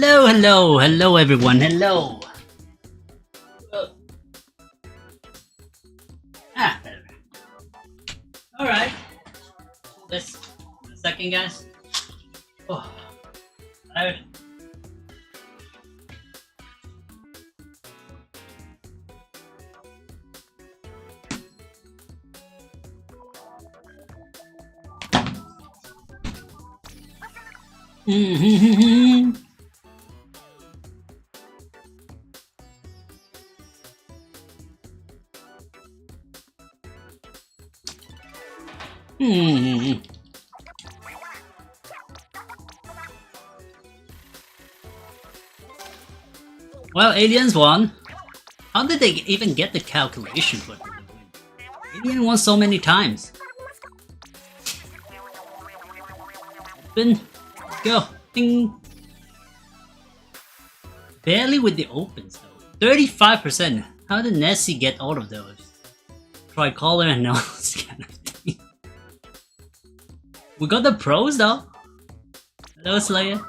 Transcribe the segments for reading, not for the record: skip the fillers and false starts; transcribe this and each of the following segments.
Hello, hello, hello everyone, hello! Better. Alright. This a second, guys. Oh, tired. Well, aliens won. How did they even get the calculation for the win? Alien won so many times. Open. Go. Ding. Barely with the opens though. 35%. How did Nessie get all of those? Tricolor and all this kind of thing. We got the pros though. Hello Slayer.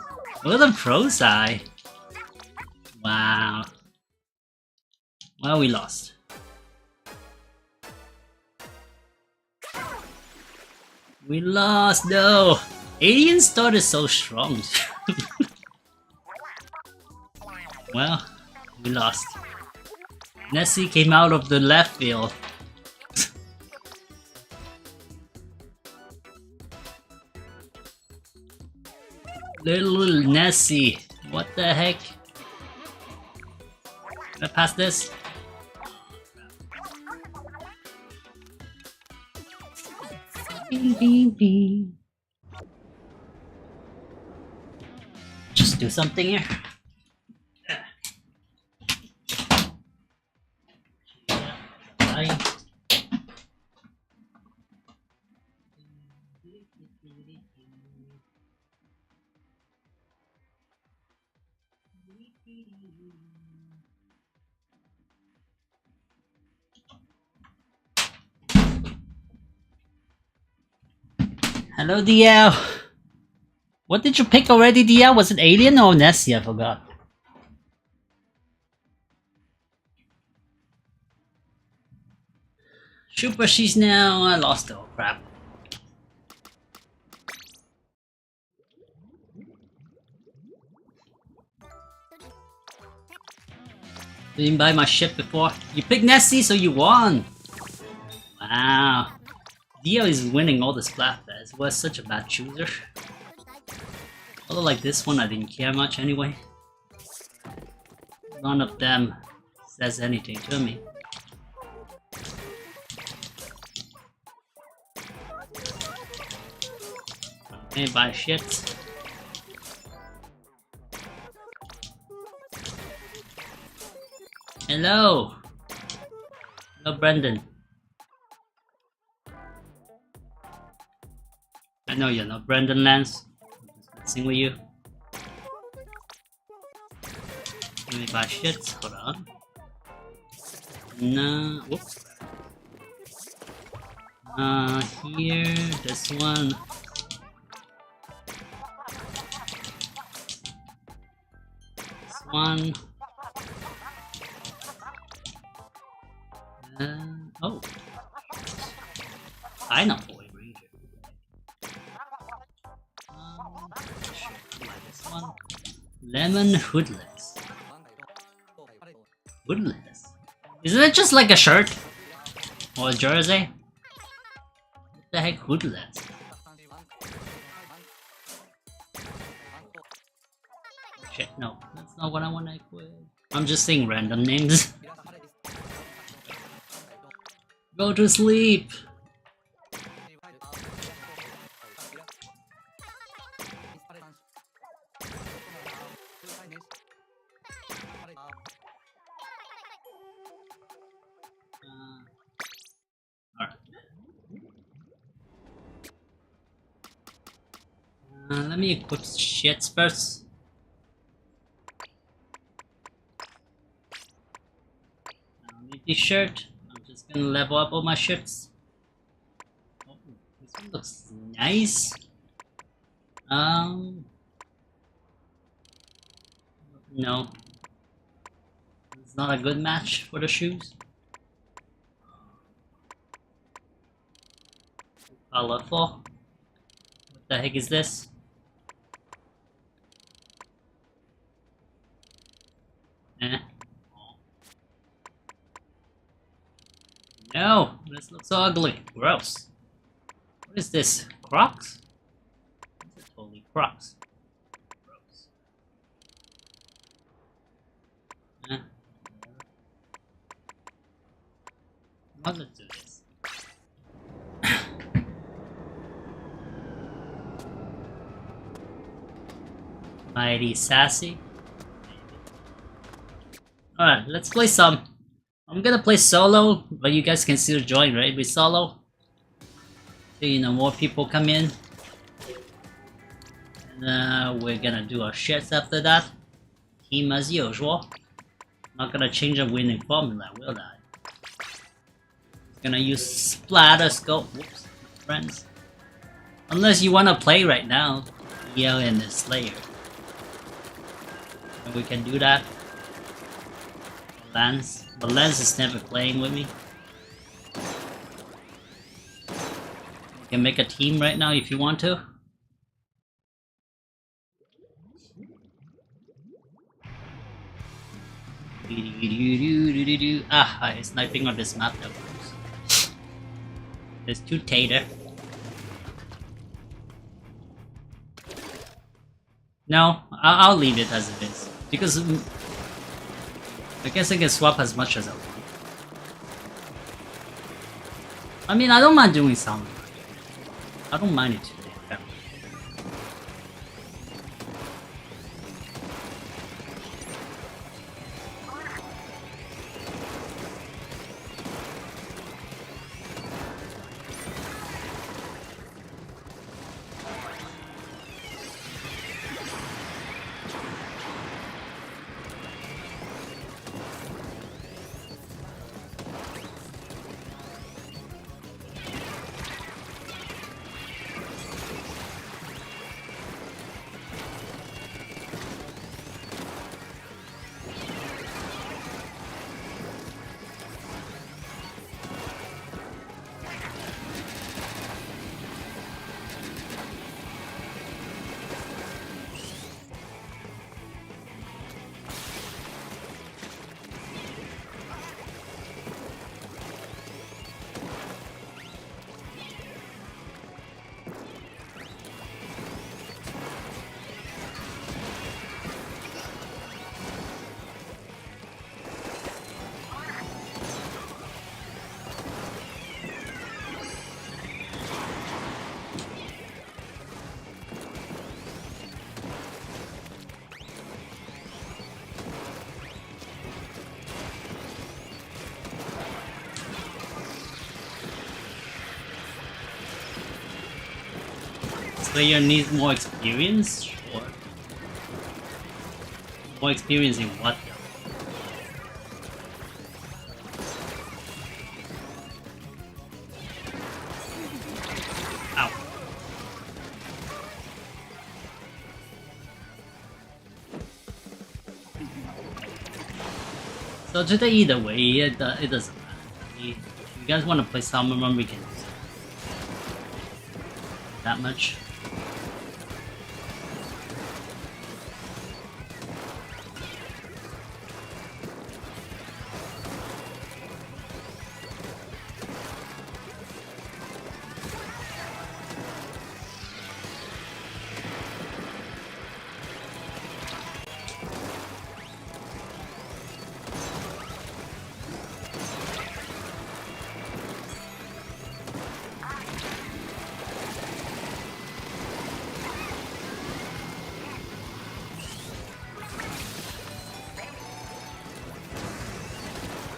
We got the pro side. Wow. Well, we lost. We lost though. Alien started so strong. Well, we lost. Nessie came out of the left field. Little Nessie. What the heck? Can I pass this? Bing, bing, bing. Just do something here. Hello, DL. What did you pick already, DL? Was it Alien or Nessie? I forgot. Super, she's now. I lost it. Oh crap. Didn't buy my ship before. You picked Nessie, so you won. Wow. Dio is winning all the Splatfests. Was such a bad chooser. Although like this one I didn't care much anyway. None of them says anything to me. Okay, buy shit. Hello! Hello Brendan. I know you're not Brendan Lance. I'm just messing with you. Let me buy shit. Hold on. No. Whoops. Here. This one. This one. Oh. Pineapple. Lemon hoodless. Hoodless? Isn't it just like a shirt? Or a jersey? What the heck hoodless? Shit, no. That's not what I want to equip. I'm just saying random names. Go to sleep! Let me equip shits first. I don't need this shirt. I'm just gonna level up all my shits. Oh, this one looks nice. No. It's not a good match for the shoes. Colorful. What the heck is this? Eh. No, this looks so ugly. Gross. What is this? Crocs? These are totally Crocs. Gross. Eh. Well, let's do this. Mighty sassy. Alright, let's play some. I'm gonna play solo, but you guys can still join, right? With solo. So, you know, more people come in. And we're gonna do our shits after that. Team as usual. Not gonna change a winning formula, will I? Gonna use splatter scope. Whoops, friends. Unless you wanna play right now. Yell and the Slayer. And we can do that. Lance. But Lance is never playing with me. You can make a team right now if you want to. Ah, I'm sniping on this map though. There's two tater. No, I'll leave it as it is. Because I guess I can swap as much as I want. I mean, I don't mind doing some. I don't mind it today. Slayer needs more experience? Sure. More experience in what though? Ow. So today either way, it doesn't matter. If you guys want to play Summer Run, we can do that much.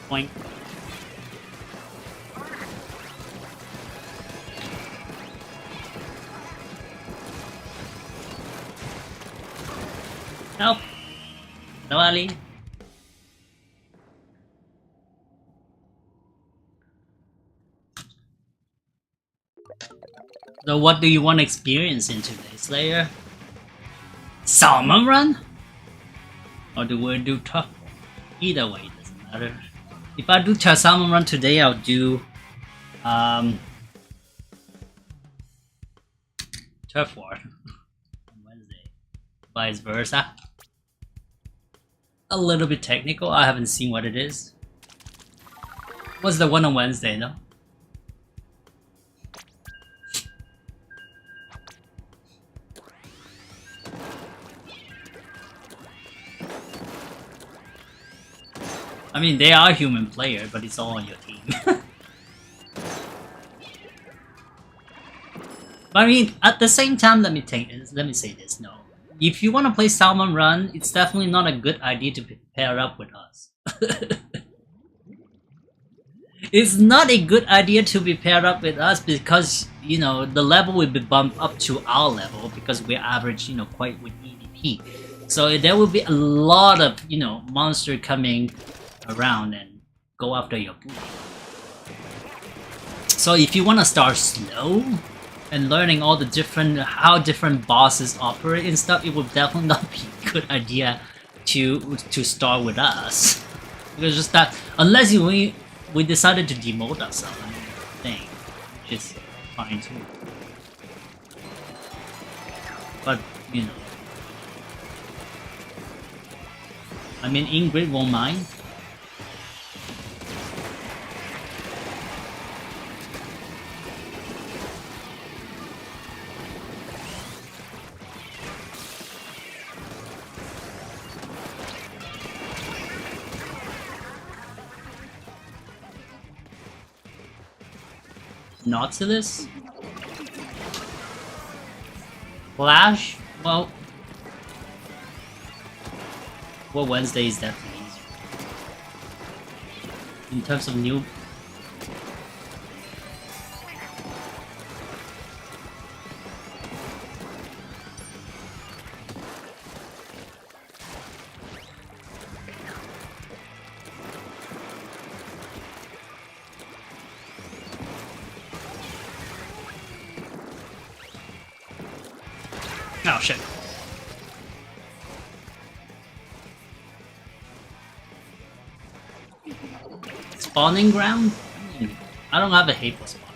Point. Help! Nawali. So what do you want to experience in today, Slayer? Salmon Run? Or do we do tough? Either way, it doesn't matter. If I do salmon run today, I'll do turf war on Wednesday. Vice versa. A little bit technical. I haven't seen what it is. What's the one on Wednesday, no? I mean, they are human player, but it's all on your team. But I mean, at the same time, let me say this. No, if you want to play salmon run, it's definitely not a good idea to pair up with us. It's not a good idea to be paired up with us because, you know, the level will be bumped up to our level because we're average, you know, quite with EDP. So there will be a lot of, you know, monster coming around and go after your booty. So if you want to start slow and learning all the how different bosses operate and stuff, it would definitely not be a good idea to start with us. Because just that, unless we decided to demote ourselves, I mean, thing, which is fine too. But you know, I mean, Ingrid won't mind. Nautilus? Flash? Well, Wednesday is definitely easier. In terms of new... Oh shit. Spawning ground? I don't have a hate for spawning ground.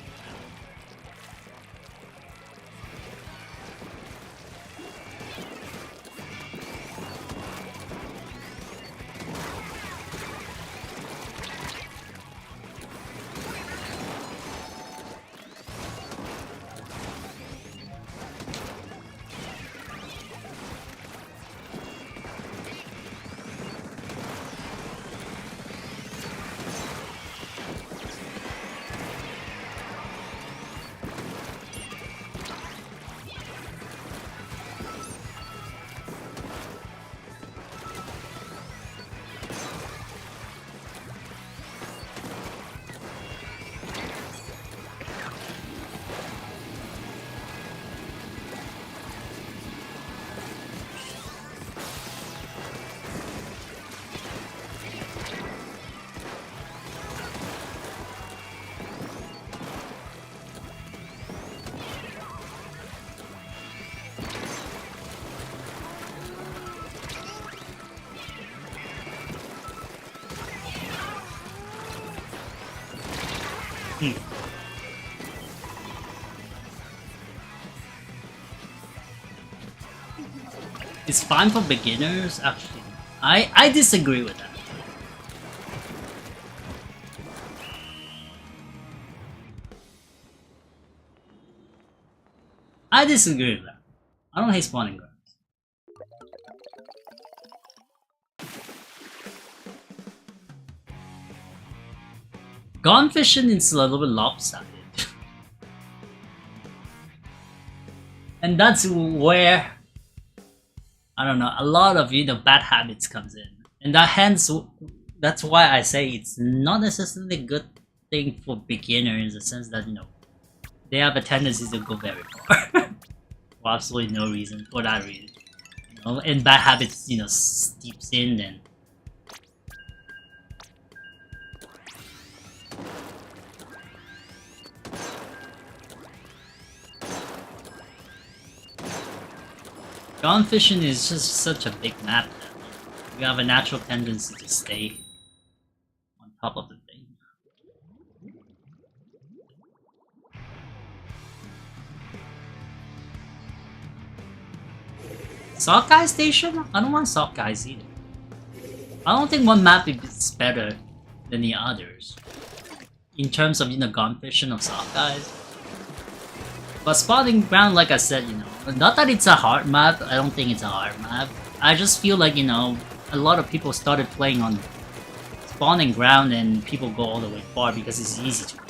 It's fine for beginners, actually. I disagree with that. I disagree with that. I don't hate spawning grounds. Gone fishing is a little bit lopsided. And that's where, I don't know, a lot of, you know, bad habits comes in. And that's why I say it's not necessarily a good thing for beginners in the sense that, you know, they have a tendency to go very far. For absolutely no reason, for that reason. You know, and bad habits, you know, steeps in and... Gone fishing is just such a big map. You have a natural tendency to stay on top of the thing. Sockeye Station? I don't want Sockeyes either. I don't think one map is better than the others in terms of, you know, gun fishing of Sockeyes. But spawning ground, like I said, you know, not that it's a hard map. I don't think it's a hard map. I just feel like, you know, a lot of people started playing on spawning ground and people go all the way far because it's easy to do.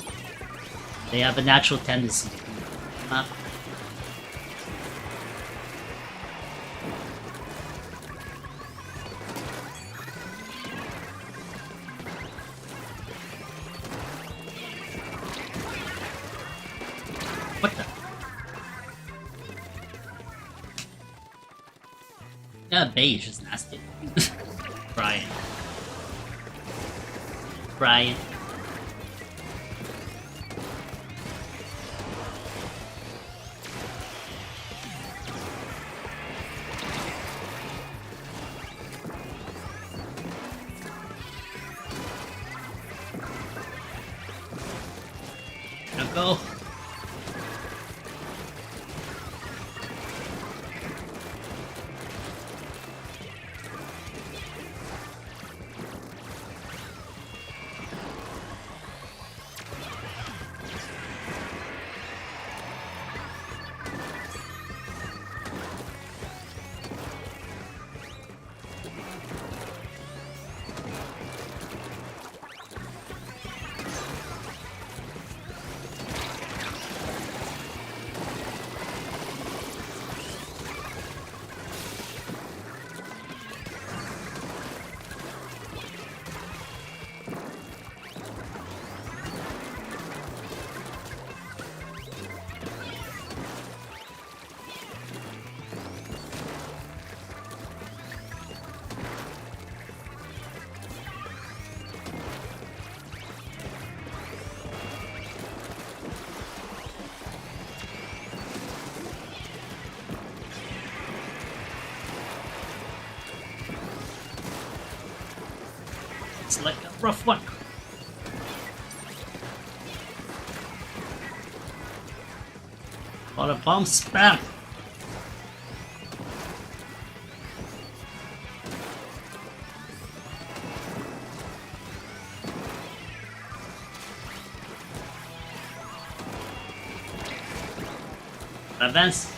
They have a natural tendency to do that. What the? Yeah, beige is nasty. Brian. Brian. Now go. It's like a rough one. A lot of bomb spam. Advance.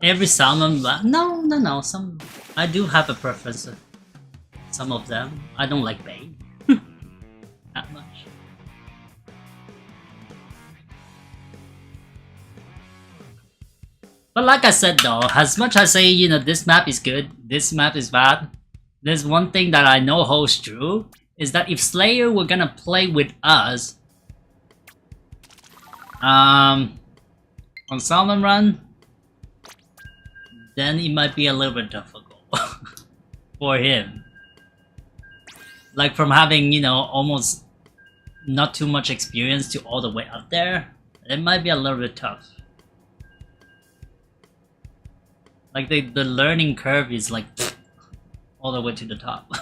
Every salmon, no. Some I do have a preference of some of them. I don't like bait that much. But like I said though, as much as I say, you know, this map is good, this map is bad, there's one thing that I know holds true, is that if Slayer were gonna play with us, on Salmon Run, then it might be a little bit difficult for him. Like from having, you know, almost not too much experience to all the way up there, it might be a little bit tough. Like the learning curve is like all the way to the top.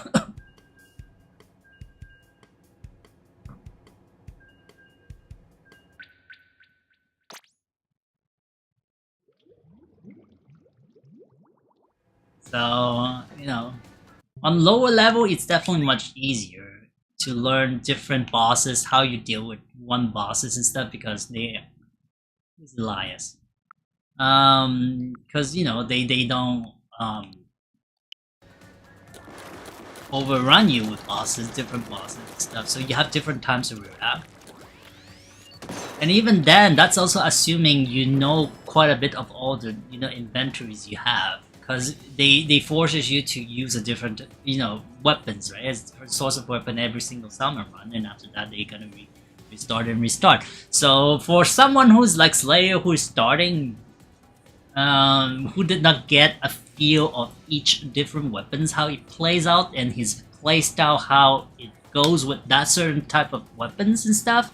So, you know, on lower level, it's definitely much easier to learn different bosses, how you deal with one bosses and stuff, because they is Elias. Because you know they don't overrun you with bosses, different bosses and stuff. So you have different times to react. And even then, that's also assuming you know quite a bit of all the inventories you have, because they forces you to use a different weapons, right? As a different source of weapon every single summer run, and after that they're gonna restart and restart. So for someone who's like Slayer, who's starting, who did not get a feel of each different weapons, how it plays out, and his playstyle, how it goes with that certain type of weapons and stuff.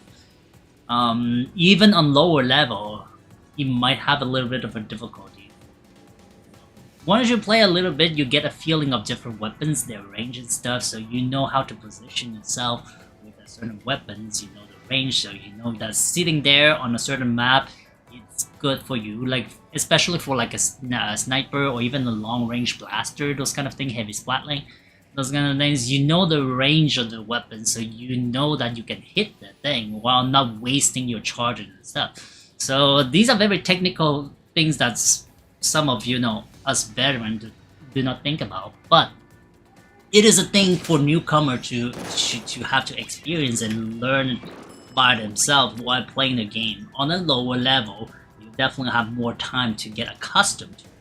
Even on lower level, you might have a little bit of a difficulty. Once you play a little bit, you get a feeling of different weapons, their range and stuff, so you know how to position yourself with a certain weapons, you know the range, so you know that sitting there on a certain map, it's good for you, like especially for like a sniper or even a long range blaster, those kind of thing, heavy splatling. Those kind of things, you know the range of the weapon, so you know that you can hit that thing while not wasting your charges and stuff. So these are very technical things that some of us veterans do not think about, but it is a thing for newcomer to have to experience and learn by themselves while playing the game. On a lower level, you definitely have more time to get accustomed to those.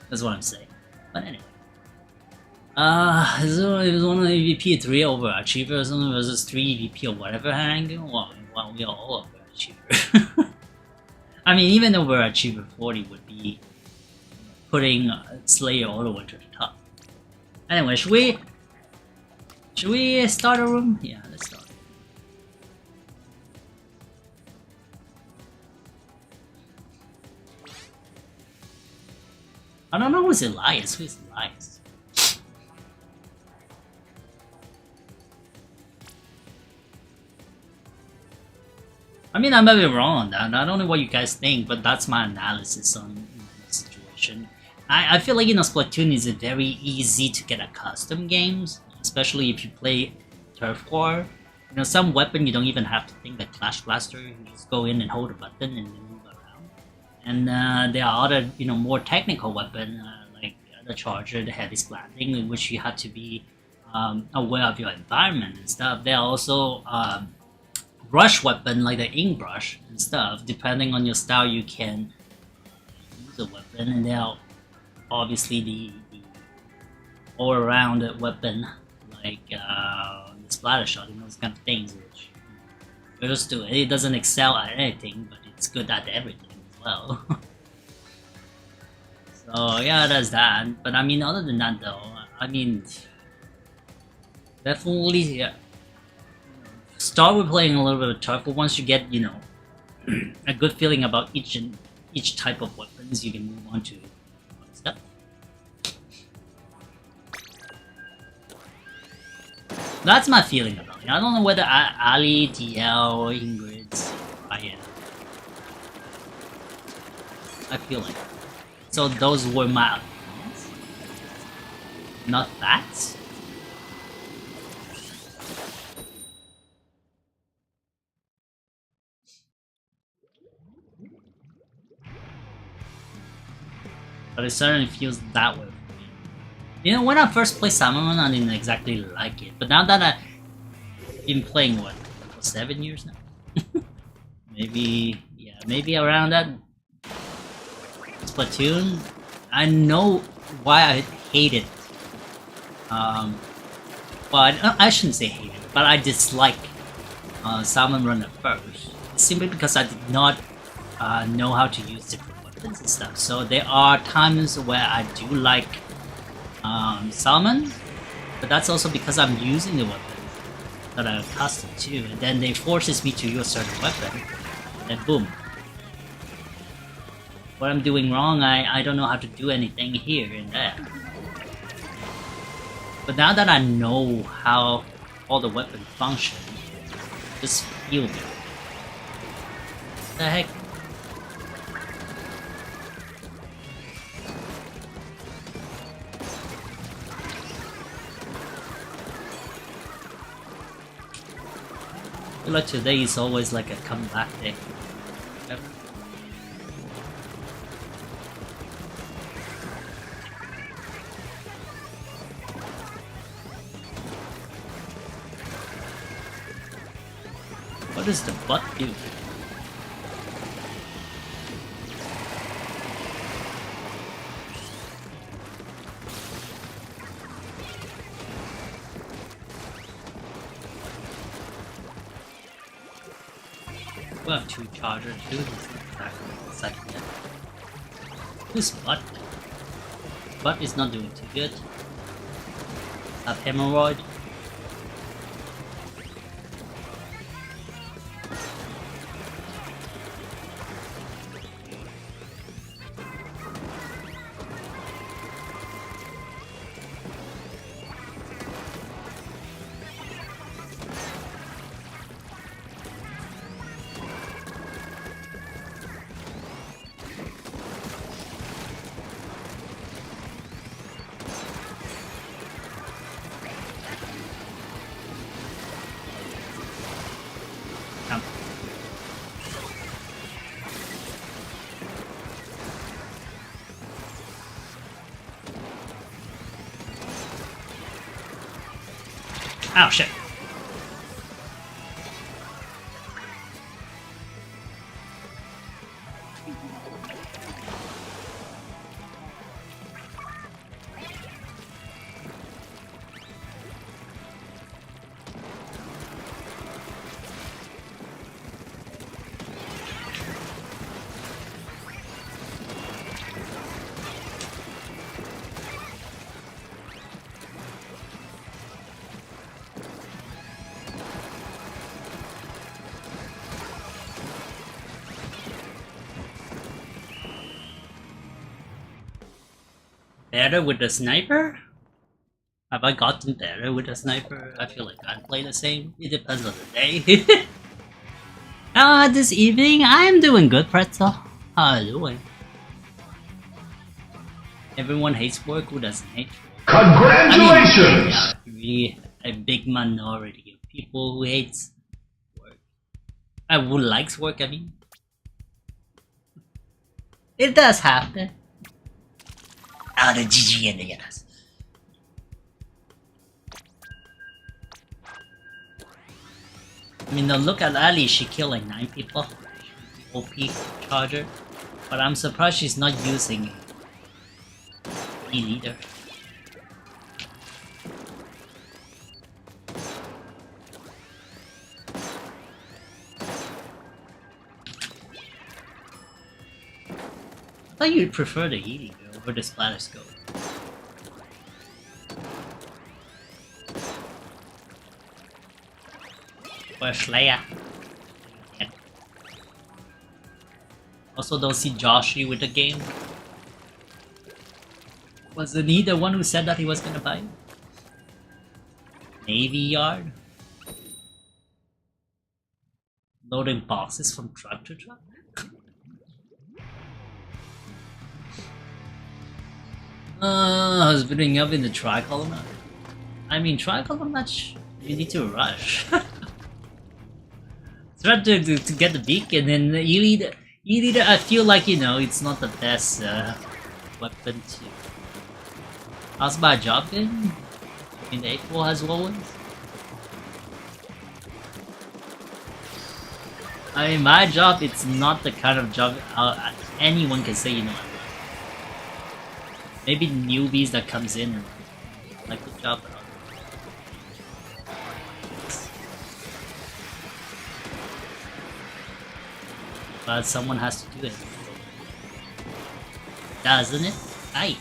That's what I'm saying. But anyway. So it was one of the EVP 3 overachiever or something versus 3 EVP or whatever hanging. Well, we are all overachiever. I mean, even overachiever 40 would be putting Slayer all the way to the top. Anyway, should we start a room? Yeah, let's start. I don't know who's Elias. Who's Elias? I mean, I might be wrong on that. I don't know what you guys think, but that's my analysis on the situation. I feel like Splatoon is a very easy to get accustomed games, especially if you play Turf War. Some weapon you don't even have to think, like Clash Blaster. You just go in and hold a button and then move around. And there are other, more technical weapon like the Charger, the Heavy Splatting, in which you have to be aware of your environment and stuff. There are also brush weapon like the ink brush and stuff. Depending on your style, you can use a weapon, and there are obviously the all-around weapon like the splatter shot and those kind of things, which goes to it. It doesn't excel at anything, but it's good at everything as well. So yeah, that's that. But I mean, other than that though, I mean, definitely, yeah. Start with playing a little bit of Turf, but once you get, a good feeling about each type of weapons, you can move on to other stuff. That's my feeling about it. I don't know whether Ali, DL, Ingrid, Ryan. I feel like. So those were my opinions. Not facts. But it certainly feels that way for me. When I first played Salmon, I didn't exactly like it. But now that I've been playing, what, 7 years now? maybe around that. Splatoon, I know why I hate it. Well, I shouldn't say hate it, but I dislike Salmon Run at first. Simply because I did not know how to use different and stuff. So there are times where I do like Salmon, but that's also because I'm using the weapon that I'm accustomed to, and then they forces me to use a certain weapon, and boom. What I'm doing wrong, I don't know how to do anything here and there. But now that I know how all the weapons function, just feel good. What the heck? I feel like today is always like a comeback day. Yep. What does the butt do? We'll have 2 chargers, dude. It's like that. Who's butt? Butt is not doing too good. Have hemorrhoid. Oh shit. Better with the sniper? Have I gotten better with the sniper? I feel like I play the same. It depends on the day. This evening I'm doing good, Pretzel. How are you doing? Everyone hates work. Who doesn't hate work? Congratulations! I mean, really a big minority of people who hates work. Who likes work, I mean. It does happen. The GG and the yes. I mean, now look at Ali, she killed like 9 people. OP charger. But I'm surprised she's not using E either. I thought you'd prefer the healing over the splatter scope. Or Slayer. Also don't see Joshy with the game. Wasn't he the one who said that he was gonna buy? Navy Yard? Loading boxes from truck to truck? I was building up in the tricolor match. I mean, tricolor match, you need to rush. Try to get the beacon, and you need. I feel like, you know, it's not the best weapon to. How's my job been? In April has low. I mean, my job, it's not the kind of job anyone can say, you know. Maybe newbies that comes in and like the job. But someone has to do it. Doesn't it? Aye.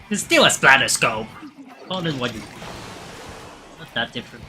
It's still a splatter scope. Call it what you want. Not that different.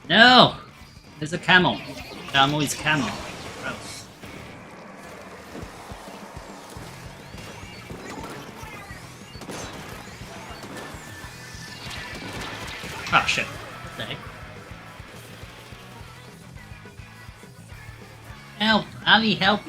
No! There's a camel. Camel is camel. Gross. Oh shit. What the heck? Help! Ali, help!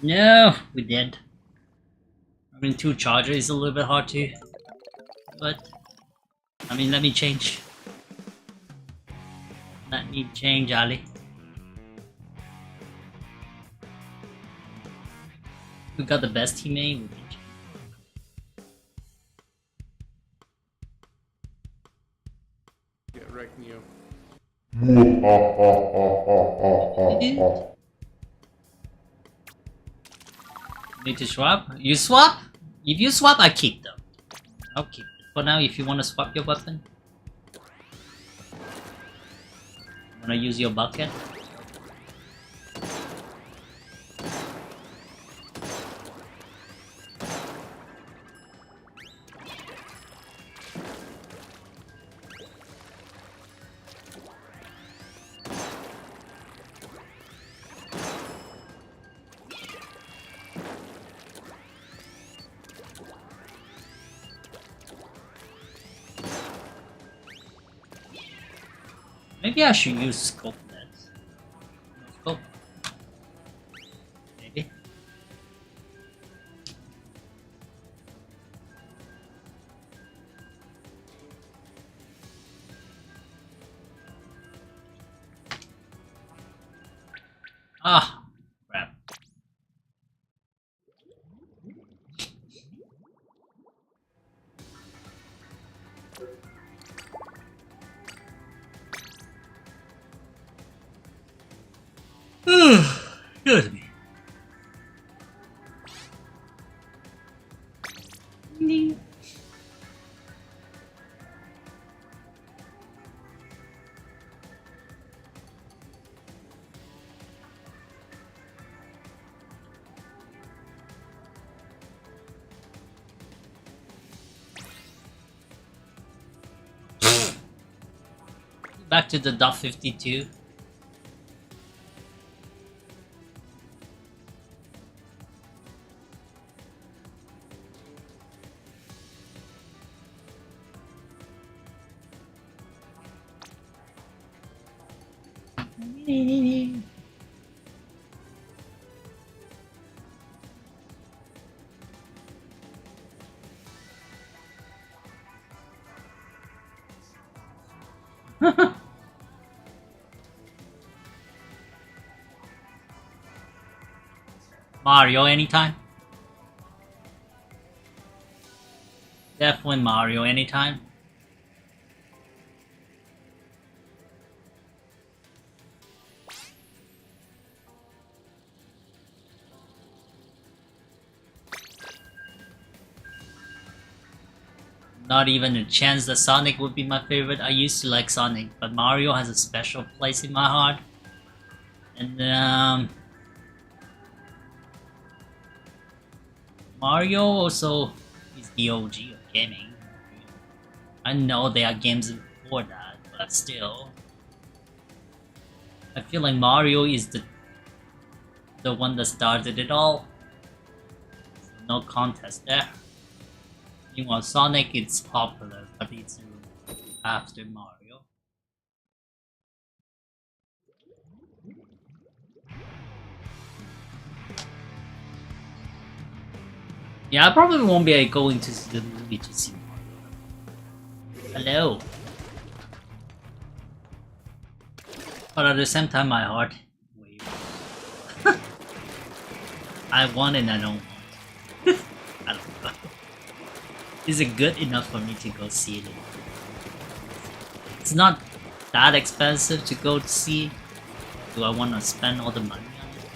No, we did. I mean, 2 charger is a little bit hard to, but I mean, let me change. Let me change, Ali. We got the best teammate. We can change. Get wrecked, Neo. Need to swap? You swap? If you swap, I keep them. I'll keep it. For now, if you want to swap your weapon. Wanna use your bucket? Maybe I should use scope nets. Scope. Maybe. Ah, crap. Good me. Back to the .52. Mario anytime. Definitely Mario anytime. Not even a chance that Sonic would be my favorite. I used to like Sonic, but Mario has a special place in my heart. And Mario also is the OG of gaming. I know there are games before that, but still. I feel like Mario is the one that started it all. So no contest there. Meanwhile, Sonic it's popular, but it's after Mario. Yeah, I probably won't be going to the movie to see Mario. Hello. But at the same time, my heart waved. I want and I don't want. I don't know. Is it good enough for me to go see it? It's not that expensive to go see. Do I want to spend all the money on it?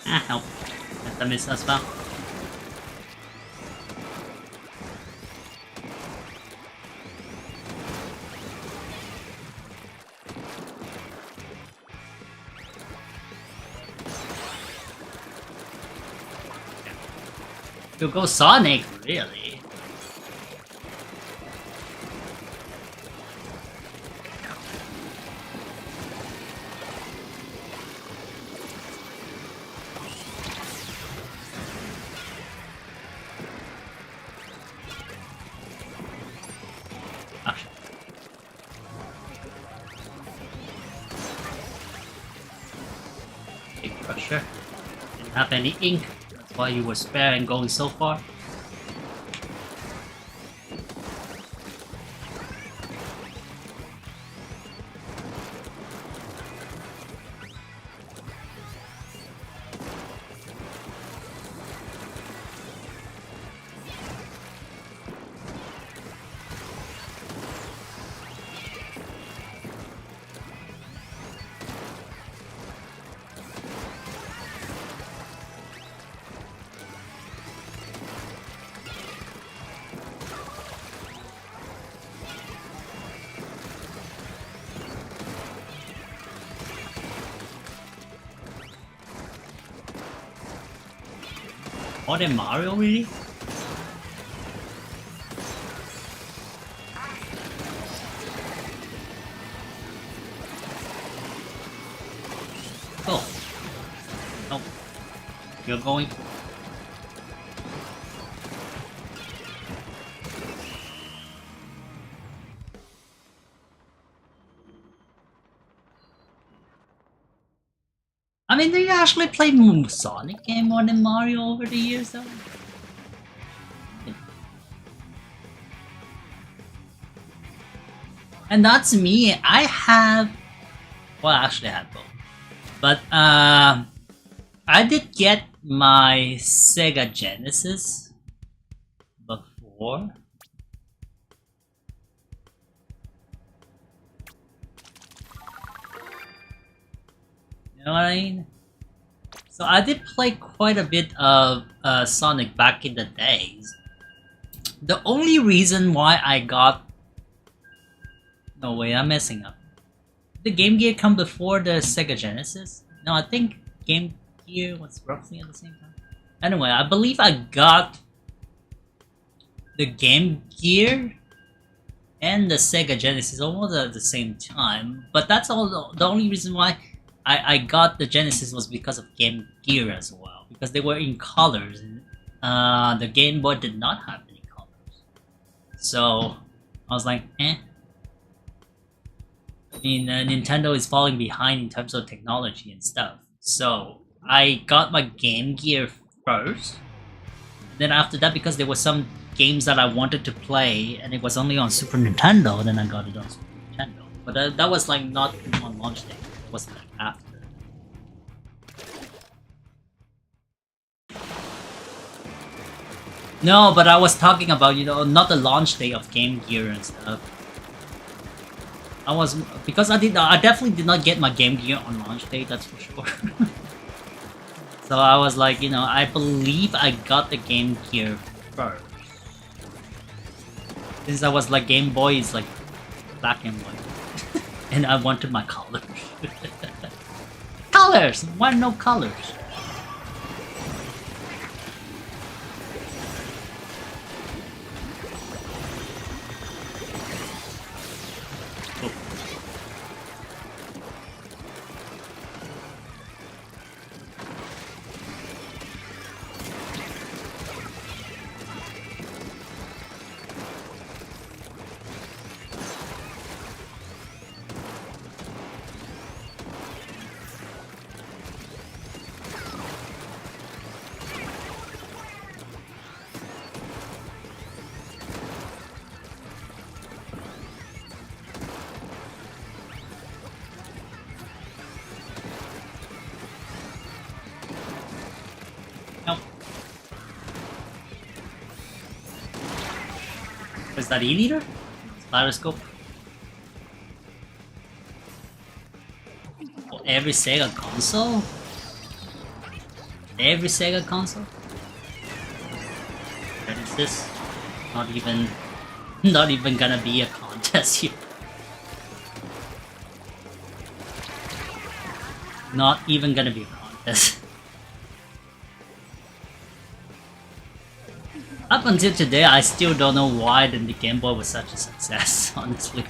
Ah, help. That missed as well. You go Sonic, really? Big pressure. Didn't have any ink. That's why you were spare and going so far. More than Mario, really? Oh. No. You're going. I mean, do you actually play Sonic game more than Mario over the years, though? And that's me. I have... Well, I actually have both. But, I did get my Sega Genesis before. You know what I mean? So I did play quite a bit of Sonic back in the days. The only reason why I got... No way, I'm messing up. Did the Game Gear come before the Sega Genesis? No, I think Game Gear was roughly at the same time. Anyway, I believe I got the Game Gear and the Sega Genesis almost at the same time. But that's all the only reason why I got the Genesis was because of Game Gear as well. Because they were in colors. And, the Game Boy did not have any colors. So, I was like, eh. I mean, Nintendo is falling behind in terms of technology and stuff. So, I got my Game Gear first. Then after that, because there were some games that I wanted to play, and it was only on Super Nintendo, then I got it on Super Nintendo. But that was like not on launch day. It was like after. No, but I was talking about, you know, not the launch day of Game Gear and stuff. I was, because I definitely did not get my Game Gear on launch day, that's for sure. So I was like, you know, I believe I got the Game Gear first. Since I was like Game Boy is like black and white. And I wanted my colors. Colors! Why no colors? Nope. Was that E-liter? Spiroscope? For every Sega console? Every Sega console? What is this? Not even gonna be a contest here. Not even gonna be a contest. Up until today, I still don't know why the Game Boy was such a success, honestly.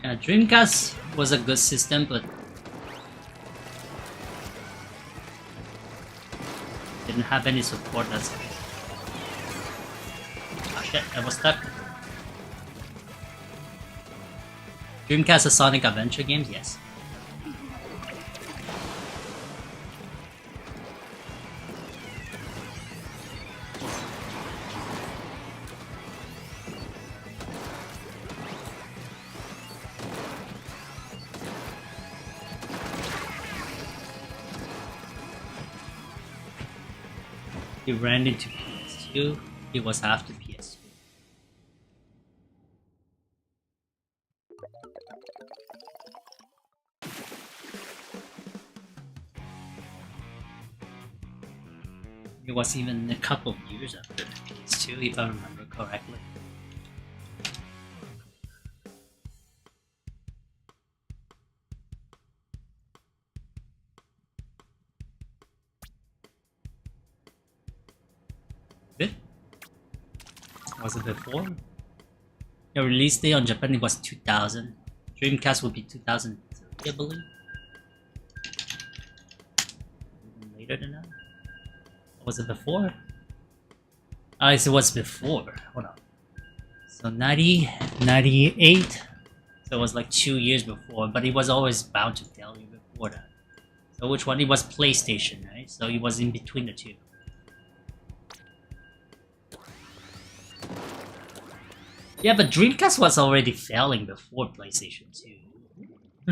Yeah, Dreamcast was a good system, but didn't have any support. That's oh shit, I was stuck. Dreamcast a Sonic Adventure games, yes. He ran into PS2, it was after PS2. It was even a couple of years after PS2, if I remember correctly. Good? Was it before? The release date on Japan it was 2000. Dreamcast would be 2003, I believe. Even later than that? Was it before? Ah, it was before. Hold on. So 90, 98. So it was like 2 years before, but it was always bound to tell you before that. So which one? It was PlayStation, right? So it was in between the two. Yeah, but Dreamcast was already failing before PlayStation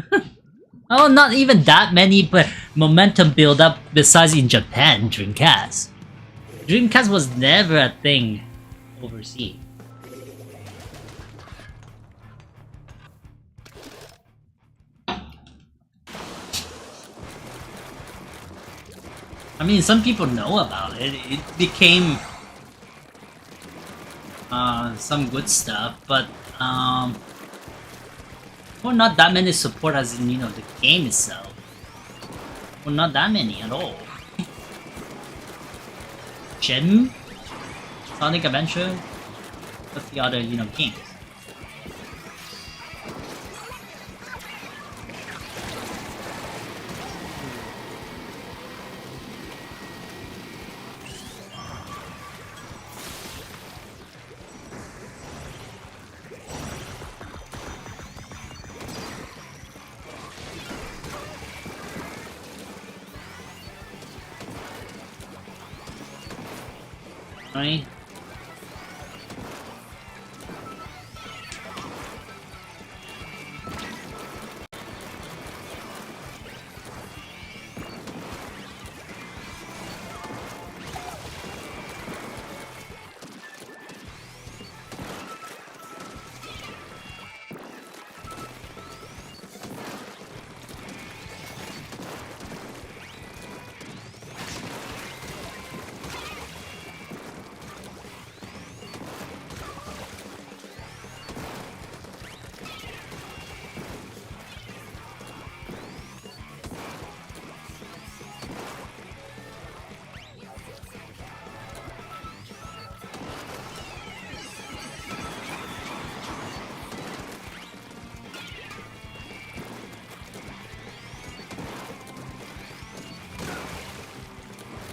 2. Oh, not even that many, but momentum build up besides in Japan, Dreamcast. Dreamcast was never a thing overseas. I mean, some people know about it. It became some good stuff, but well, not that many support as in, you know, the game itself. Well, not that many at all. Shenmue? Sonic Adventure? What's the other, you know, games? Right?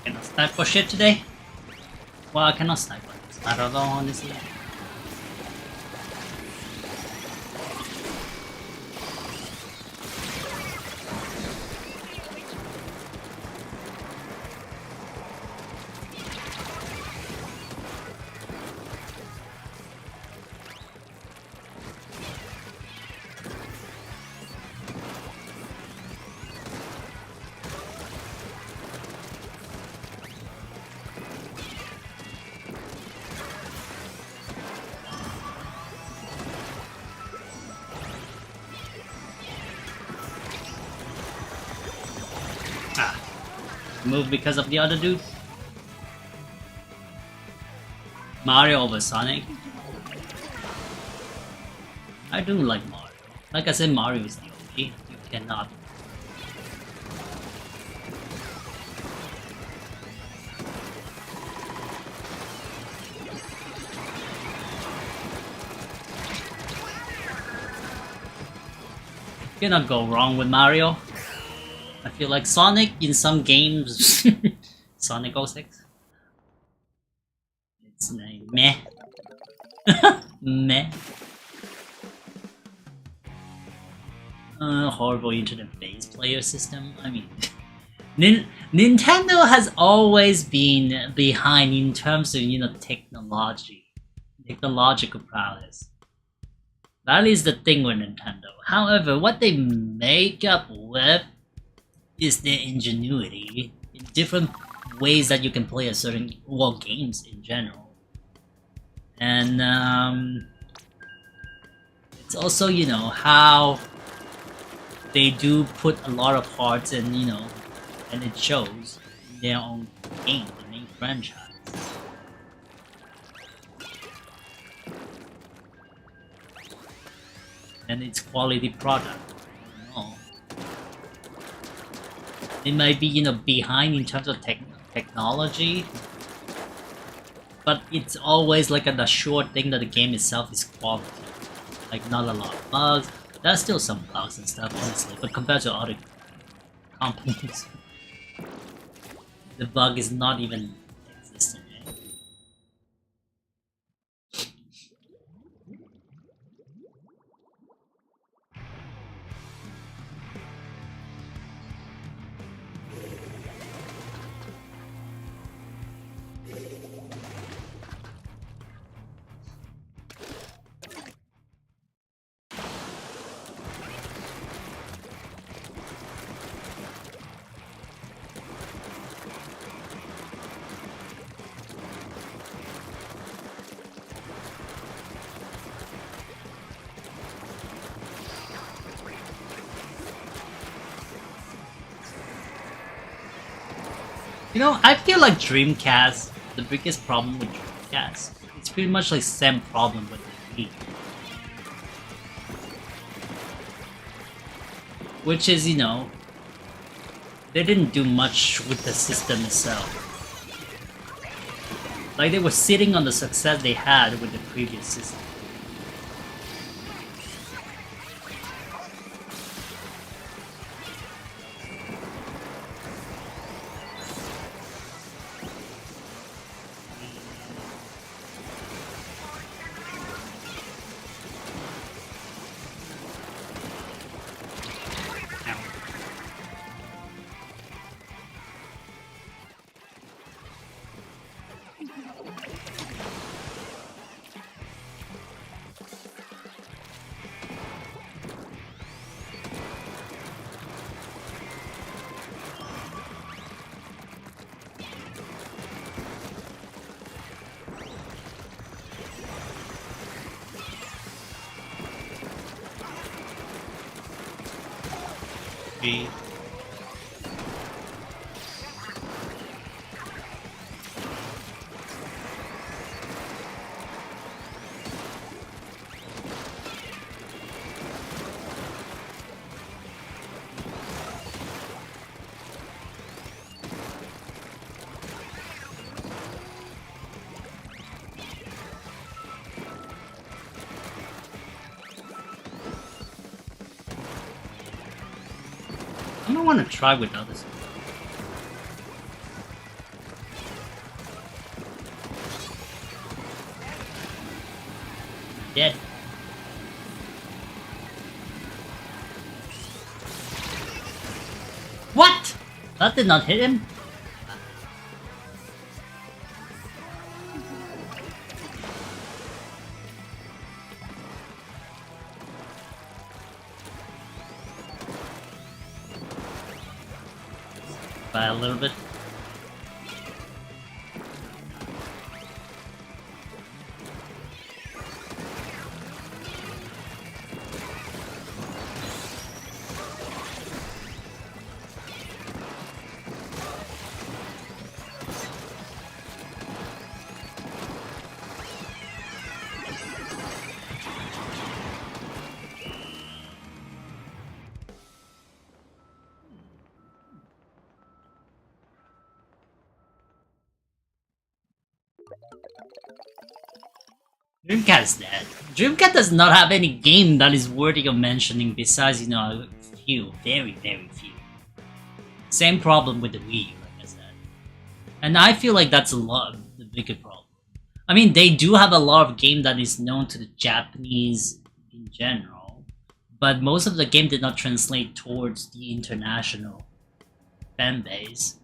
Cannot snipe for shit today? Well, I cannot snipe for this. I don't know, honestly. Move because of the other dude. Mario over Sonic. I do like Mario. Like I said, Mario is the OG. You cannot. You cannot go wrong with Mario. I feel like Sonic in some games, Sonic 06, it's like meh, meh. Horrible internet-based player system. I mean, Nintendo has always been behind in terms of technological prowess. That is the thing with Nintendo. However, what they make up with is their ingenuity in different ways that you can play a certain games in general, and it's also how they do put a lot of hearts and and it shows in their own game, the main franchise. And its quality product. It might be, behind in terms of technology, but it's always like a short thing that the game itself is quality. Like, not a lot of bugs. There's still some bugs and stuff, honestly, but compared to other companies, the bug is not even existent. I feel like Dreamcast, the biggest problem with Dreamcast, it's pretty much like same problem with the Wii. Which is, they didn't do much with the system itself. Like, they were sitting on the success they had with the previous system. be. I don't want to try with others. Dead. What? That did not hit him? By a little bit. Dreamcat is dead. Dreamcat does not have any game that is worthy of mentioning besides, you know, a few. Very, very few. Same problem with the Wii, like I said. And I feel like that's a lot of the bigger problem. I mean, they do have a lot of game that is known to the Japanese in general, but most of the game did not translate towards the international fan base.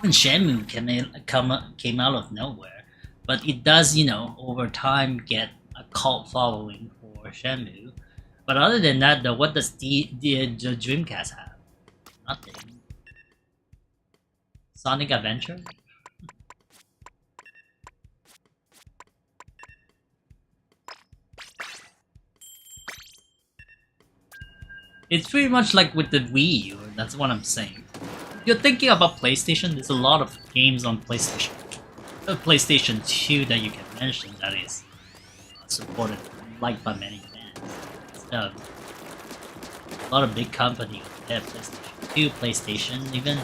Even Shenmue came out of nowhere. But it does, you know, over time get a cult following for Shenmue. But other than that, though, what does the Dreamcast have? Nothing. Sonic Adventure? It's pretty much like with the Wii U, that's what I'm saying. If you're thinking about PlayStation, there's a lot of games on PlayStation. PlayStation 2 that you can mention that is supported, liked by many fans. A lot of big companies have PlayStation 2, PlayStation even.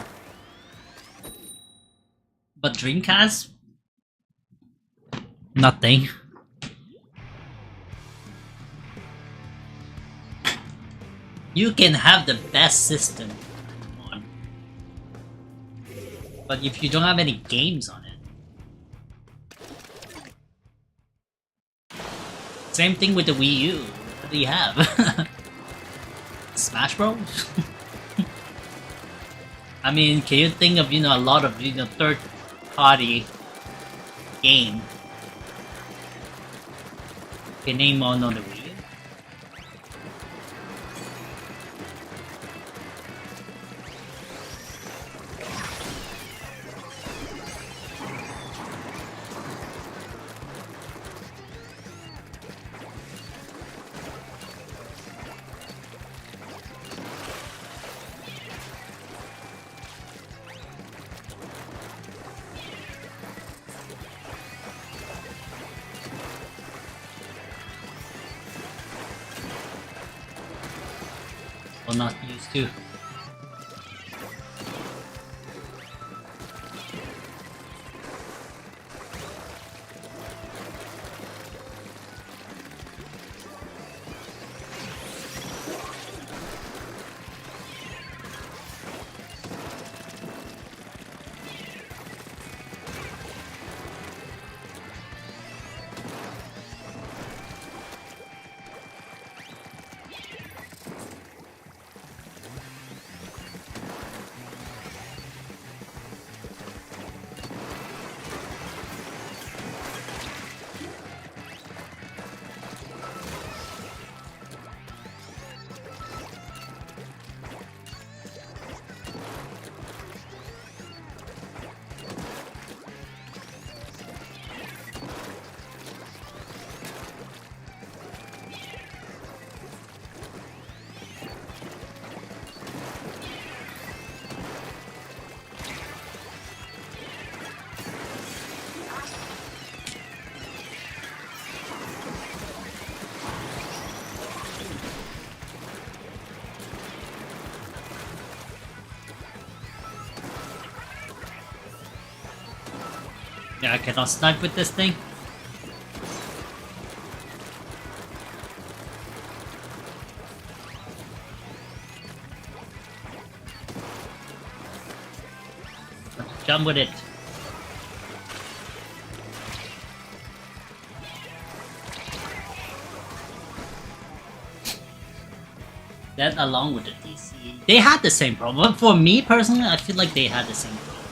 But Dreamcast? Nothing. You can have the best system on, but if you don't have any games on it, same thing with the Wii U. What do you have? Smash Bros? I mean, can you think of, you know, a lot of, you know, third-party game? Can you name one on the Wii U? Or not used to. Yeah, I cannot snipe with this thing. Let's jump with it. That along with the DC, they had the same problem. For me personally, I feel like they had the same problem.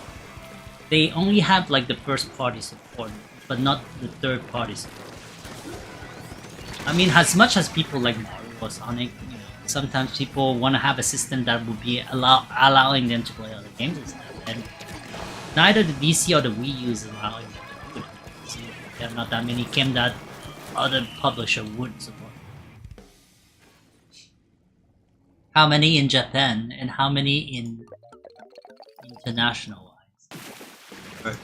They only have like the first party support, but not the third party support. I mean, as much as people like Mario or Sonic, you know, sometimes people want to have a system that would be allowing them to play other games and stuff. And neither the DC or the Wii U is allowing them to do it. So there are not that many games that other publisher would support. How many in Japan and how many in international wise? Right.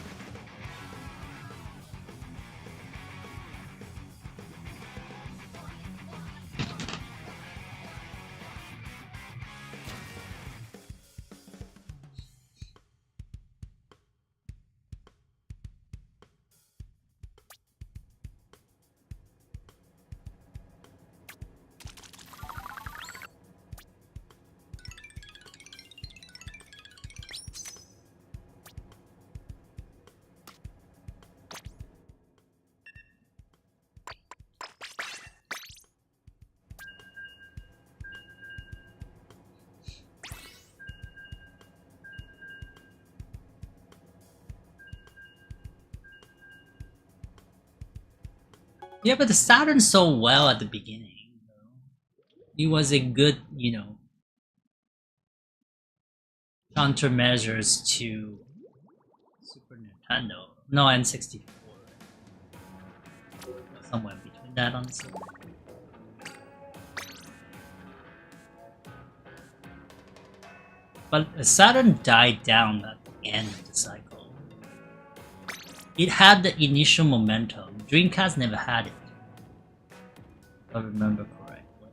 Yeah, but the Saturn sold well at the beginning. It was a good, you know, countermeasures to Super Nintendo. No, N64. Somewhere between that, honestly. But Saturn died down at the end of the cycle. It had the initial momentum. Dreamcast never had it, if I remember correctly.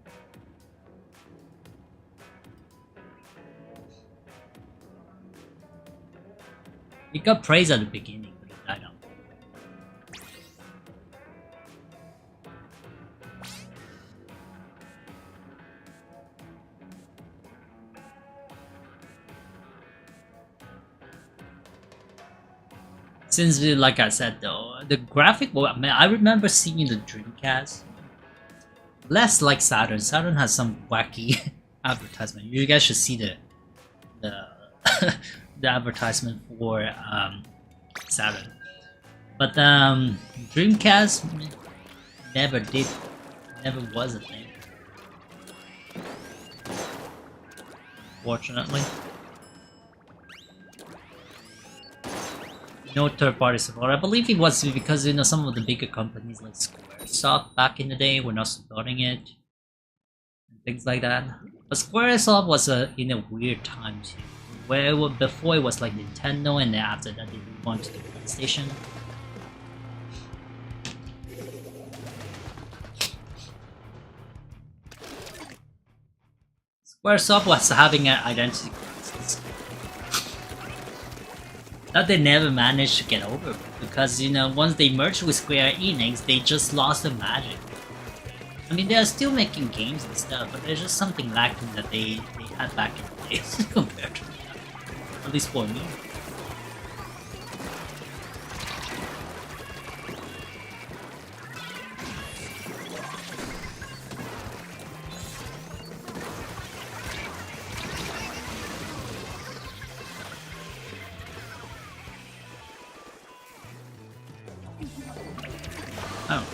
It got praise at the beginning, but it died out. Since, like I said though, the graphic, well, I mean, I remember seeing the Dreamcast. Less like Saturn. Saturn has some wacky advertisement. You guys should see the the advertisement for Saturn. But Dreamcast never was a thing. Fortunately. No third-party support. I believe it was because, you know, some of the bigger companies like Squaresoft back in the day were not supporting it and things like that. But Squaresoft was in a weird time too, where before it was like Nintendo, and then after that they moved on to the PlayStation. Squaresoft was having an identity crisis that they never managed to get over, because, you know, once they merged with Square Enix, they just lost the magic. I mean, they are still making games and stuff, but there's just something lacking that they had back in the days compared to that. At least for me. Oh.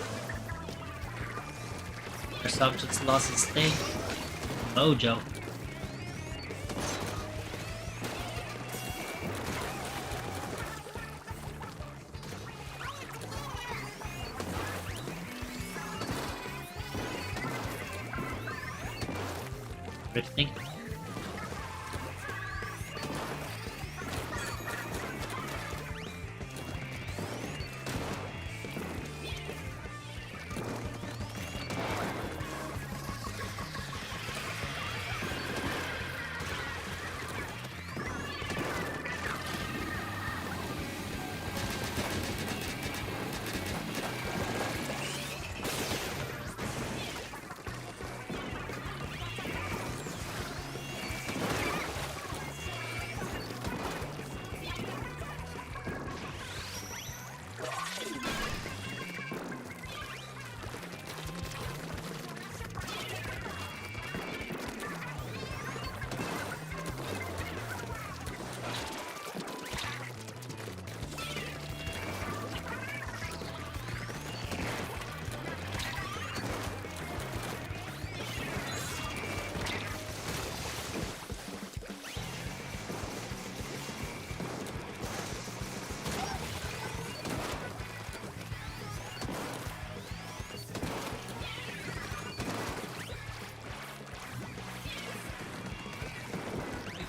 Microsoft just lost its thing. Mojo. Drifting.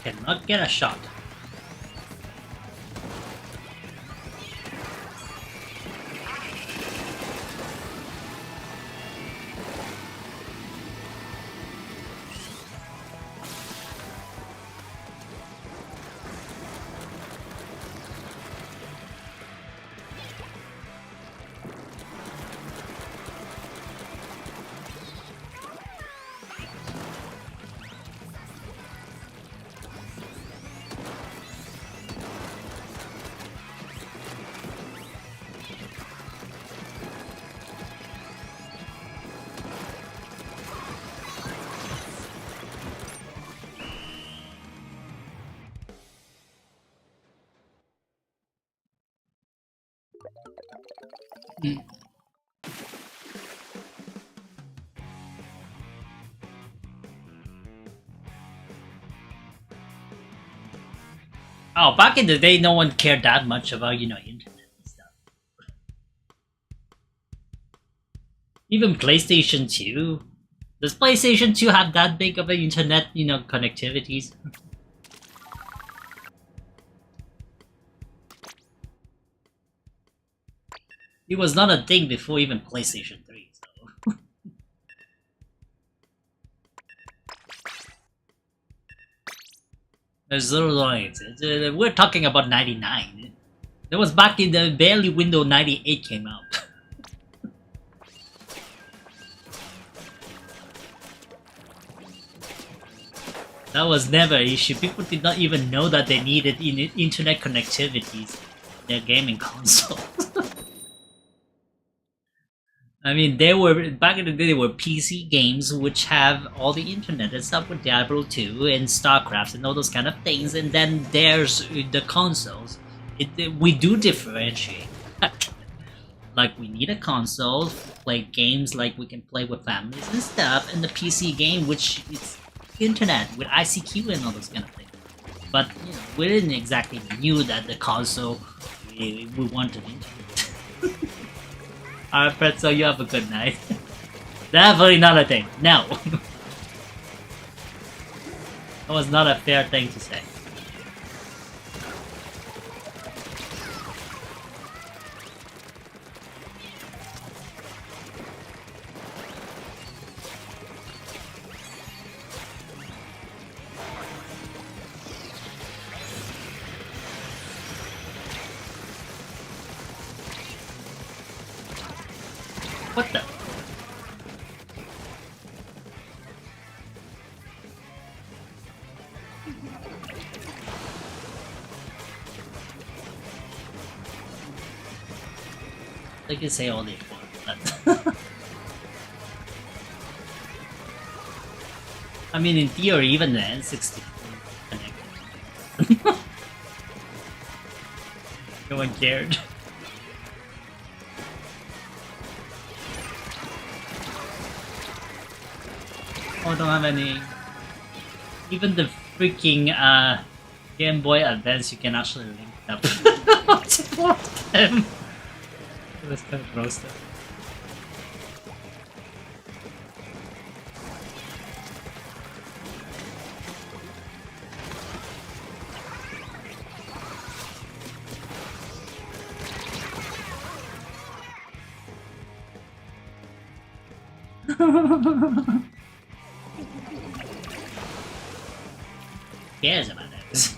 cannot get a shot. Oh, back in the day, no one cared that much about, you know, internet and stuff. Even PlayStation 2. Does PlayStation 2 have that big of an internet, you know, connectivities? It was not a thing before even PlayStation 3, so... There's little lines. We're talking about 99. That was back in the barely Windows 98 came out. That was never an issue. People did not even know that they needed internet connectivities in their gaming console. I mean, there were, back in the day, there were PC games which have all the internet and stuff with Diablo 2 and StarCraft and all those kind of things, and then there's the consoles. We do differentiate. Like, we need a console to play games like we can play with families and stuff, and the PC game, which is internet with ICQ and all those kind of things. But, you know, we didn't exactly knew that the console, we wanted internet. Alright, Pretzel, you have a good night. Definitely not a thing. No. That was not a fair thing to say. What the? I can say all they want, but... I mean, in theory, even the N64 connected. No one cared. Oh, don't have any. Even the freaking Game Boy Advance, you can actually link up to both them. That's kind of gross stuff. Cares about this?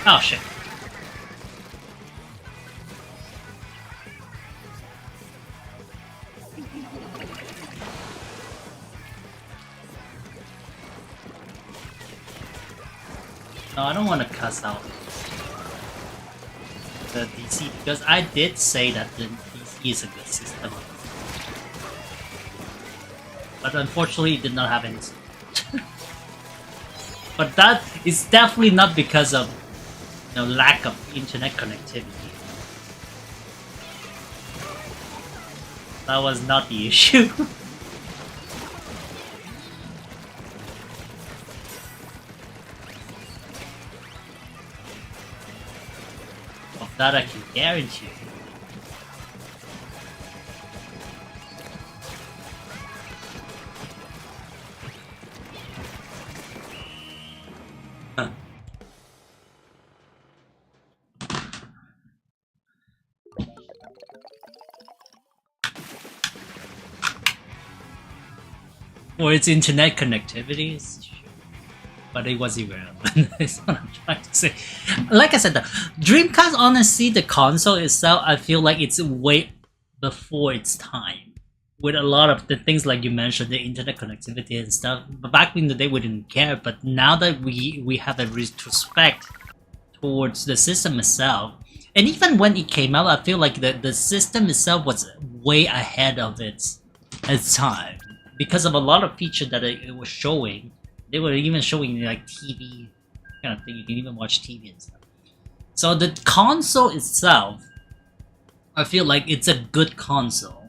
Oh shit. No, I don't want to cuss out the DC because I did say that the DC is a good system. But unfortunately it did not have any support. But that is definitely not because of lack of internet connectivity. That was not the issue. That I can guarantee. Huh. Or its internet connectivity, but it was irrelevant. That's what I'm trying to say. Like I said, the Dreamcast, honestly, the console itself, I feel like it's way before its time. With a lot of the things like you mentioned, the internet connectivity and stuff. But back in the day, we didn't care. But now that we have a retrospect towards the system itself, and even when it came out, I feel like the system itself was way ahead of its time. Because of a lot of features that it was showing. They were even showing like TV kind of thing. You can even watch TV and stuff. So the console itself, I feel like it's a good console.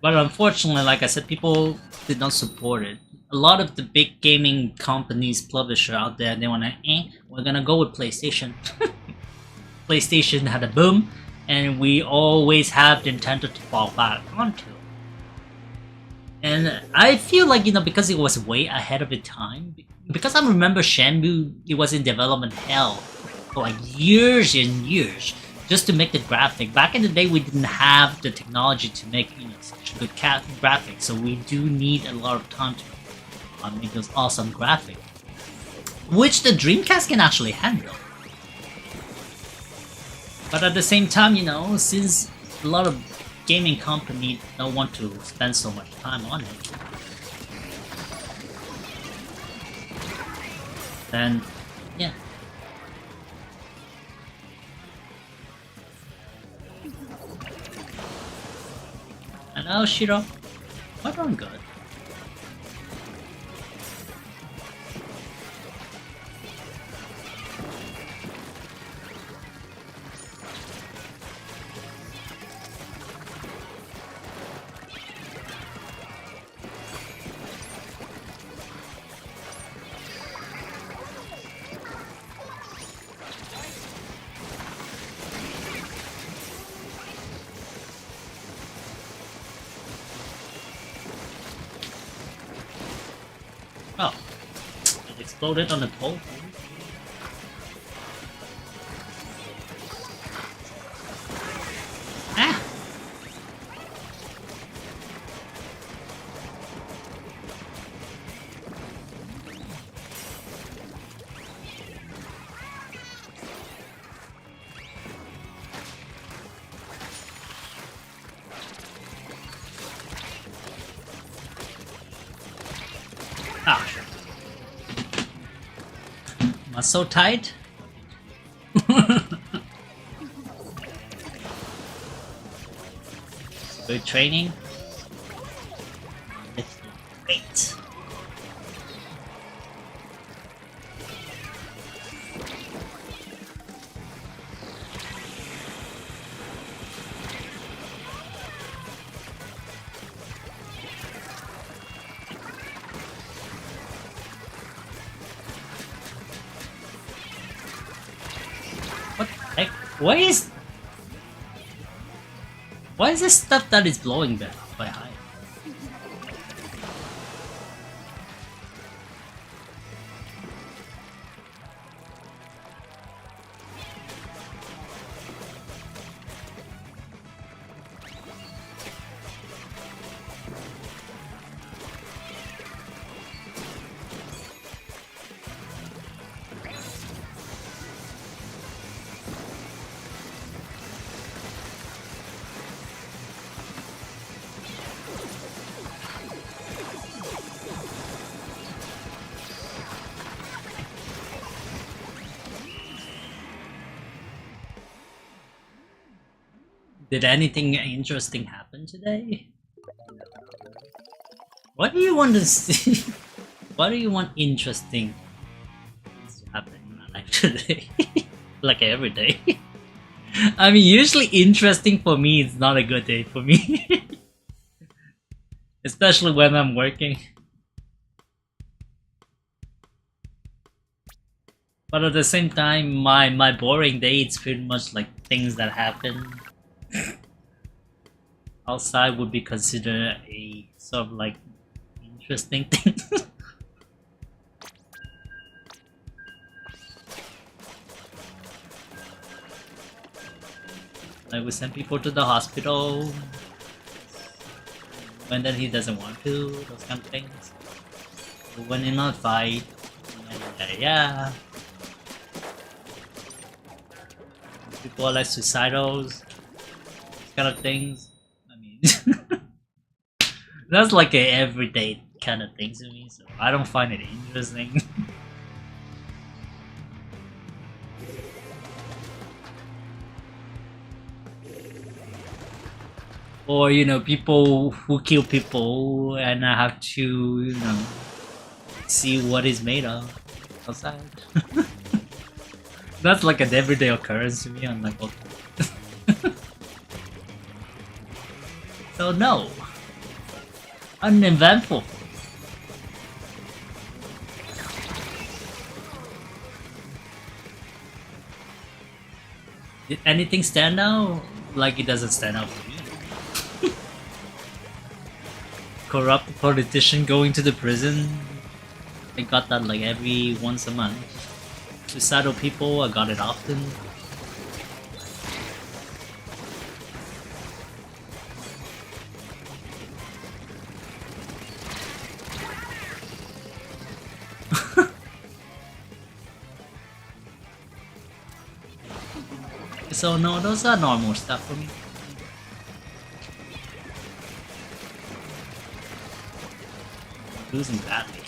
But unfortunately, like I said, people did not support it. A lot of the big gaming companies, publisher out there, they wanna, we're gonna go with PlayStation. PlayStation had a boom, and we always have Nintendo to fall back onto. And I feel like, because it was way ahead of its time, because I remember Shenmue, it was in development hell for like years and years just to make the graphic. Back in the day, we didn't have the technology to make such good graphics, so we do need a lot of time to make those awesome graphics, which the Dreamcast can actually handle. But at the same time, since a lot of gaming company don't want to spend so much time on it, then yeah. And oh, Shiro, we're doing good. Oh, it exploded on the pole. Ah! Ah, sure. Muscle tight? Good training. It's great. What the heck? Why is this stuff that is blowing back by high? Did anything interesting happen today? What do you want to see? What do you want interesting to happen in my life today? Like every day. I mean, usually interesting for me is not a good day for me. Especially when I'm working. But at the same time, my boring day, it's pretty much like things that happen outside would be considered a sort of like interesting thing. Like we send people to the hospital when then he doesn't want to, those kind of things. We went in on a fight, and yeah. People are like suicidals, those kind of things. I mean, that's like a everyday kind of thing to me, so I don't find it interesting. Or, you know, people who kill people and I have to, you know, see what it's made of outside. That's like an everyday occurrence to me. I'm like, okay. So no. Uneventful. Did anything stand out? Like it doesn't stand out for me. Corrupt politician going to the prison. I got that like every once a month. Suicidal people, I got it often. So no, those are normal stuff for me. Losing badly.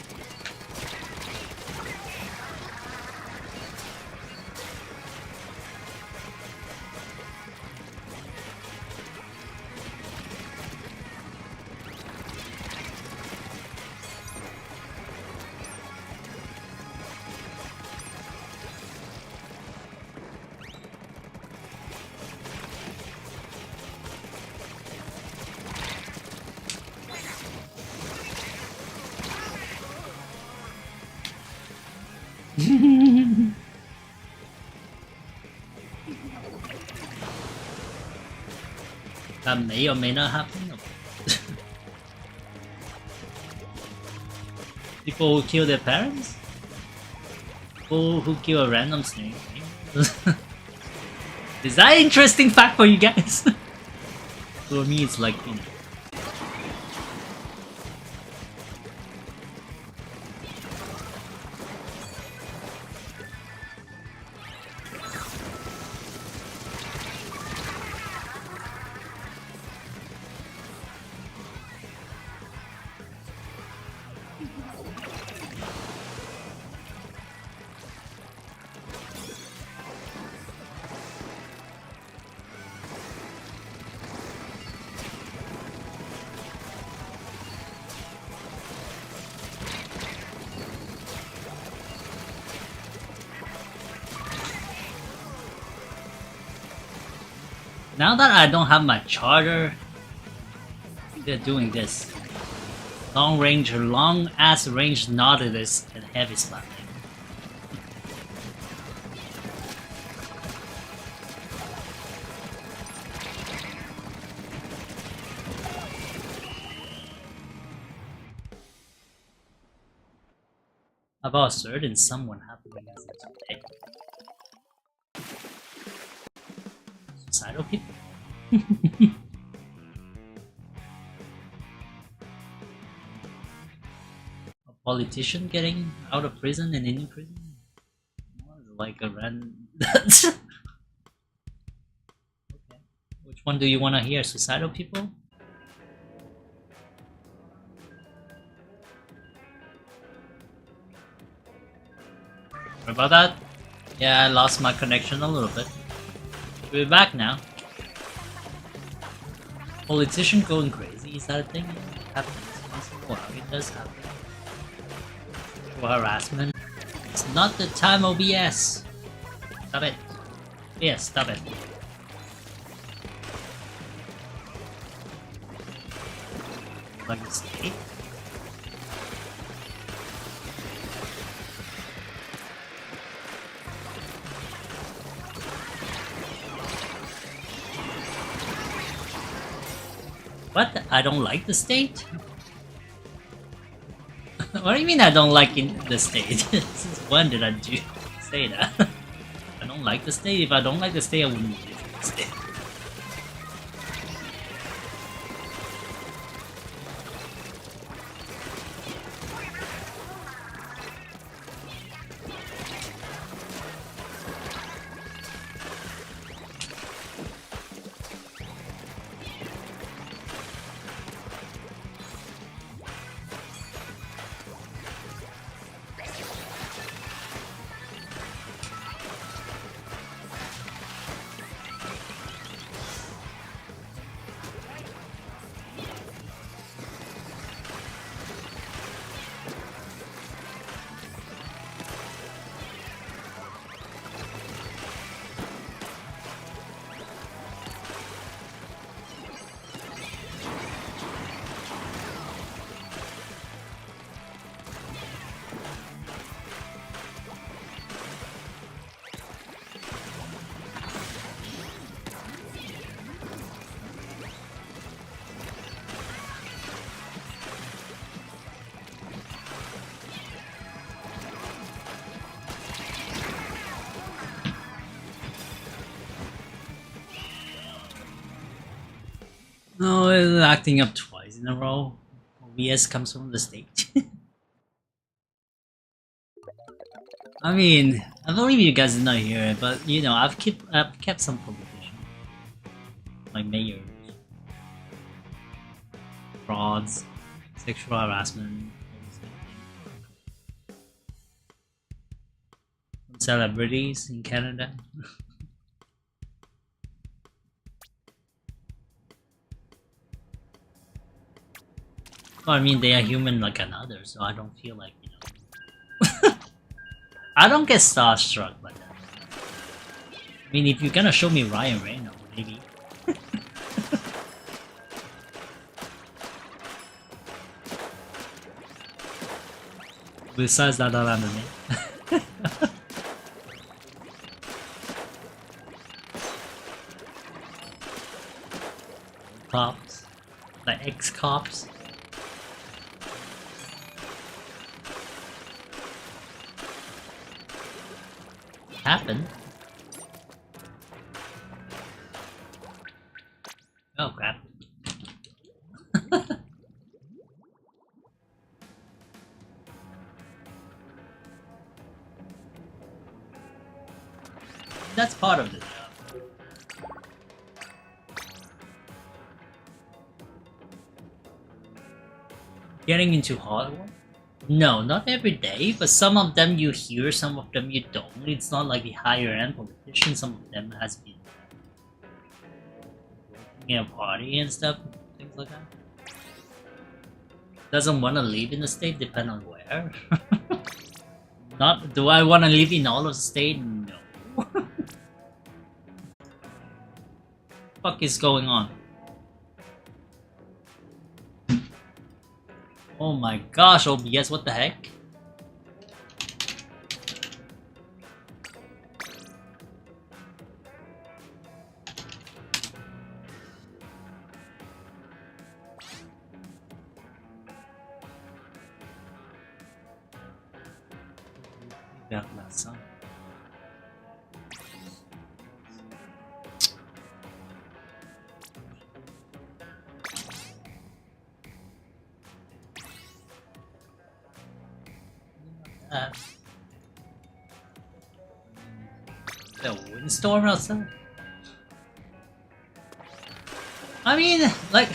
That may or may not happen. People who kill their parents? People who kill a random snake? Is that an interesting fact for you guys? For me, it's like, you know. Now that I don't have my charger, they're doing this. Long ass range Nautilus and heavy slapping. About a certain someone happening as of today. Suicidal people? A politician getting out of prison and in prison? Like a random... Okay. Which one do you want to hear? Suicidal people? Sorry about that? Yeah, I lost my connection a little bit. We're back now. Politician going crazy, is that a thing? It happens once in a while, it does happen. For harassment. It's not the time, OBS. Stop it. Yes, stop it. Like a snake? What? I don't like the state? What do you mean I don't like the state? Since when did I say that? I don't like the state. If I don't like the state, I wouldn't live in the state. No, it's acting up twice in a row. OBS comes from the state. I mean, I believe you guys are not here, but you know, I've kept some competition, like mayors, frauds, sexual harassment, celebrities in Canada. Well, I mean, they are human like another, so I don't feel like, you know. I don't get starstruck by that. I mean, if you're gonna show me Ryan Reynolds, maybe. Besides that, I don't know. Cops, like ex-cops. Happened. Oh crap. That's part of the job. Getting into hardware? No, not every day, but some of them you hear, some of them you don't. It's not like the higher end politicians, some of them has been working at a party and stuff, things like that. Doesn't want to live in the state, depend on where. Not, do I want to live in all of the state? No. Fuck is going on? Oh my gosh, OBS, what the heck? That last song. The windstorm outside? I mean, like,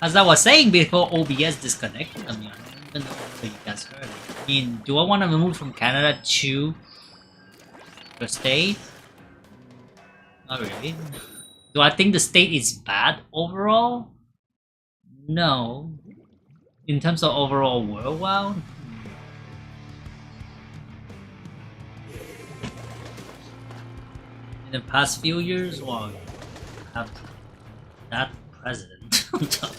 as I was saying before OBS disconnected, I mean, I don't even know if you guys heard it. I mean, do I want to move from Canada to the state? Not really. Do I think the state is bad overall? No. In terms of overall worldwide? In the past few years, well, have that president on top.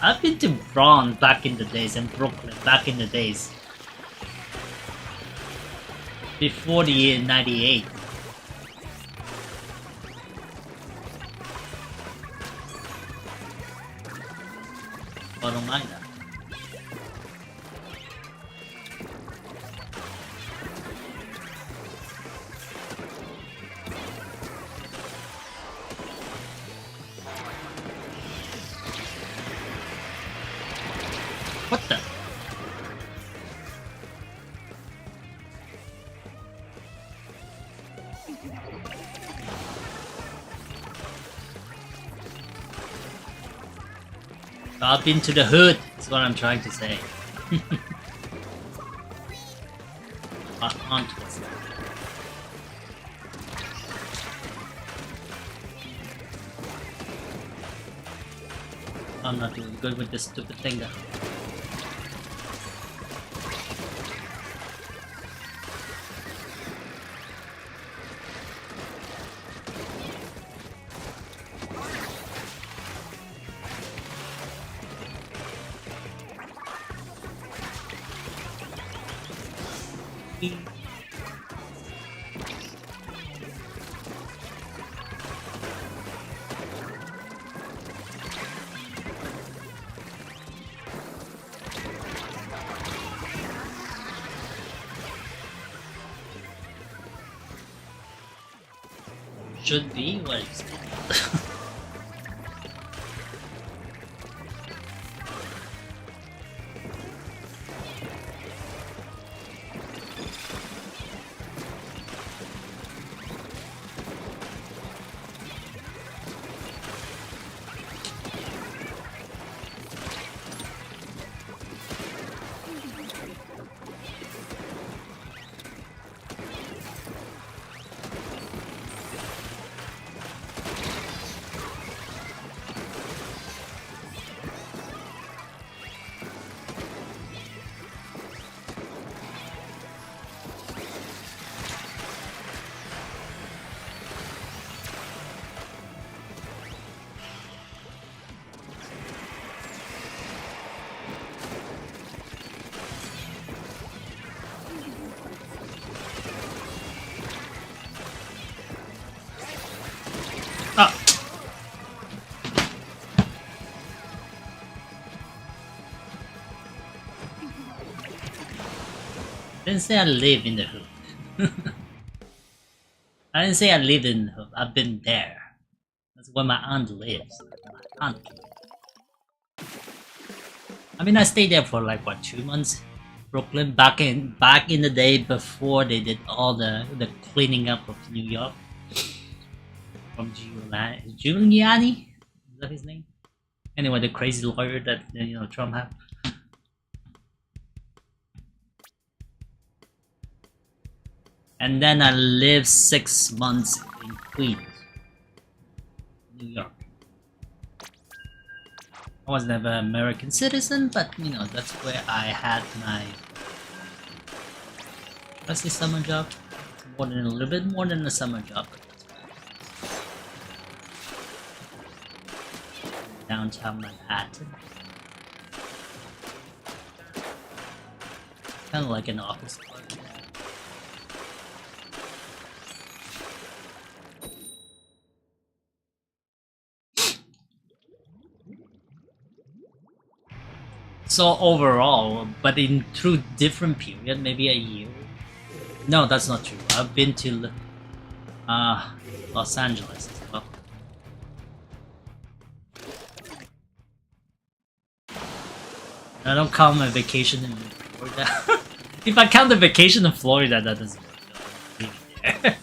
I've been to Braun back in the days and Brooklyn back in the days. Before the year 98. I don't mind that. What the? I've been to the hood, is what I'm trying to say. My aunt was there. I'm not doing good with this stupid thing though. Should be what is it? Ah. I didn't say I live in the hood. I didn't say I live in the hood. I've been there. That's where my aunt lives. My aunt. I mean, I stayed there for like what, 2 months. Brooklyn, back in the day before they did all the cleaning up of New York. From Giuliani? Is that his name? Anyway, the crazy lawyer that Trump had. And then I lived 6 months in Queens, New York. I was never an American citizen, but that's where I had my summer job. A little bit more than a summer job. Downtown Manhattan. Kind of like an office park. So overall, but through different period, maybe a year. No, that's not true. I've been to Los Angeles as well. I don't count my vacation in Florida. If I count the vacation in Florida, that doesn't really there.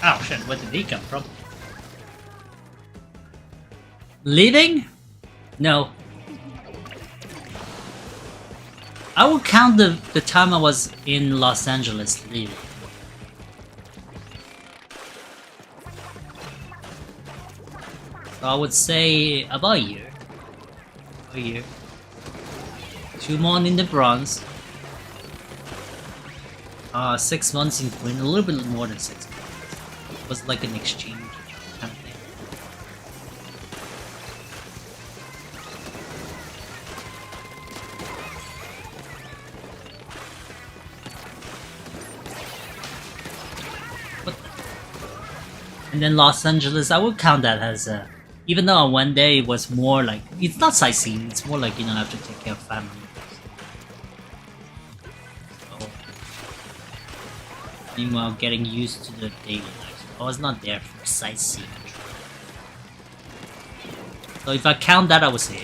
Oh shit, where did he come from? Leaving? No. I will count the time I was in Los Angeles leaving. So I would say about a year. A year. 2 months in the Bronx. 6 months in Queen, a little bit more than 6 months. It was like an exchange kind of thing. But, and then Los Angeles, I would count that as a, even though on one day it was more like, it's not sightseeing, it's more like, you know, I have to take care of family. Meanwhile, getting used to the daily life. I was not there for sightseeing. So if I count that, I would say.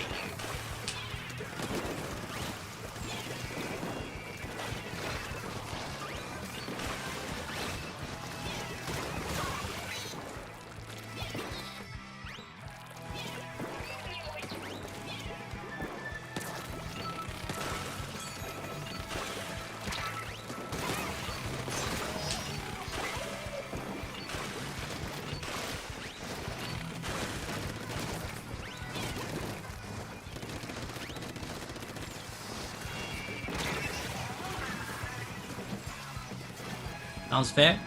Sounds fair?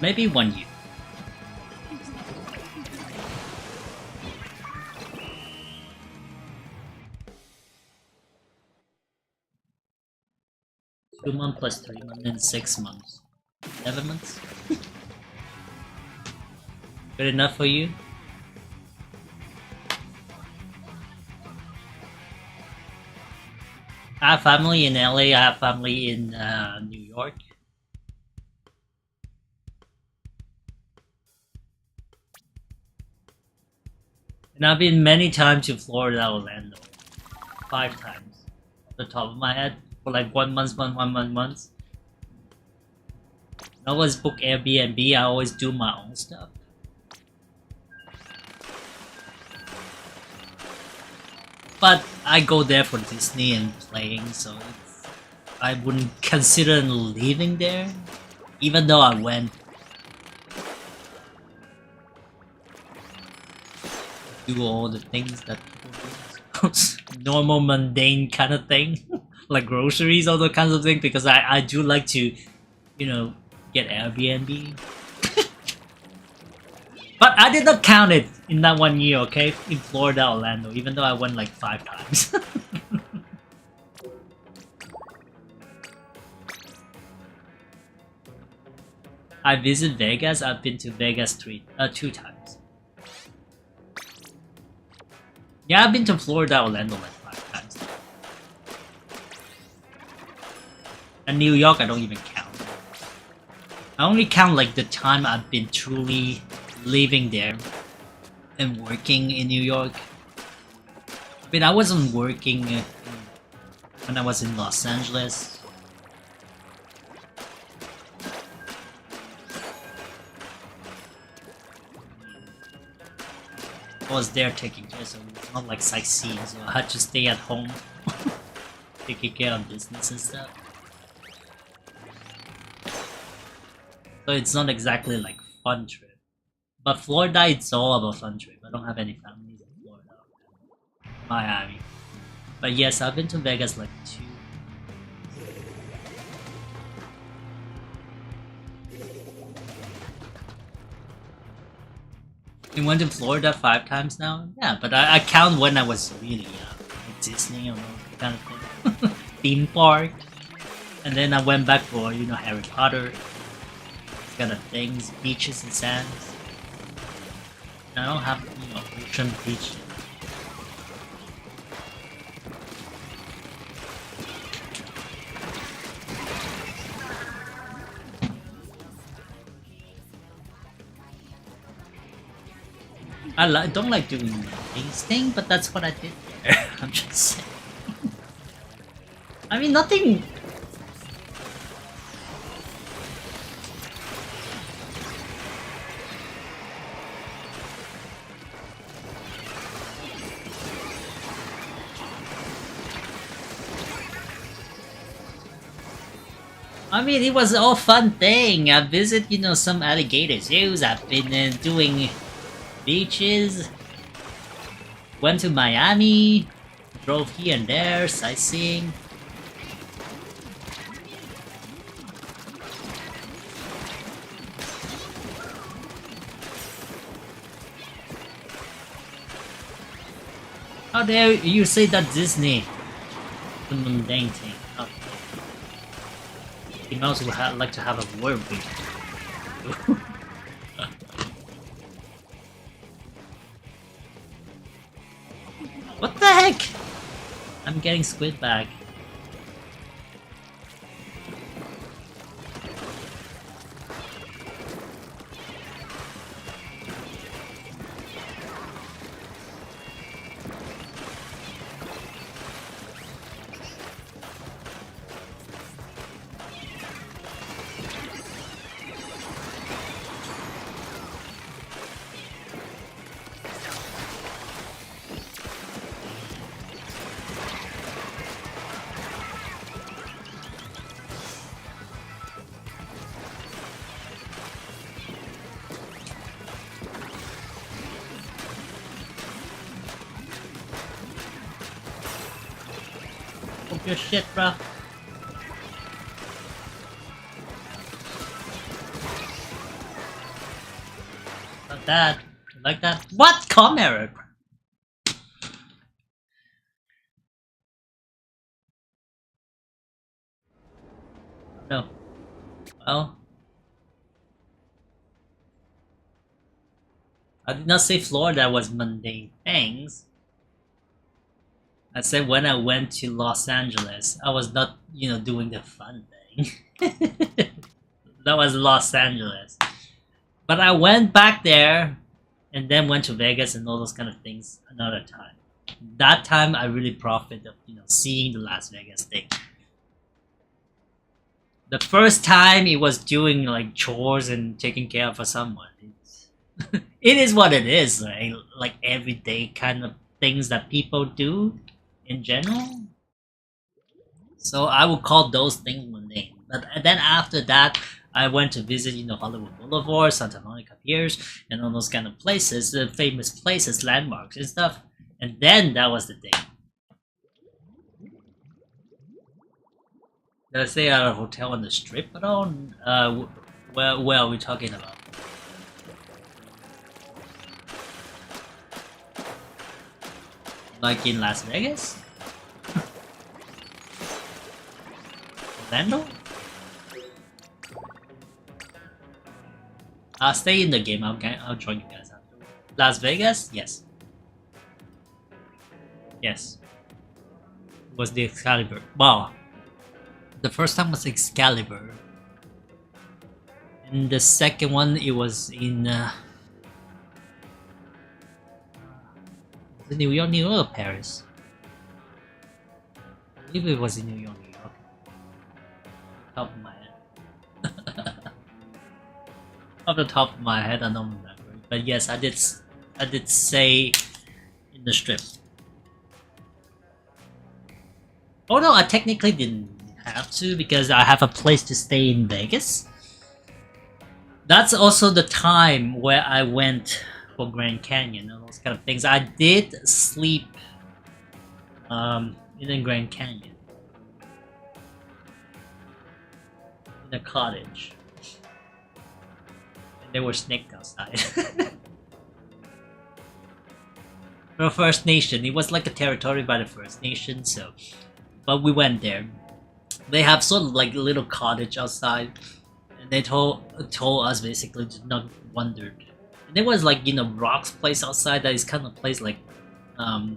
Maybe 1 year. Two months plus 3 months and 6 months. 11 months? Good enough for you? I have family in LA, I have family in New York. And I've been many times to Florida, Orlando. 5 times. Off the top of my head. For like 1 month. I always book Airbnb, I always do my own stuff. But I go there for Disney and playing, so I wouldn't consider leaving there. Even though I went do all the things that people do. Normal, mundane kind of thing. Like groceries, all those kinds of things, because I do like to, you know, get Airbnb. But I did not count it in that 1 year, okay? In Florida, Orlando, even though I went like 5 times. I visit Vegas, I've been to Vegas 2 times. Yeah, I've been to Florida, Orlando like 5 times. And New York, I don't even count. I only count like the time I've been truly living there and working in New York. I mean, I wasn't working when I was in Los Angeles. I was there taking care, so it's not like sightseeing, so I had to stay at home taking care of business and stuff. So it's not exactly like fun trip. But Florida, it's all about fun trip. I don't have any families in Florida. Miami. But yes, I've been to Vegas like 2. We went to Florida 5 times now? Yeah, but I count when I was really young. Like Disney or kind of thing. Theme park. And then I went back for, you know, Harry Potter. Kind of things, beaches and sands. I don't have, you know, ocean beach. I don't like doing these things, but that's what I did there. I'm just saying. I mean, nothing. I mean, it was all fun thing. I visit, some alligator zoos. I've been doing beaches. Went to Miami. Drove here and there, sightseeing. How dare you say that Disney? The mundane thing. Oh. He mouse would like to have a word with you. What the heck? I'm getting squid back. Your shit, bro. Not that. Like that. What? Com error? No. Well. I did not say Florida was mundane things. I said when I went to Los Angeles, I was not, doing the fun thing. That was Los Angeles. But I went back there and then went to Vegas and all those kind of things another time. That time I really profited of, seeing the Las Vegas thing. The first time it was doing like chores and taking care of someone. It is what it is, right? Like everyday kind of things that people do in general. So I would call those things mundane. But then after that, I went to visit, Hollywood Boulevard, Santa Monica Piers, and all those kind of places, the famous places, landmarks and stuff. And then that was the thing. Did I stay at a hotel on the strip at all? Where are we talking about? Like in Las Vegas? Orlando? I'll stay in the game. I'll join you guys after. Las Vegas? Yes. Yes. It was the Excalibur. Wow. The first time was Excalibur. And the second one, it was in New York, or Paris? I believe it was in New York. Top of my head. Off the top of my head, I don't remember. But yes, I did say in the strip. Oh no, I technically didn't have to because I have a place to stay in Vegas. That's also the time where I went for Grand Canyon and those kind of things. I did sleep in the Grand Canyon. In a cottage. And there were snakes outside. For First Nation. It was like a territory by the First Nation, so... But we went there. They have sort of like a little cottage outside. And they told us basically to not wander. And there was like, rocks place outside that is kind of place like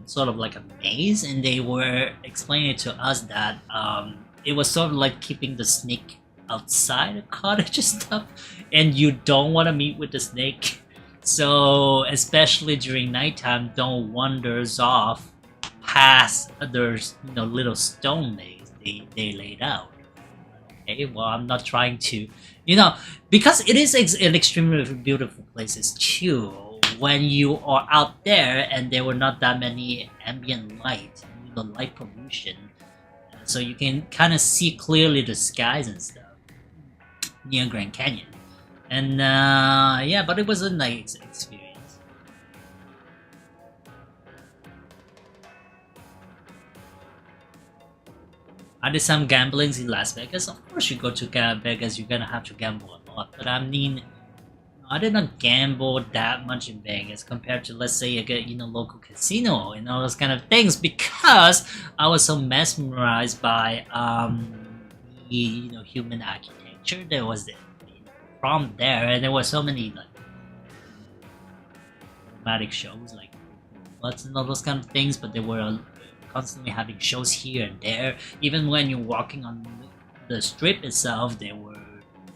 sort of like a maze. And they were explaining to us that it was sort of like keeping the snake outside the cottage and stuff. And you don't want to meet with the snake. So especially during nighttime, don't wanders off past there's little stone maze they laid out. Okay, well I'm not trying to, because it is an extremely beautiful places too. When you are out there and there were not that many ambient light, light pollution, so you can kind of see clearly the skies and stuff. near Grand Canyon. And yeah, but it was a nice experience. Are there some gamblings in Las Vegas? Of course, you go to Vegas, you're gonna have to gamble a lot. But I mean, I did not gamble that much in Vegas compared to, let's say, a local casino and all those kind of things, because I was so mesmerized by the human architecture. There was the prompt there, and there were so many like dramatic shows like Bloods and all those kind of things. But they were constantly having shows here and there. Even when you're walking on the strip itself, there were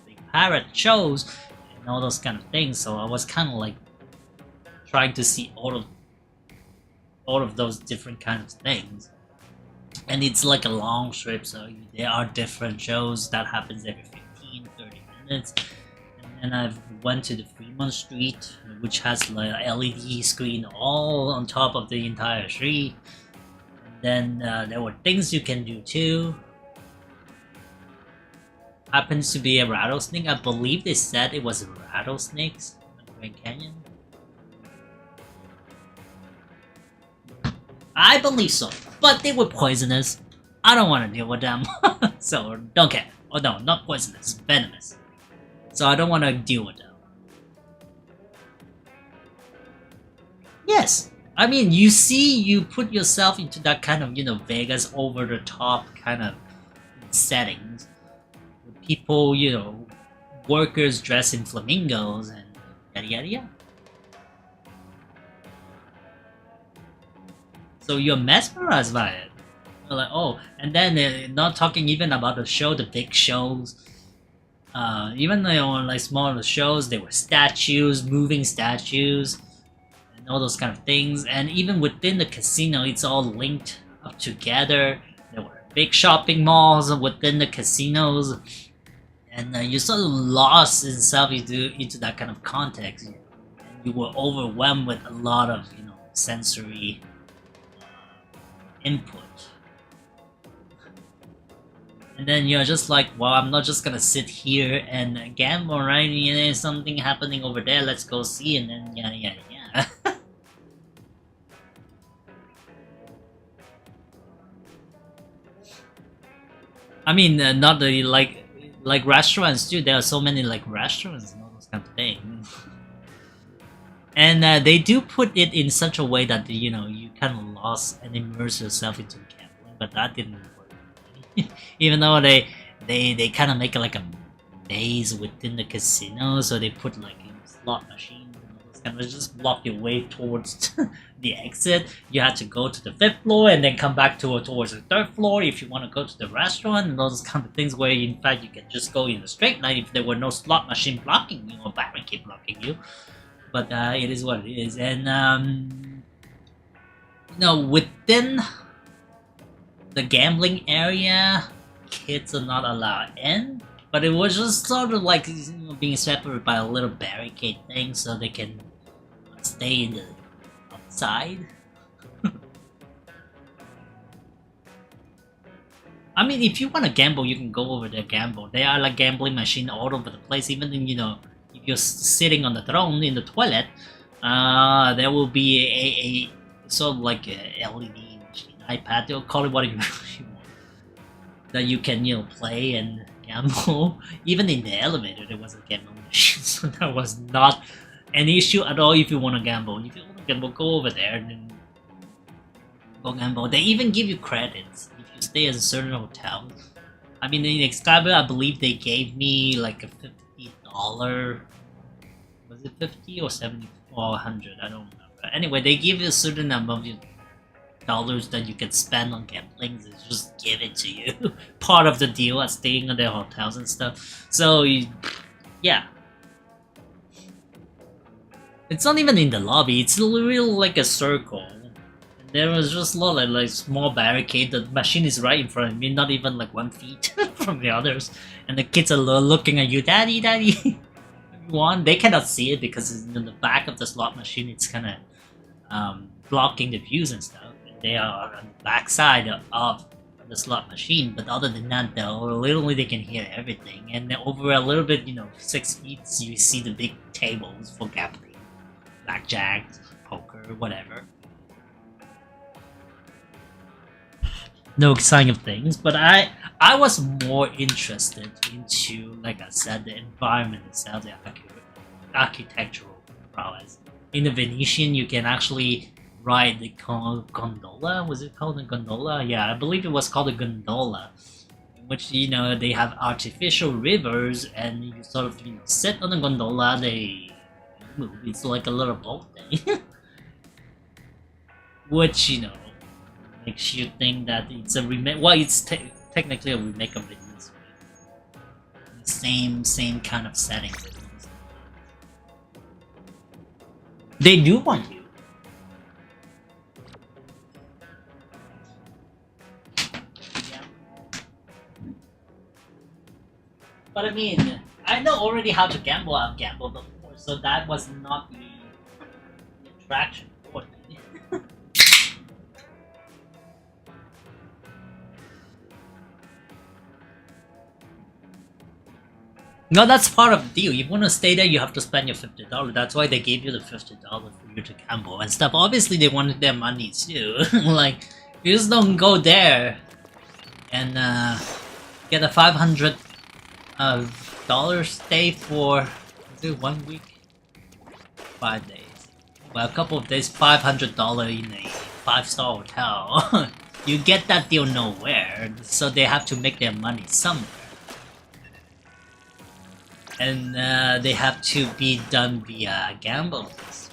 big parrot shows and all those kind of things. So I was kind of like trying to see all of those different kinds of things. And it's like a long strip, so there are different shows that happens every 15-30 minutes. And I went to the Fremont Street, which has like a LED screen all on top of the entire street. And then there were things you can do too. Happens to be a rattlesnake. I believe they said it was rattlesnakes in Grand Canyon. I believe so, but they were poisonous. I don't want to deal with them, so don't care. Oh no, not poisonous, venomous. So I don't want to deal with them. Yes, I mean, you put yourself into that kind of, Vegas over-the-top kind of settings. With people, workers dressed in flamingos and yada yada yada. So you're mesmerized by it. You're like, oh, and then not talking even about the show, the big shows. Even though like smaller shows, there were statues, moving statues, and all those kind of things. And even within the casino, it's all linked up together. There were big shopping malls within the casinos, and you sort of lost yourself into that kind of context. And you were overwhelmed with a lot of sensory input. And then you're just like, well, I'm not just gonna sit here and gamble, right? There's something happening over there, let's go see, and then yada yada yada. I mean, not the like restaurants too. There are so many like restaurants and all those kind of things. And they do put it in such a way that you kind of lost and immerse yourself into gambling, but that didn't work. Even though they kind of make it like a maze within the casino, so they put like slot machines and all those kind of just block your way towards the exit. You had to go to the 5th floor and then come back towards the 3rd floor if you want to go to the restaurant and all those kind of things, where in fact you can just go in a straight line if there were no slot machine blocking you or barricade blocking you. But it is what it is. And within the gambling area, kids are not allowed in, but it was just sort of like being separated by a little barricade thing so they can stay in the outside. I mean, if you want to gamble, you can go over there gamble. There are like gambling machines all over the place. Even in, if you're sitting on the throne in the toilet, there will be a sort of like a LED iPad, they'll call it what you want, that you can play and gamble. Even in the elevator there was a gambling machine, so that was not an issue at all. If you want to gamble, go over there and then go gamble. They even give you credits if you stay at a certain hotel. I mean, in Excalibur, I believe they gave me like a $50, was it 50 or 70 or 100, I don't remember. Anyway, they give you a certain amount of dollars that you can spend on gambling. They just give it to you. Part of the deal at staying at their hotels and stuff. So yeah, it's not even in the lobby, it's real like a circle. And there was just a lot of like small barricade. The machine is right in front of me, not even like 1 feet from the others, and the kids are looking at you, daddy daddy. They cannot see it because it's in the back of the slot machine. It's kind of blocking the views and stuff. They are on the back side of the slot machine, but other than that, though, literally they can hear everything. And then over a little bit, 6 feet, you see the big tables for gambling, blackjack, poker, whatever. No sign of things, but I was more interested into, like I said, the environment itself, the architectural prowess. In the Venetian, you can actually ride the gondola. Was it called a gondola? Yeah, I believe it was called a gondola, in which they have artificial rivers, and you sort of sit on the gondola. They move. It's like a little boat thing, which makes you think that it's a remake. Well, it's technically a remake of it. Same kind of settings. They do want you. Yeah. But I mean, I know already how to gamble. I've gambled before, so that was not the attraction for me. No, that's part of the deal. You want to stay there, you have to spend your $50. That's why they gave you the $50 for you to gamble and stuff. Obviously, they wanted their money too. Like, you just don't go there and get a $500 stay for 1 week, 5 days. Well, a couple of days, $500 in a 5-star hotel. You get that deal nowhere, so they have to make their money somewhere. And they have to be done via gambles.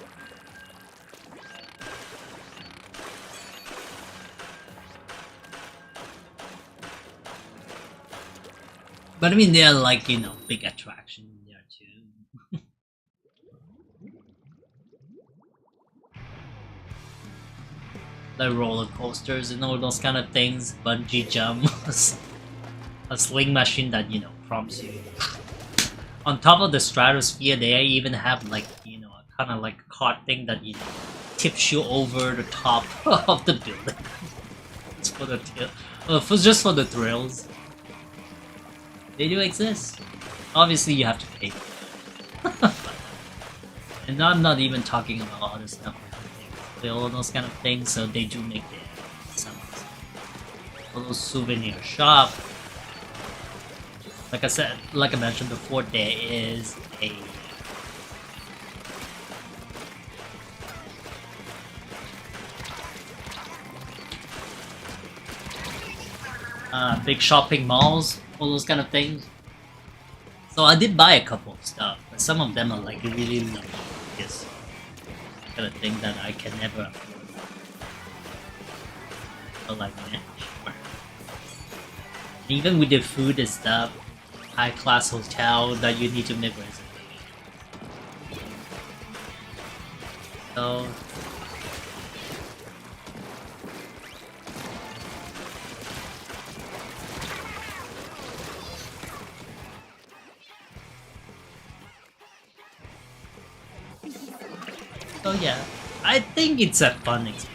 But I mean, they're like, big attraction there too. The roller coasters and all those kind of things, bungee jumps, a swing machine that, prompts you. On top of the stratosphere, they even have like, a kind of like cart thing that, tips you over the top of the building. It's for the just for the thrills. They do exist. Obviously, you have to pay. And I'm not even talking about other stuff like all those kind of things. So they do make some little souvenir shop. Like I said, like I mentioned before, there is a big shopping malls, all those kind of things. So I did buy a couple of stuff, but some of them are like really low. Yes, kind of thing that I can never afford. But like, man, sure. Even with the food and stuff. High-class hotel that you need to make reservation. So yeah, I think it's a fun experience.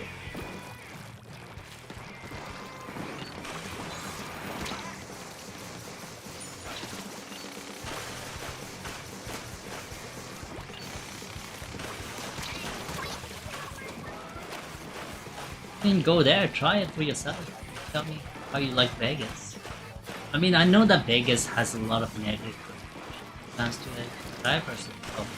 Go there, try it for yourself. Tell me how you like Vegas. I mean, I know that Vegas has a lot of negative plans to it, but I personally love it.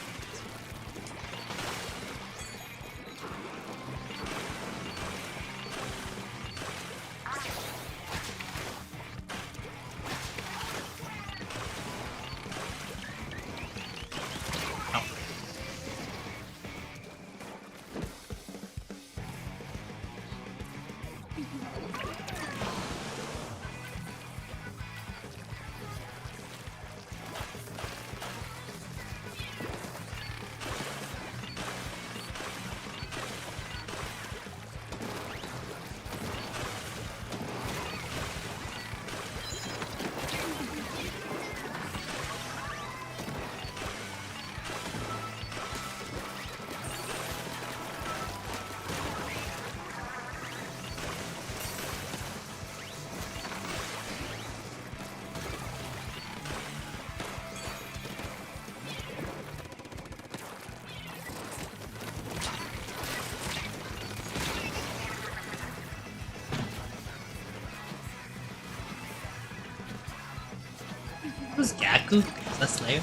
Who's Gaku? Is that Slayer?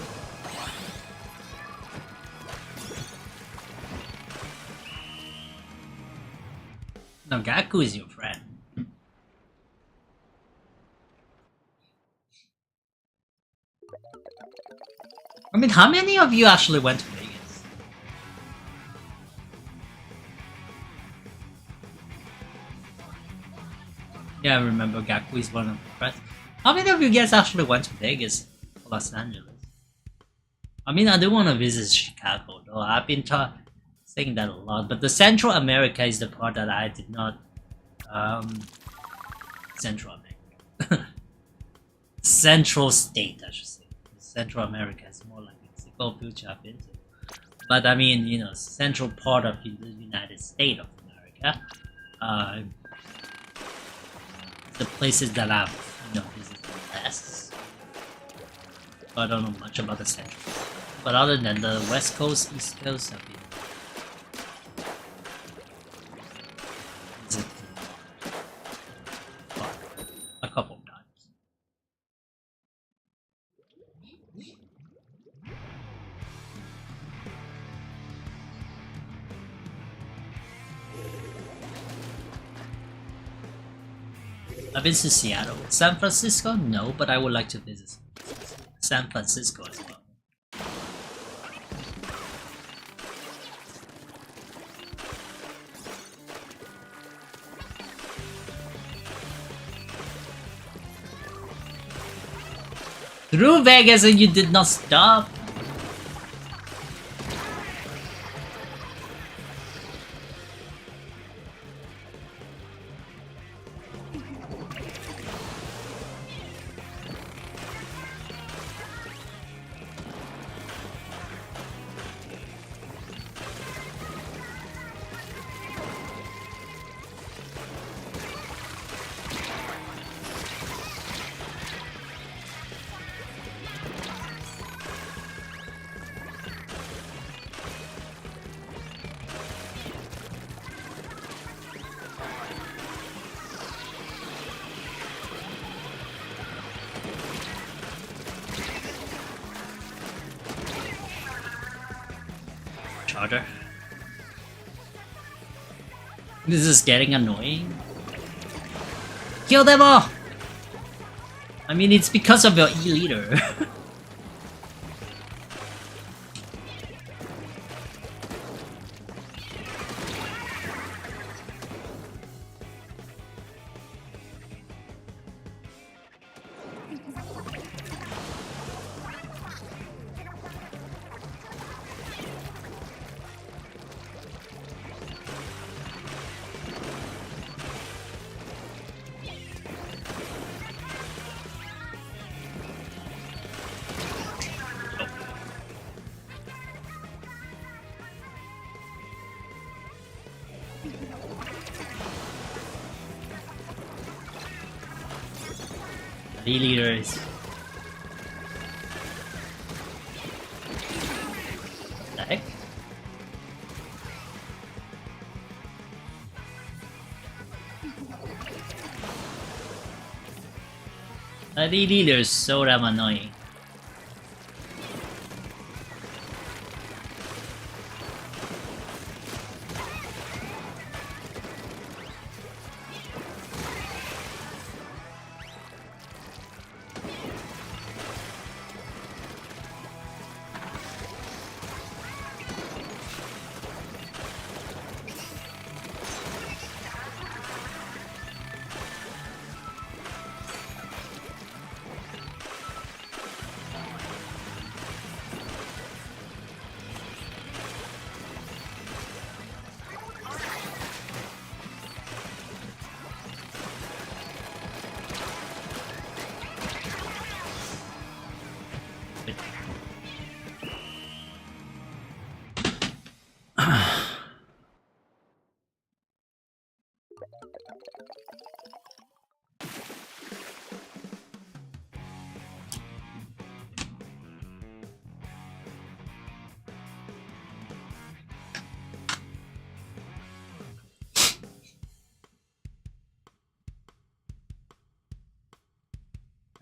No, Gaku is your friend. I mean, how many of you actually went to Vegas? Yeah, I remember Gaku is one of the friends. How many of you guys actually went to Vegas or Los Angeles? I mean, I do want to visit Chicago, though. I've been saying that a lot, but the Central America is the part that I did not. Central America. Central State, I should say. Central America is more like Mexico, which I've been to. But I mean, you know, central part of the United States of America. The places that I've, you know, visited less. I don't know much about the Central. But other than the West Coast, East Coast, I've been visited a couple of times. I've been to Seattle. San Francisco? No, but I would like to visit San Francisco as well. Through Vegas and you did not stop? Charger. This is getting annoying. Kill them all! I mean, it's because of your E-leader. E-leader is... the heck? The leader is so damn annoying.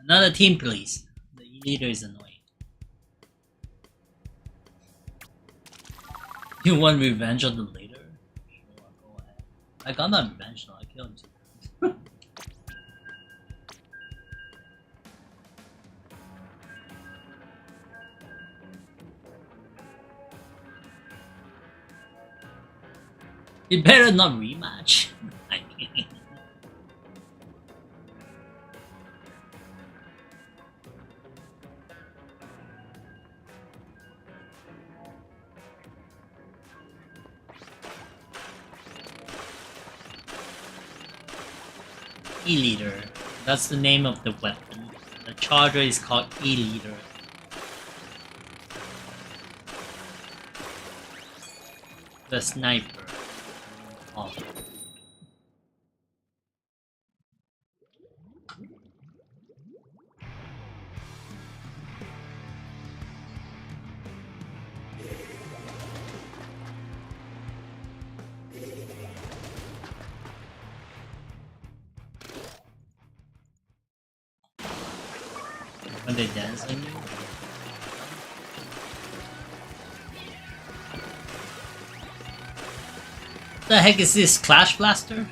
Another team, please. The E-leader is annoying. You want revenge on the leader? Sure, go ahead. I got my revenge now, I killed him 2 times. You better not rematch. I mean... E-leader. That's the name of the weapon. The charger is called E-leader. The sniper. Oh. When they dance on you? The heck is this, Clash Blaster?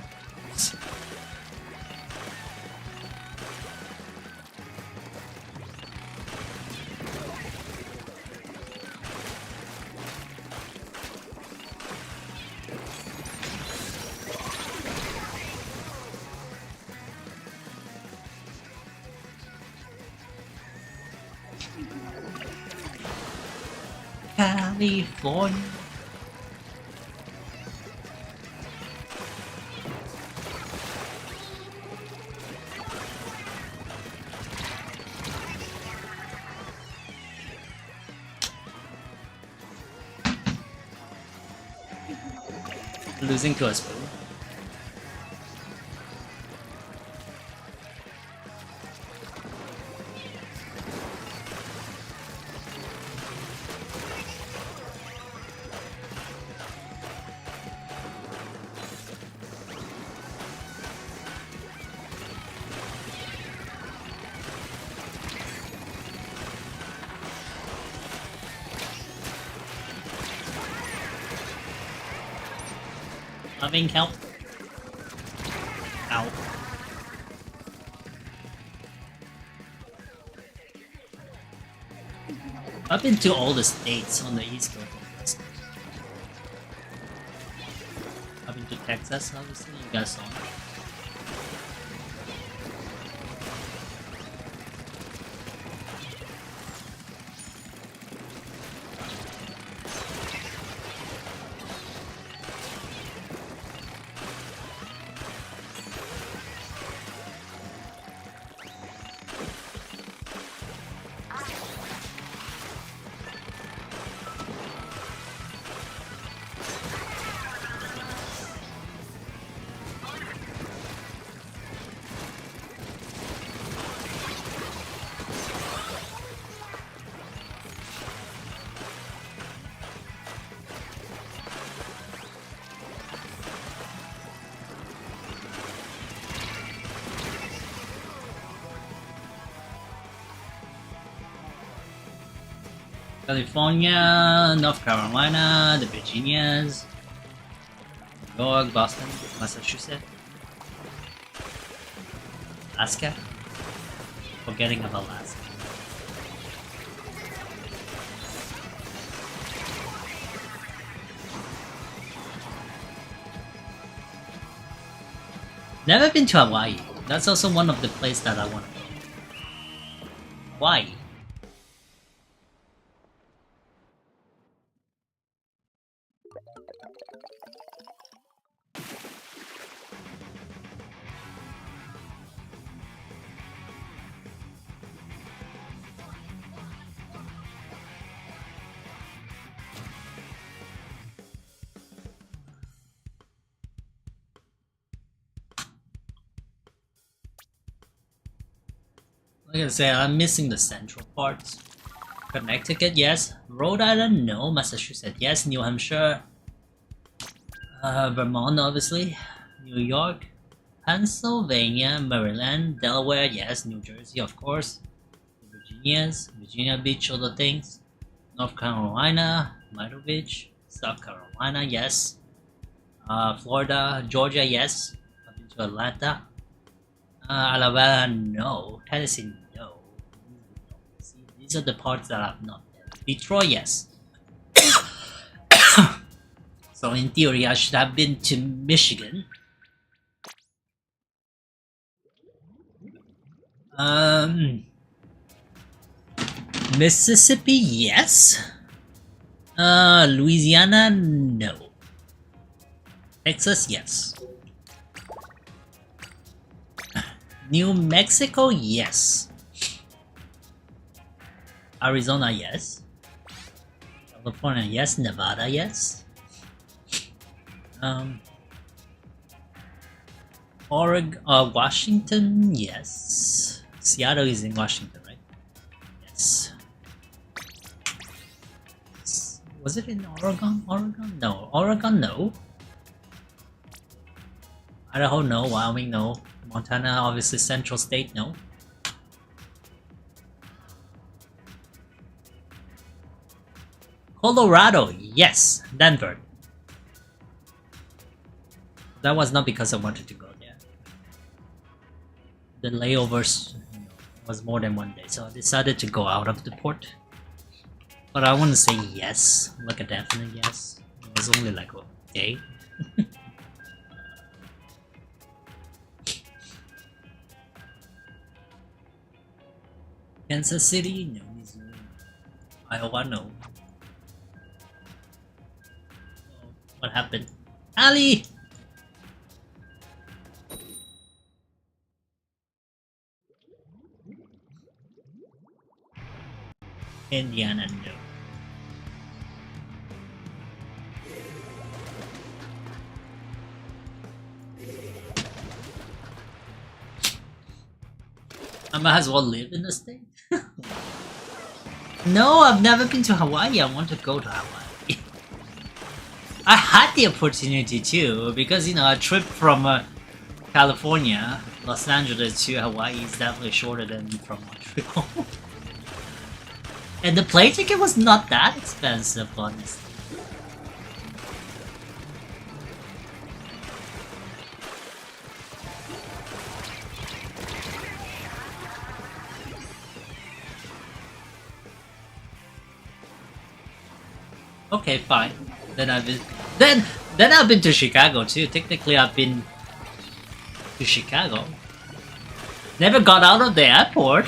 California. Losing to a spoon. Loving help. Ow. I've been to all the states on the East Coast and West Coast. I've been to Texas, obviously, you guys saw me. California, North Carolina, the Virginias, New York, Boston, Massachusetts, Alaska. Forgetting about Alaska. Never been to Hawaii. That's also one of the places that I want to go. Hawaii. Like I said, I'm missing the central parts. Connecticut, yes. Rhode Island, no. Massachusetts, yes. New Hampshire, Vermont, obviously. New York, Pennsylvania, Maryland, Delaware, yes. New Jersey, of course. Virginia. Yes, Virginia Beach, all the things. North Carolina, Myrtle Beach, South Carolina, yes. Florida, Georgia, yes. I've been to Atlanta. Alabama, no. Tennessee, no. See, these are the parts that I've not been. Detroit, yes. So in theory, I should have been to Michigan. Mississippi, yes. Louisiana, no. Texas, yes. New Mexico, yes. Arizona, yes. California, yes. Nevada, yes. Oregon, Washington, yes. Seattle is in Washington, right? Yes. Was it in Oregon? Oregon? No. Oregon, no. Idaho, no. Wyoming, no. Montana, obviously Central State, no. Colorado, yes. Denver. That was not because I wanted to go there. The layovers was more than 1 day, so I decided to go out of the port. But I want to say yes, like a definite yes. It was only like a day. Kansas City, no. Missouri, no. Iowa, no. Oh, what happened? Ali! Indiana, no. I might as well live in the state. No, I've never been to Hawaii. I want to go to Hawaii. I had the opportunity too, because you know, a trip from California, Los Angeles to Hawaii is definitely shorter than from Montreal. And the plane ticket was not that expensive, honestly. Okay, fine. Then I've been then I've been to Chicago too. Technically, I've been to Chicago. Never got out of the airport.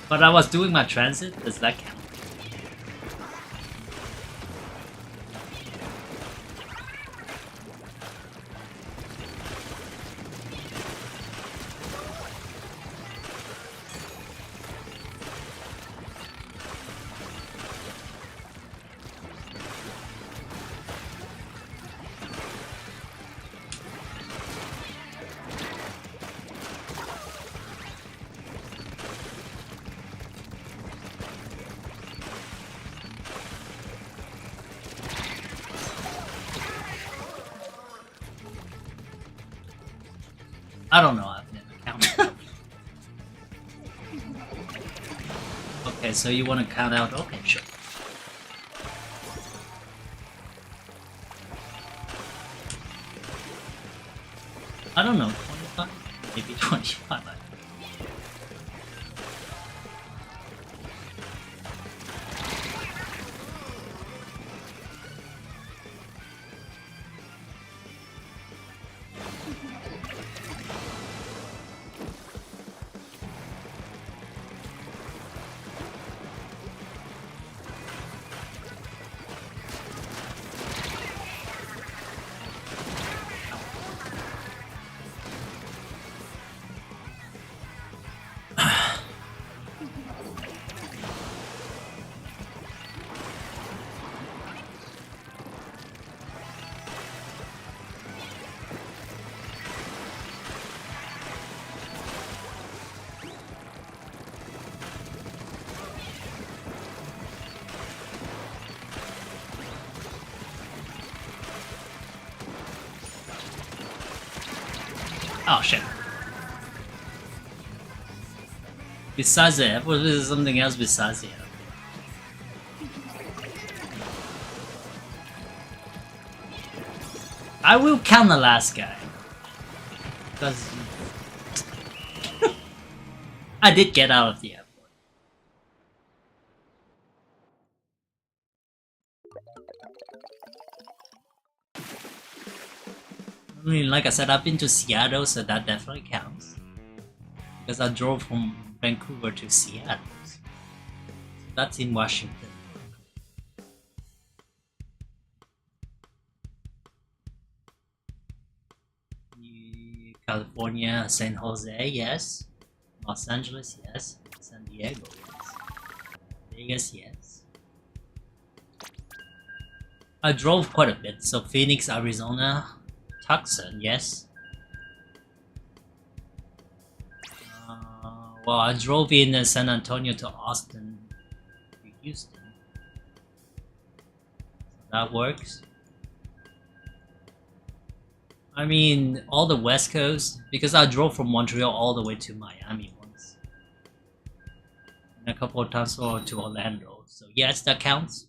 But I was doing my transit. Does that count? I don't know, I've never counted. Okay, so you want to count out? Okay, sure. I don't know, 25? Maybe 25. Oh shit. Besides the airport, there's something else besides the airport. I will count the last guy. Because I did get out of the airport. I mean, like I said, I've been to Seattle, so that definitely counts. Because I drove from Vancouver to Seattle. So that's in Washington. California, San Jose, yes. Los Angeles, yes. San Diego, yes. Vegas, yes. I drove quite a bit, so Phoenix, Arizona, Tucson, yes. Well, I drove in San Antonio to Austin to Houston. So that works. I mean, all the West Coast, because I drove from Montreal all the way to Miami once. And a couple of times to Orlando. So yes, that counts.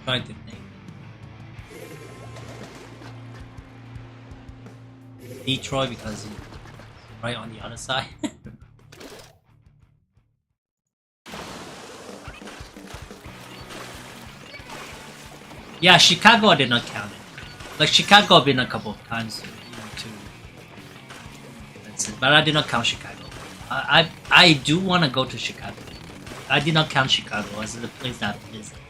Trying to think. Detroit because it's right on the other side. Yeah, Chicago I did not count it. Like Chicago I've been a couple of times to but I did not count Chicago. I do want to go to Chicago. I did not count Chicago as the place that I visited.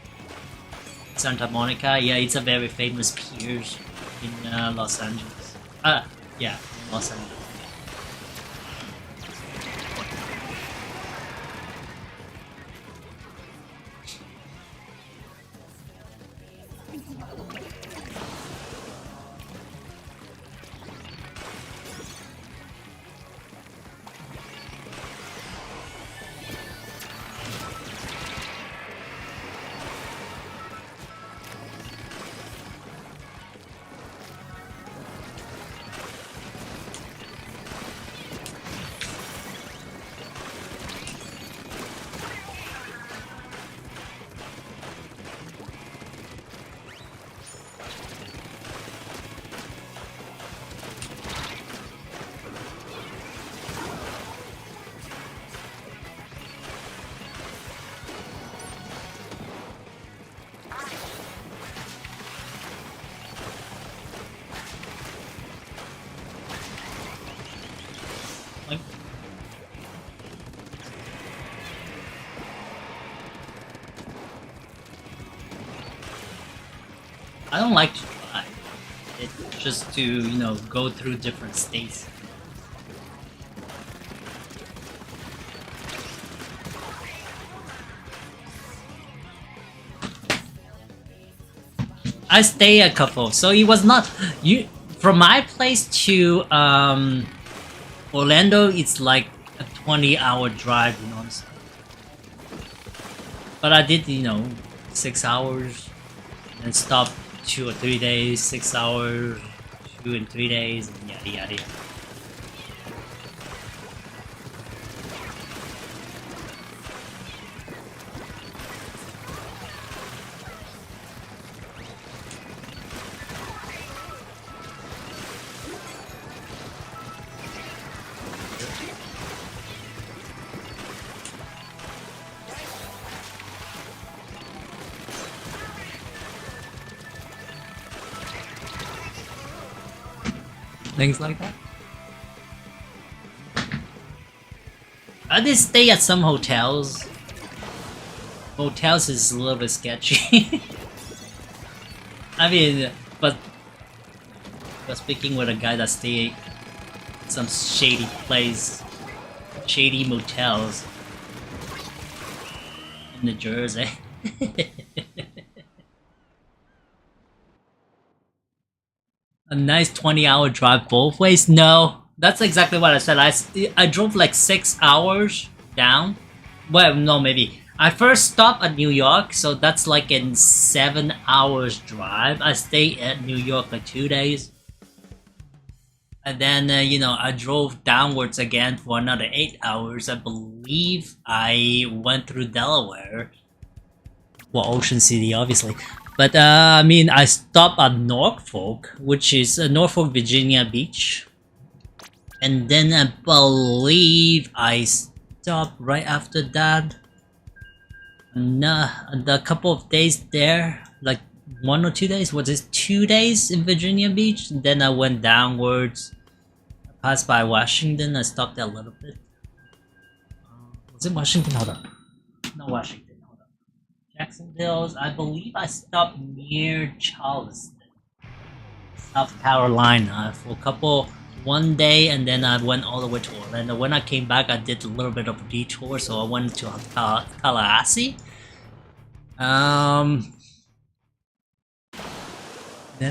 Santa Monica, yeah, it's a very famous pier in Los Angeles. Yeah, Los Angeles. I don't like to drive. It's just to, you know, go through different states. I stay a couple, so it was not you from my place to Orlando. It's like a 20-hour drive, you know. But I did, you know, 6 hours and stop 2 or 3 days, 6 hours, 2 and 3 days, and yada yada yada. Things like that. I did stay at some hotels. Hotels is a little bit sketchy. I mean, but speaking with a guy that stayed at some shady place, shady motels in New Jersey. A nice 20-hour drive both ways? No, that's exactly what I said. I drove like 6 hours down. Well, no, maybe. I first stopped at New York, so that's like in 7 hours drive. I stayed at New York like 2 days. And then, you know, I drove downwards again for another 8 hours. I believe I went through Delaware. Well, Ocean City, obviously. But, I mean, I stopped at Norfolk, which is Norfolk, Virginia Beach. And then I believe I stopped right after that. A couple of days there, like 1 or 2 days. Was it 2 days in Virginia Beach? Then I went downwards, passed by Washington. I stopped there a little bit. Was it Washington? Hold on. No, Washington. Hold on. Jacksonville. I believe I stopped near Charleston, South Carolina, for a couple. One day, and then I went all the way to Orlando. When I came back, I did a little bit of a detour, so I went to Tallahassee. Then,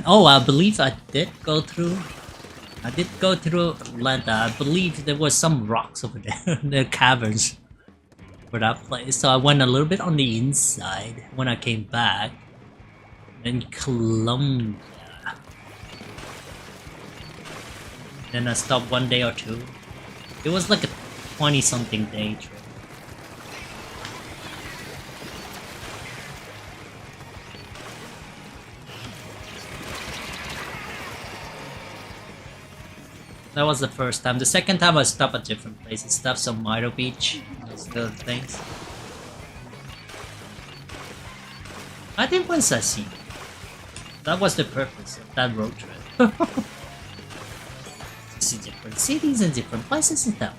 oh, I believe I did go through. I did go through Atlanta. I believe there was some rocks over there, the caverns for that place. So I went a little bit on the inside when I came back. Then Columbia. Then I stopped 1 day or two. It was like a 20-something day trip. That was the first time. The second time I stopped at different places. Stopped some Myrtle Beach. Those little things. I didn't want to see. That was the purpose of that road trip. See different cities and different places and stuff.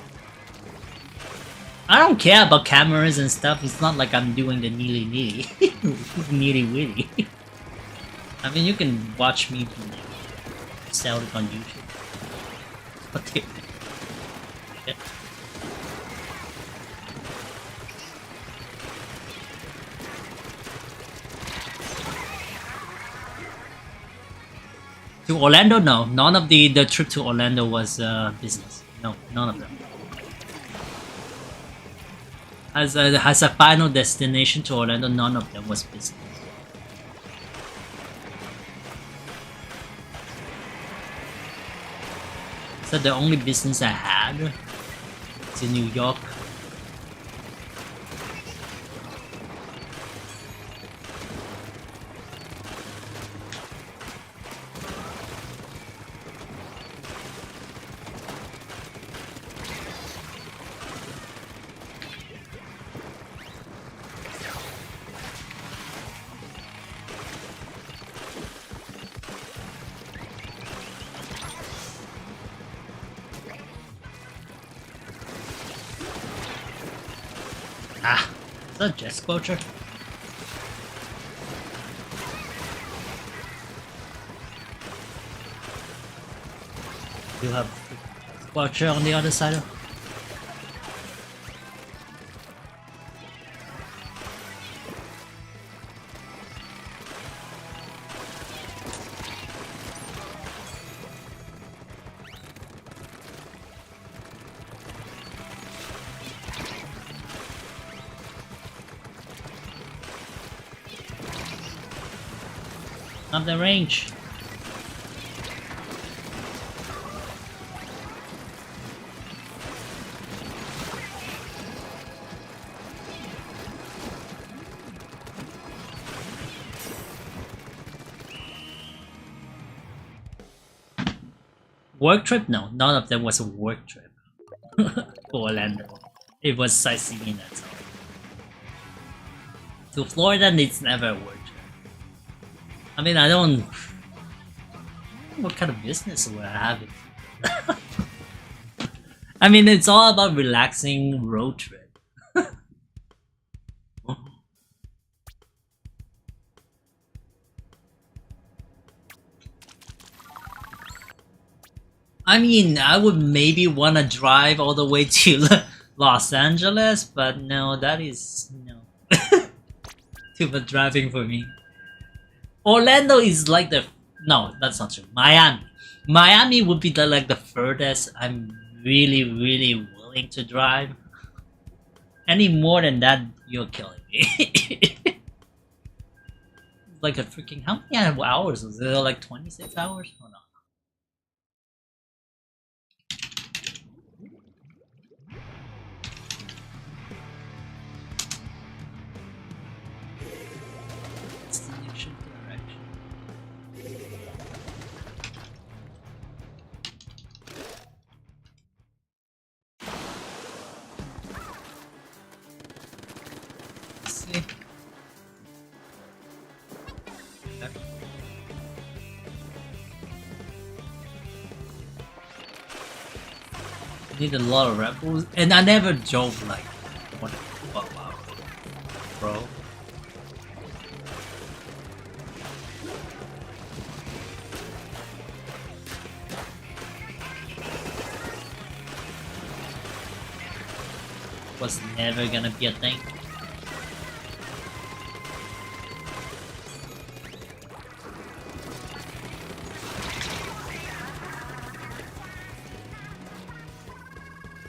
I don't care about cameras and stuff. It's not like I'm doing the neely witty. I mean, you can watch me sell it on YouTube. What the shit. To Orlando? No. None of the trip to Orlando was business. No, none of them. As a final destination to Orlando, none of them was business. So the only business I had is in New York. Ah, is that Jet Squelcher? You have Squelcher on the other side of. Of the range. Work trip? No, none of them was a work trip for Orlando. It was sightseeing, that's all. To Florida, it's never a work trip. I mean, I don't. What kind of business would I have it? I mean, it's all about relaxing road trip. I mean, I would maybe want to drive all the way to Los Angeles, but no, that is no too much driving for me. Orlando is like the no, that's not true. Miami would be like the furthest I'm really willing to drive. Any more than that, you're killing me. Like a freaking how many hours was it? Like 26 hours? Hold on. Need a lot of rebels, and I never drove like what? Wow, bro. Was never gonna be a thing.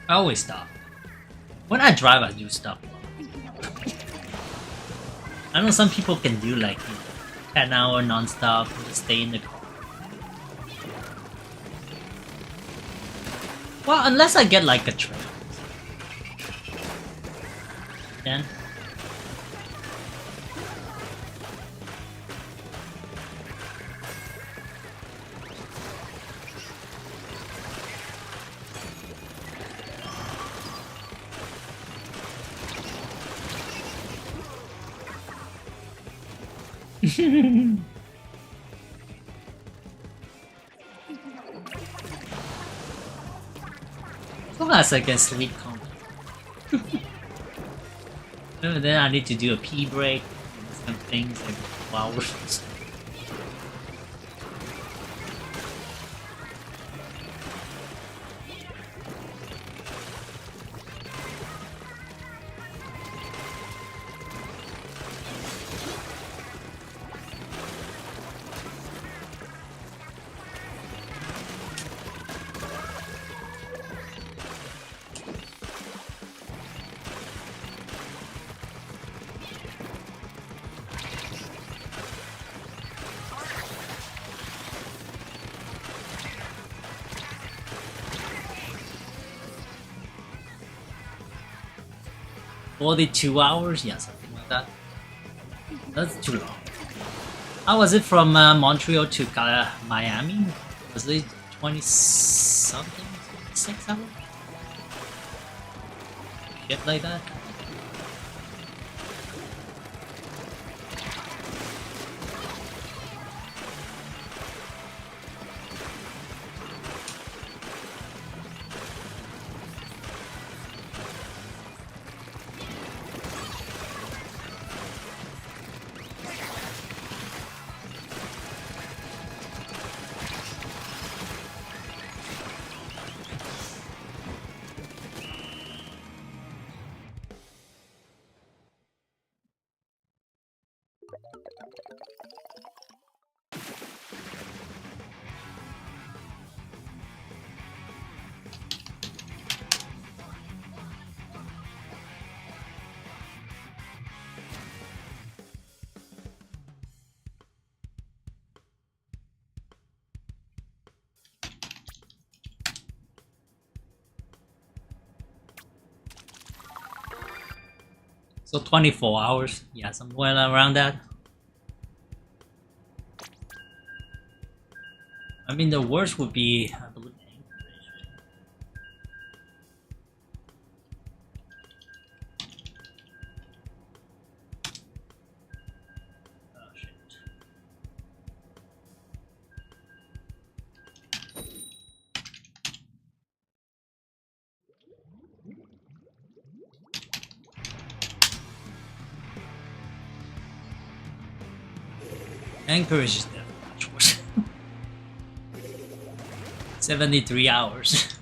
I always stop. When I drive, I do stop. I know some people can do like 10-hour non-stop and just stay in the car. Well, unless I get like a train. Then. As long as I can sleep comfortably. Then I need to do a pee break and some things like flowers. Only 2 hours? Yeah, something like that. That's too long. How was it from Montreal to Miami? Was it 20 something? 6 hours? Shit like that? So 24 hours, yeah, somewhere around that. I mean, the worst would be, I believe, oh shit. Anchorage is definitely much worse. 73 hours.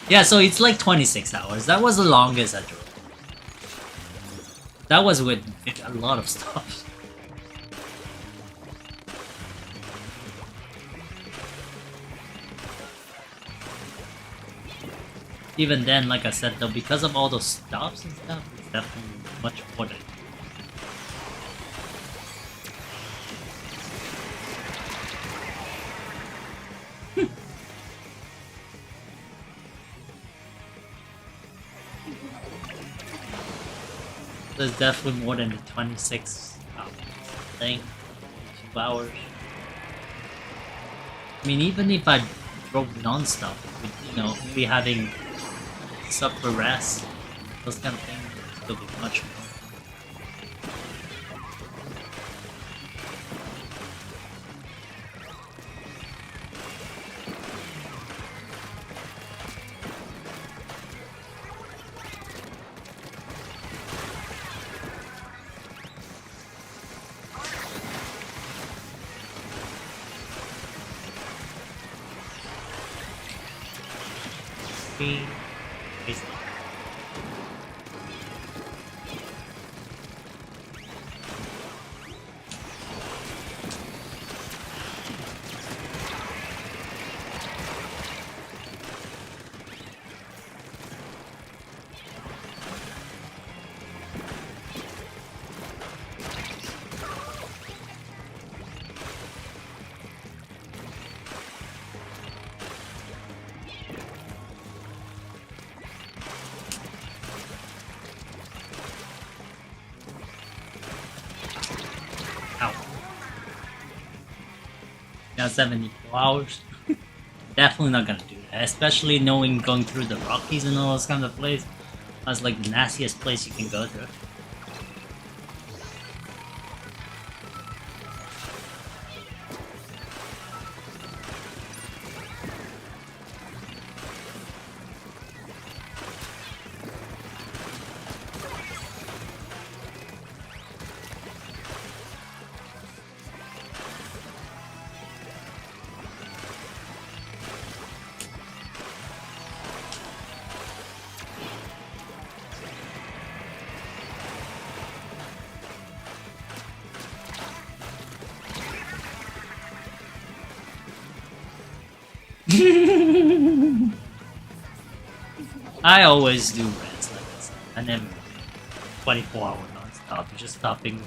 Yeah, so it's like 26 hours. That was the longest I drove. That was with a lot of stuff. Even then, like I said though, because of all those stops and stuff, it's definitely much more than. There's definitely more than the 26 hours thing. 2 hours. I mean, even if I drove non-stop, with, you know, maybe having supper rest, those kind of things would still be much more. screen. Crazy. Ow. Now 74 hours. Definitely not gonna do that, especially knowing going through the Rockies and all those kind of places. That's like the nastiest place you can go through. I always do rants like this, and then 24 hour non-stop, just stopping.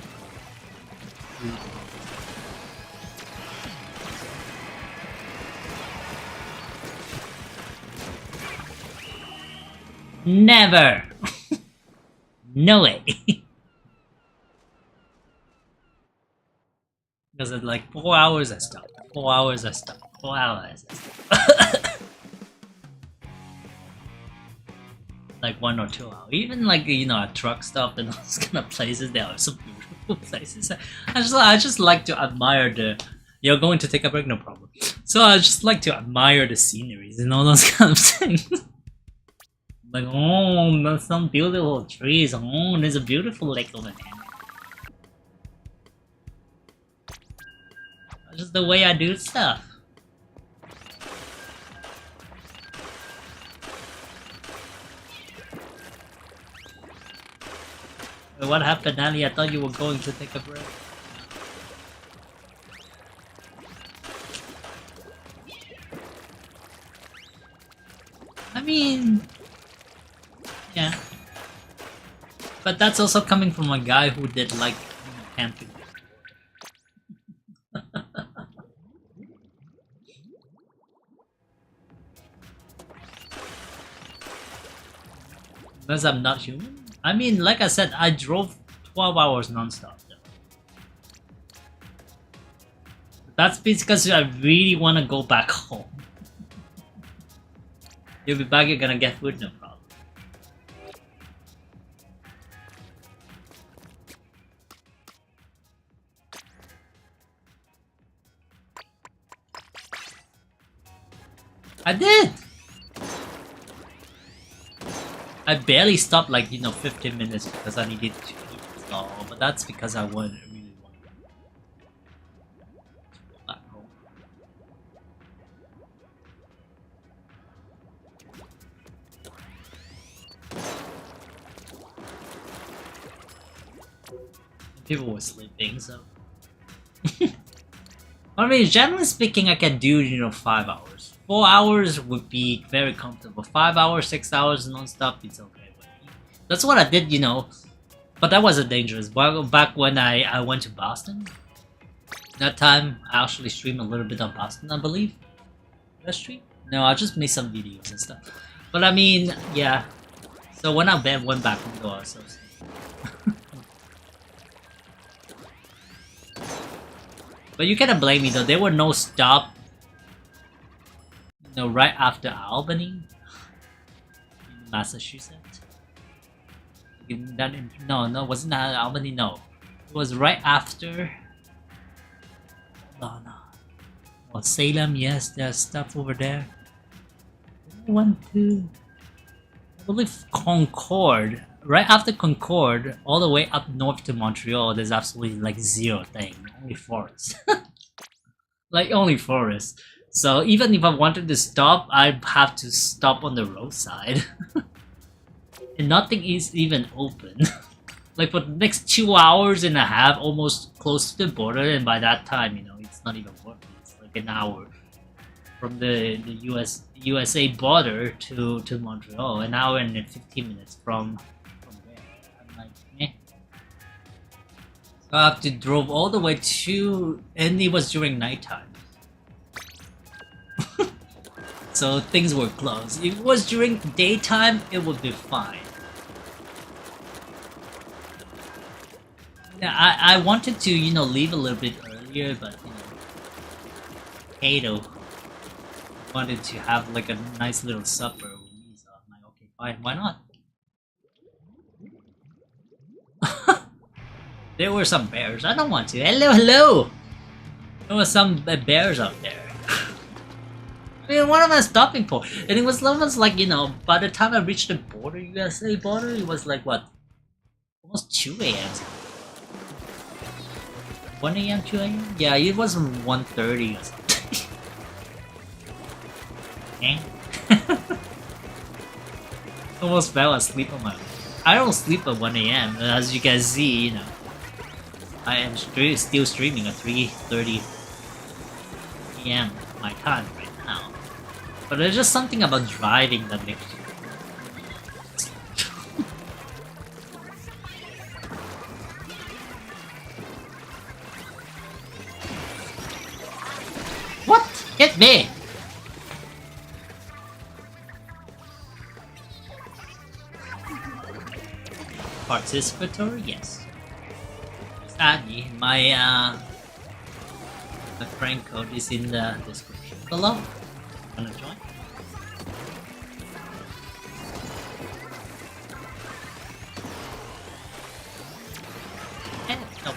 Never! No way! Because at like 4 hours I stop, 4 hours I stop, 4 hours I stop. Like 1 or 2 hours. Even like, you know, a truck stop and those kind of places, they are so beautiful places. I just like to admire the... You're going to take a break? No problem. So I just like to admire the sceneries and all those kind of things. Like, oh, there's some beautiful trees. Oh, there's a beautiful lake over there. That's just the way I do stuff. What happened, Ali? I thought you were going to take a break. I mean... yeah. But that's also coming from a guy who did like, you know, camping. Because I'm not human? I mean, like I said, I drove 12 hours non-stop. That's because I really want to go back home. You'll be back, you're gonna get food, no problem. I did! I barely stopped like, you know, 15 minutes because I needed to eat. Oh, but that's because I really wanted to go back home. People were sleeping, so... I mean, generally speaking, I can do, you know, 5 hours. 4 hours would be very comfortable. 5 hours, 6 hours non-stop, it's okay with me. That's what I did, you know. But that wasn't dangerous. Back when I went to Boston. That time, I actually streamed a little bit on Boston, I believe. Did I stream? No, I just made some videos and stuff. But I mean, yeah. So when I went back home, though, I was so sick. But you cannot blame me though, there were no stop, you know, right after Albany in Massachusetts. No, wasn't that Albany? No, it was right after. Oh no, oh, Salem. Yes, there's stuff over there. I believe Concord. Right after Concord, all the way up north to Montreal, there's absolutely like zero thing. Only forest. Like only forest. So even if I wanted to stop, I'd have to stop on the roadside. And nothing is even open. Like for the next 2 hours and a half, almost close to the border, and by that time, you know, it's not even working. It's like an hour from the USA border to Montreal, an hour and 15 minutes from there. I'm like, eh. So I have to drove all the way to, and it was during nighttime. So things were closed. If it was during daytime, it would be fine. Yeah, I wanted to, you know, leave a little bit earlier, but, you know, Kato wanted to have like a nice little supper with me, so I'm like, okay, fine, why not? There were some bears. I don't want to. Hello, hello! There was some bears out there. I mean, what am I stopping for? And it was almost like, you know, by the time I reached the border, USA border, it was like, what? Almost 2 a.m. 1 a.m., 2 a.m.? Yeah, it was 1:30 or something. Eh? Almost fell asleep on my... I don't sleep at 1 a.m. As you guys see, you know. I am still streaming at 3:30 p.m. my time right now. But there's just something about driving that makes you... What? Hit me! Participatory? Yes. Sadly, my friend code is in the description below. Wanna join? Nope.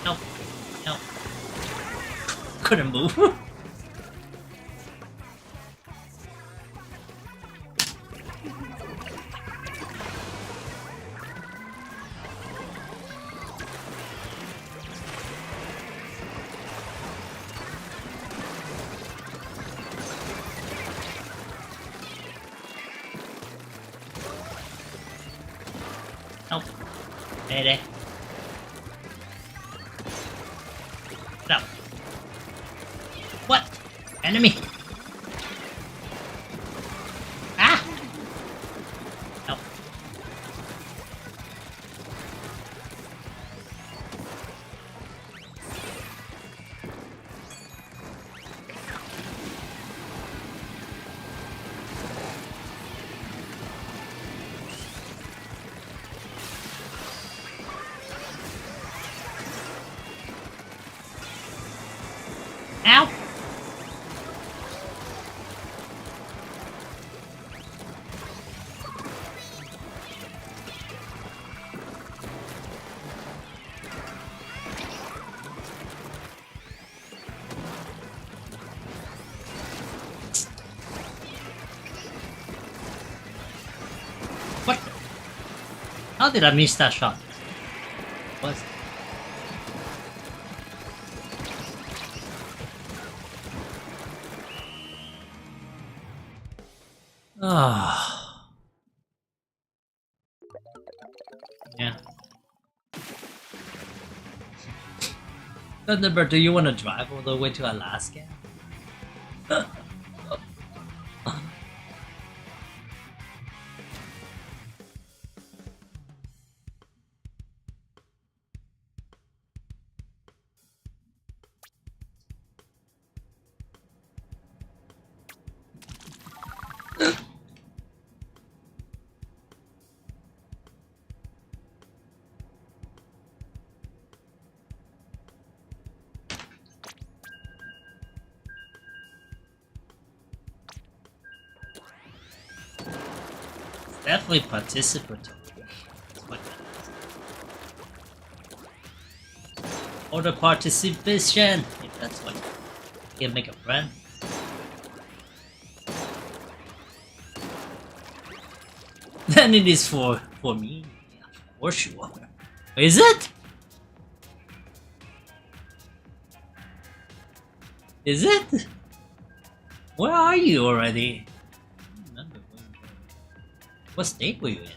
Nope. Nope. Couldn't move. Nope. Ready. No. What? Enemy! Ah! No. Ow! What? How did I miss that shot? What? Ah. Yeah. Thunderbird, do you want to drive all the way to Alaska? Definitely participatory. Order participation. If that's what you can make a friend. Then it is for me. Yeah, of course you are. Is it? Is it? Where are you already? I don't remember where you were. What state were you in?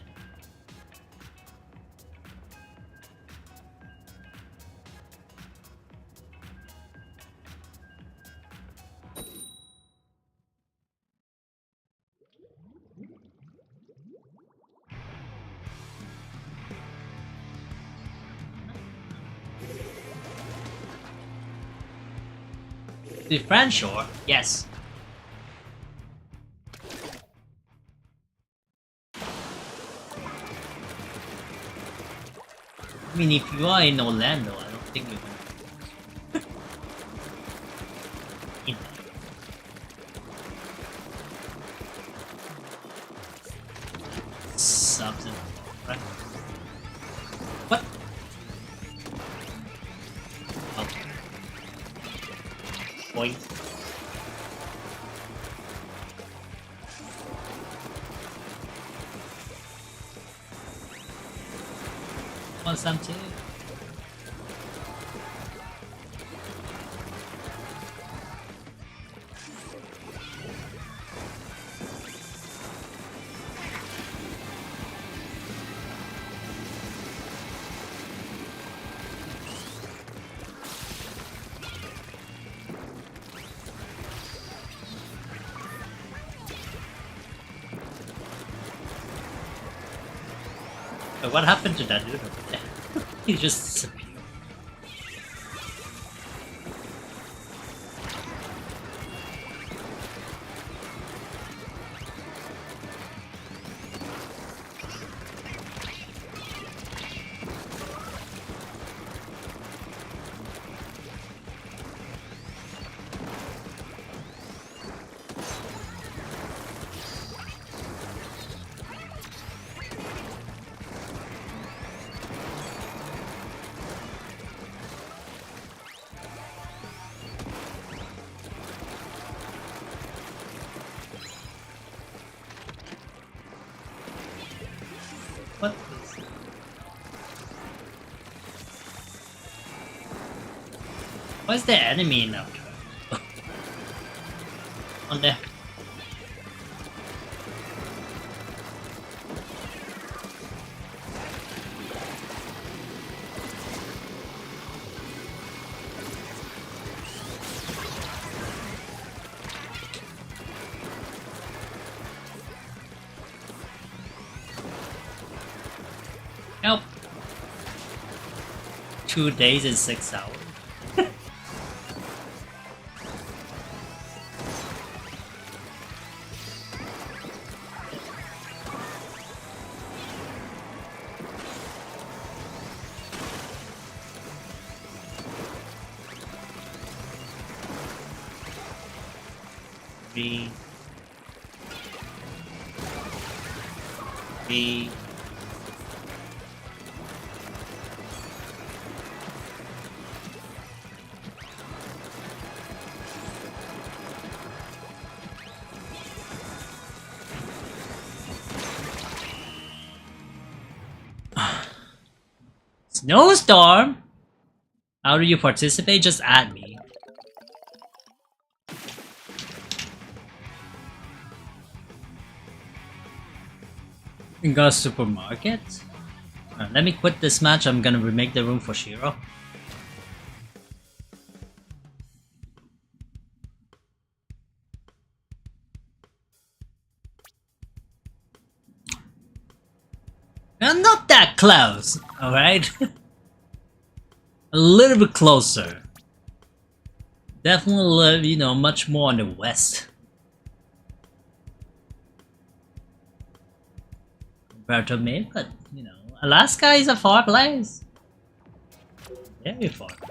The French shore? Yes. I mean, if you are in Orlando, I don't think you're gonna. You know. Subs in right? What? Oh. Boy. Want some too? But what happened to that dude over there? He just disappeared. What is it? What's the enemy now? On there. Help! 2 days and 6 hours. B. Snowstorm? How do you participate? Just add me. You got a supermarket? Let me quit this match. I'm gonna remake the room for Shiro. I'm not that close, alright? A little bit closer. Definitely live, you know, much more on the west. Compared to me, but, you know, Alaska is a far place. Very far place.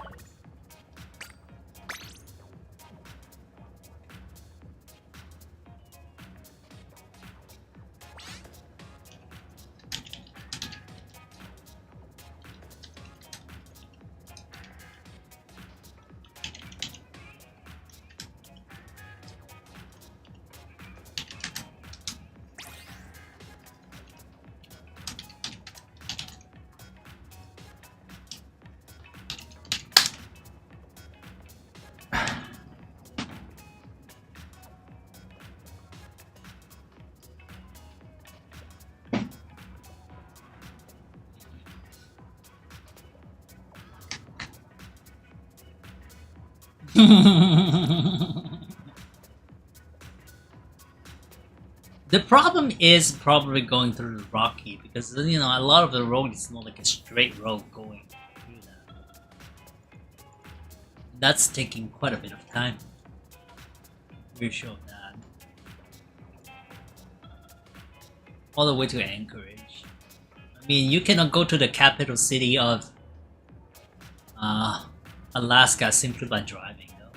The problem is probably going through the rocky because you know a lot of the road is not like a straight road going through that. That's taking quite a bit of time. We're sure of that. All the way to Anchorage. I mean, you cannot go to the capital city of Alaska simply by driving, though.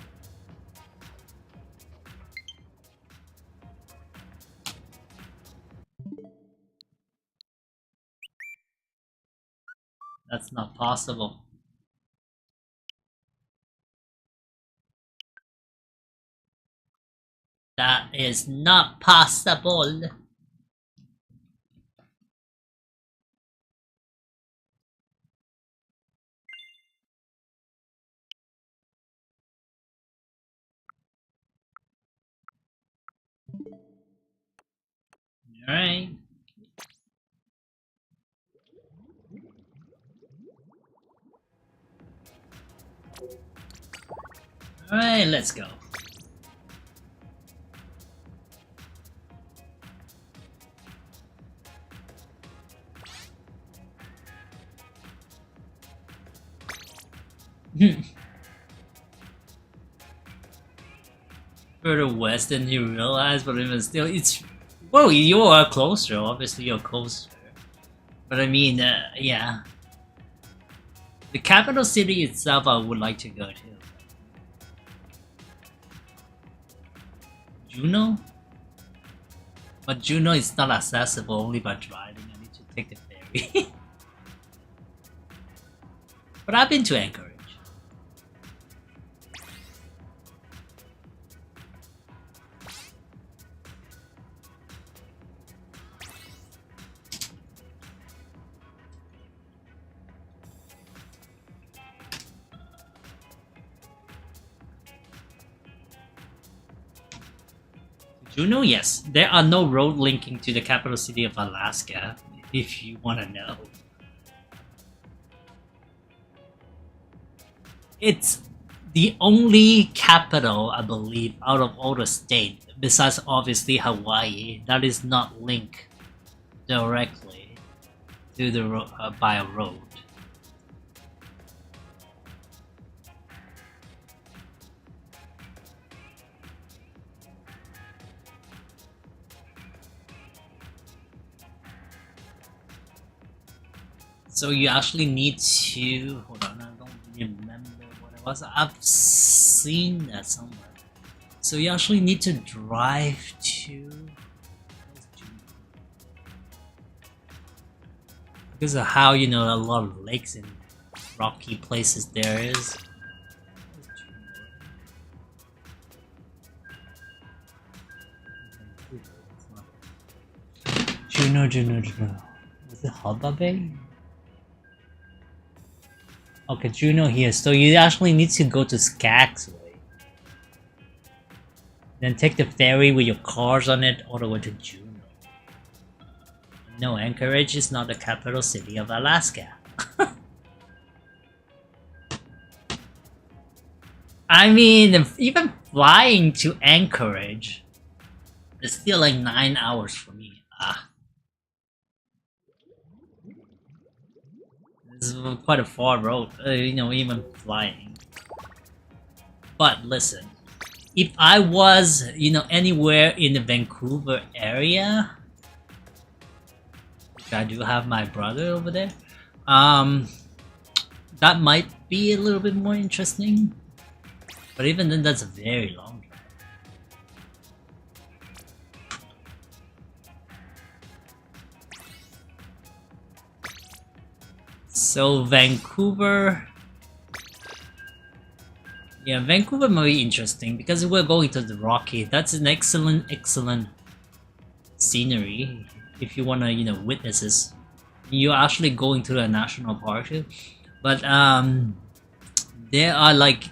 That's not possible. That is not possible. Alright. Alright, let's go. Further west than you realize, but even still, it's... Well, you are closer, obviously you're closer. But I mean, yeah. The capital city itself I would like to go to. Juneau? But Juneau is not accessible only by driving, I need to take the ferry. But I've been to Anchorage. Juneau, yes. There are no road linking to the capital city of Alaska, if you want to know. It's the only capital, I believe, out of all the states, besides obviously Hawaii, that is not linked directly to the by a road. So you actually need to... Hold on, I don't remember what it was. I've seen that somewhere. So you actually need to drive to... Because of how, you know, a lot of lakes and rocky places there is. Juneau. Was it Hubba Bay? Okay, Juneau here. So you actually need to go to Skaggs Way. Then take the ferry with your cars on it all the way to Juneau. No, Anchorage is not the capital city of Alaska. I mean, even flying to Anchorage is still like 9 hours for me. This is quite a far road, you know, even flying. But listen, if I was, you know, anywhere in the Vancouver area, I do have my brother over there, that might be a little bit more interesting. But even then, that's a very long drive. So Vancouver... Yeah, Vancouver might be interesting because we're going to the Rocky. That's an excellent scenery if you wanna, you know, witness this. You're actually going to a national park too. But there are, like,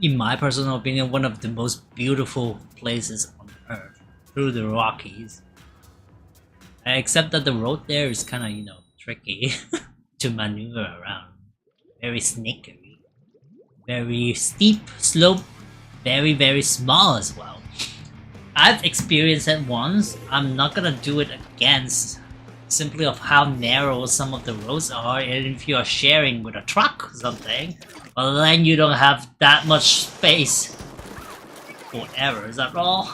in my personal opinion, one of the most beautiful places on earth through the Rockies. Except that the road there is kind of, you know, tricky to maneuver around. Very snakery. Very steep slope very small as well. I've experienced it once. I'm not gonna do it again, simply of how narrow some of the roads are, and if you are sharing with a truck or something, well then you don't have that much space for errors at all.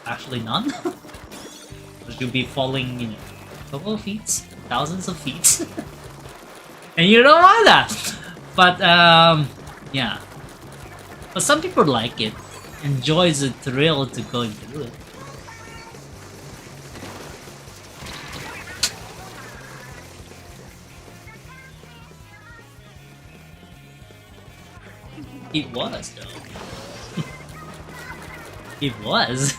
Actually none. You'll be falling, you know, a couple of feet, thousands of feet. And you don't want that! But yeah. But some people like it. Enjoys the thrill to going through it. It was though. It was.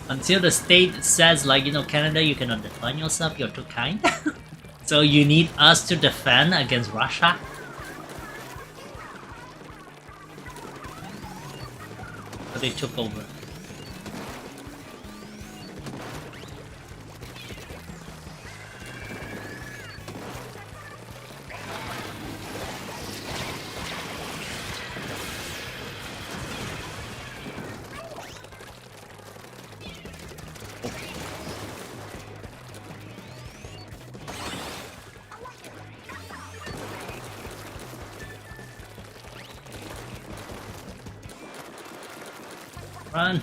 Until the state says, like, you know, Canada, you cannot defend yourself, you're too kind. So you need us to defend against Russia? But they took over. Run!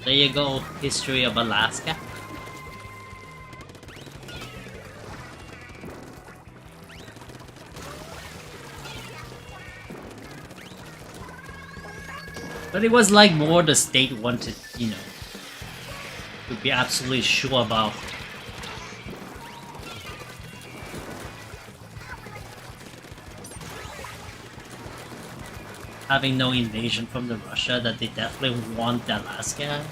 There you go, history of Alaska. But it was like more the state wanted, you know, to be absolutely sure about. Having no invasion from the Russia, that they definitely want Alaska.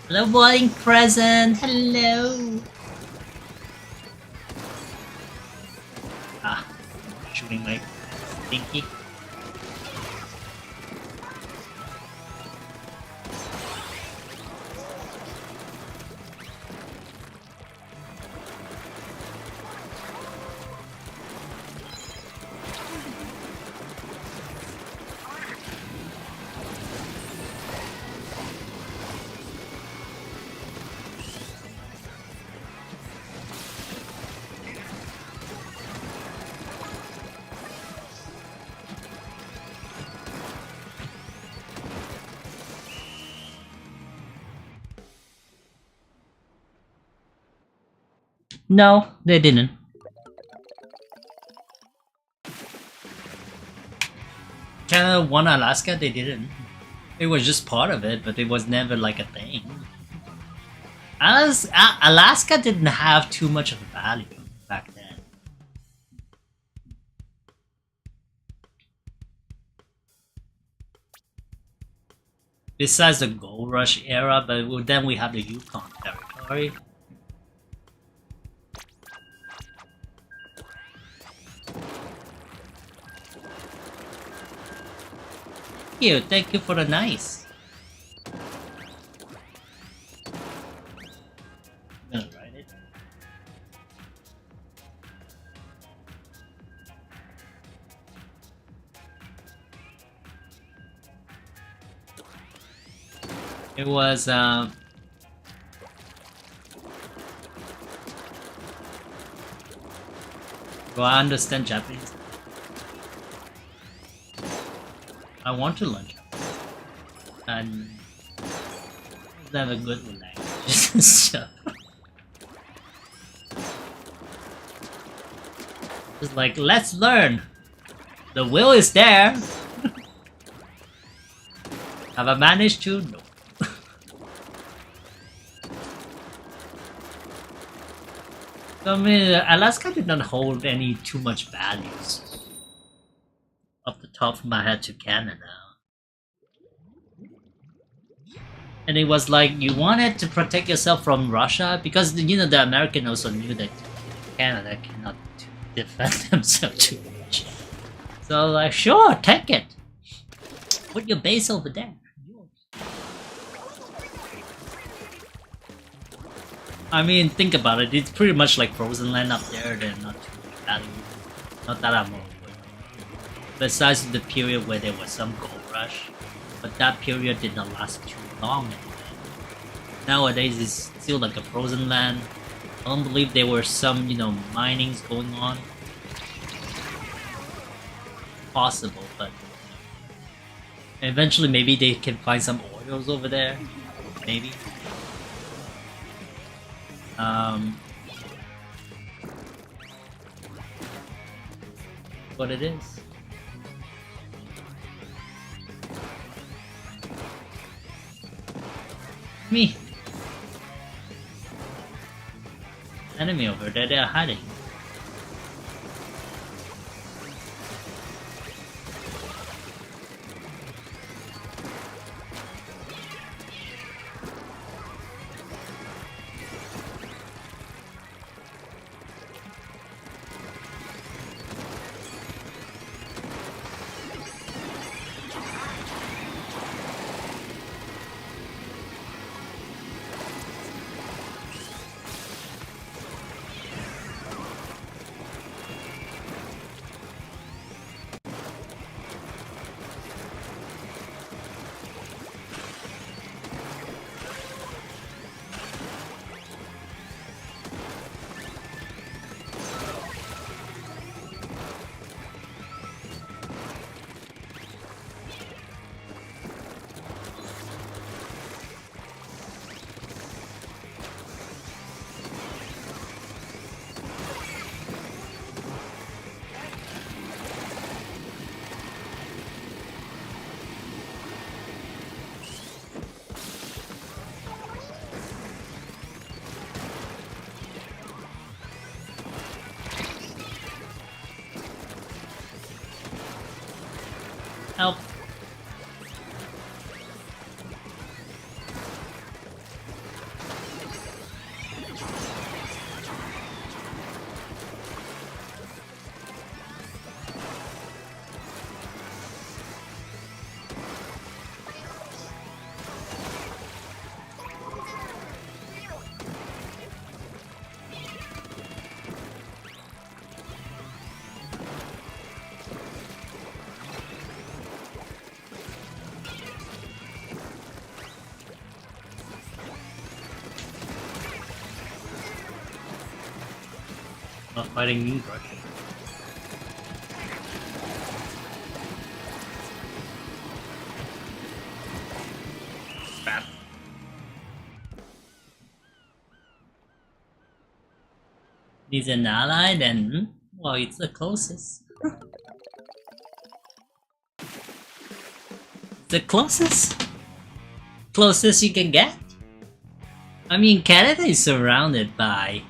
Hello, boarding present. Hello. Ah, shooting my stinky. No, they didn't. Canada won Alaska, they didn't. It was just part of it, but it was never like a thing. Alaska didn't have too much of a value back then. Besides the gold rush era, but then we have the Yukon territory. Thank you for the nice. I'm gonna write it. It was do I understand Japanese? I want to learn Japanese. And it's never good with languages and stuff. It's like, let's learn! The will is there! Have I managed to? No. So, I mean, Alaska did not hold any too much values. Off the top of my head to Canada. And it was like you wanted to protect yourself from Russia because you know the American also knew that Canada cannot defend themselves too much. So like, sure, take it. Put your base over there. I mean, think about it. It's pretty much like frozen land up there. They're not too value, not that I'm over. Besides the period where there was some gold rush, but that period did not last too long. Nowadays, it's still like a frozen land. I don't believe there were some, you know, minings going on. Possible, but eventually maybe they can find some oils over there. Maybe. What it is. Me. Enemy over there, they're hiding. Help. Not fighting me, bro. Crap. Needs an ally, then well, it's the closest. The closest you can get. I mean, Canada is surrounded by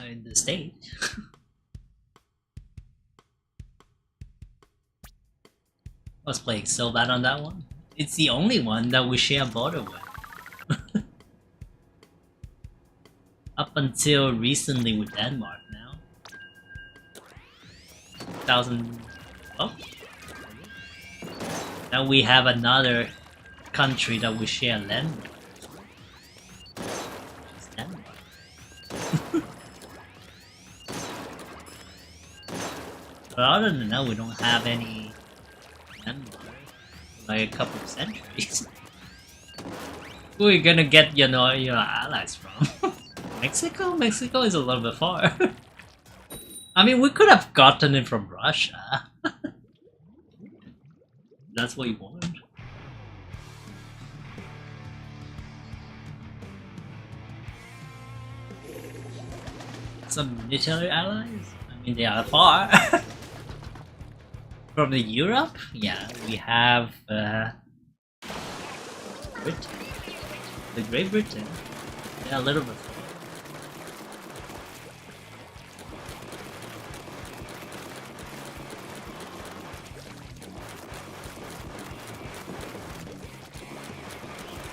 in the state. I was playing so bad on that one. It's the only one that we share a border with. Up until recently with Denmark now. 2012? Now we have another country that we share land with. It's Denmark. But other than that, we don't have any Denmark. Like a couple of centuries. Who are you gonna get your allies from? Mexico? Mexico is a little bit far. I mean, we could have gotten it from Russia. That's what you want. Some military allies? I mean, they are far. From the Europe? Yeah, we have Britain. The Great Britain. Yeah, a little bit far.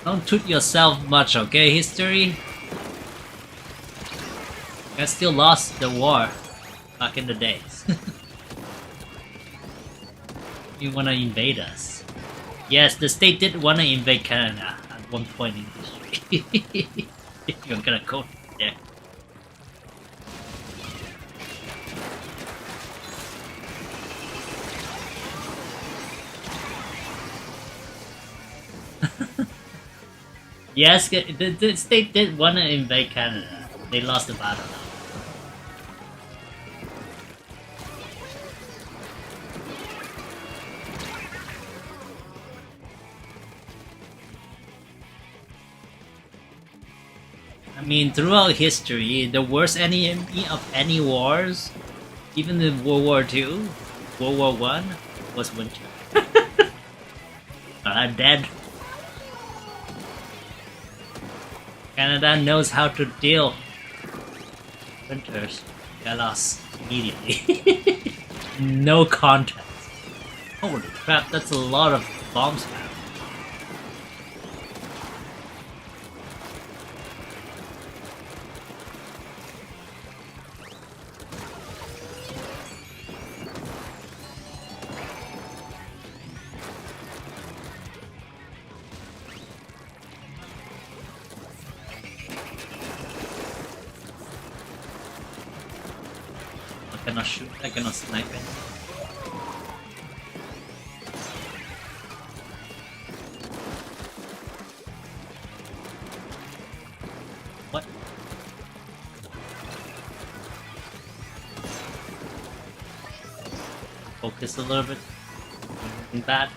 Don't toot yourself much, okay, history? I still lost the war back in the days. You wanna invade us? Yes, the state did wanna invade Canada at one point in history. If you're gonna go there. Yes, the state did want to invade Canada. They lost the battle. I mean, throughout history, the worst enemy of any wars, even in World War II, World War One, was winter. I'm dead. Canada knows how to deal winters. Got lost immediately. No context. Holy crap, that's a lot of bomb spam. I cannot shoot, I cannot snipe it. What? Focus a little bit. Nothing bad.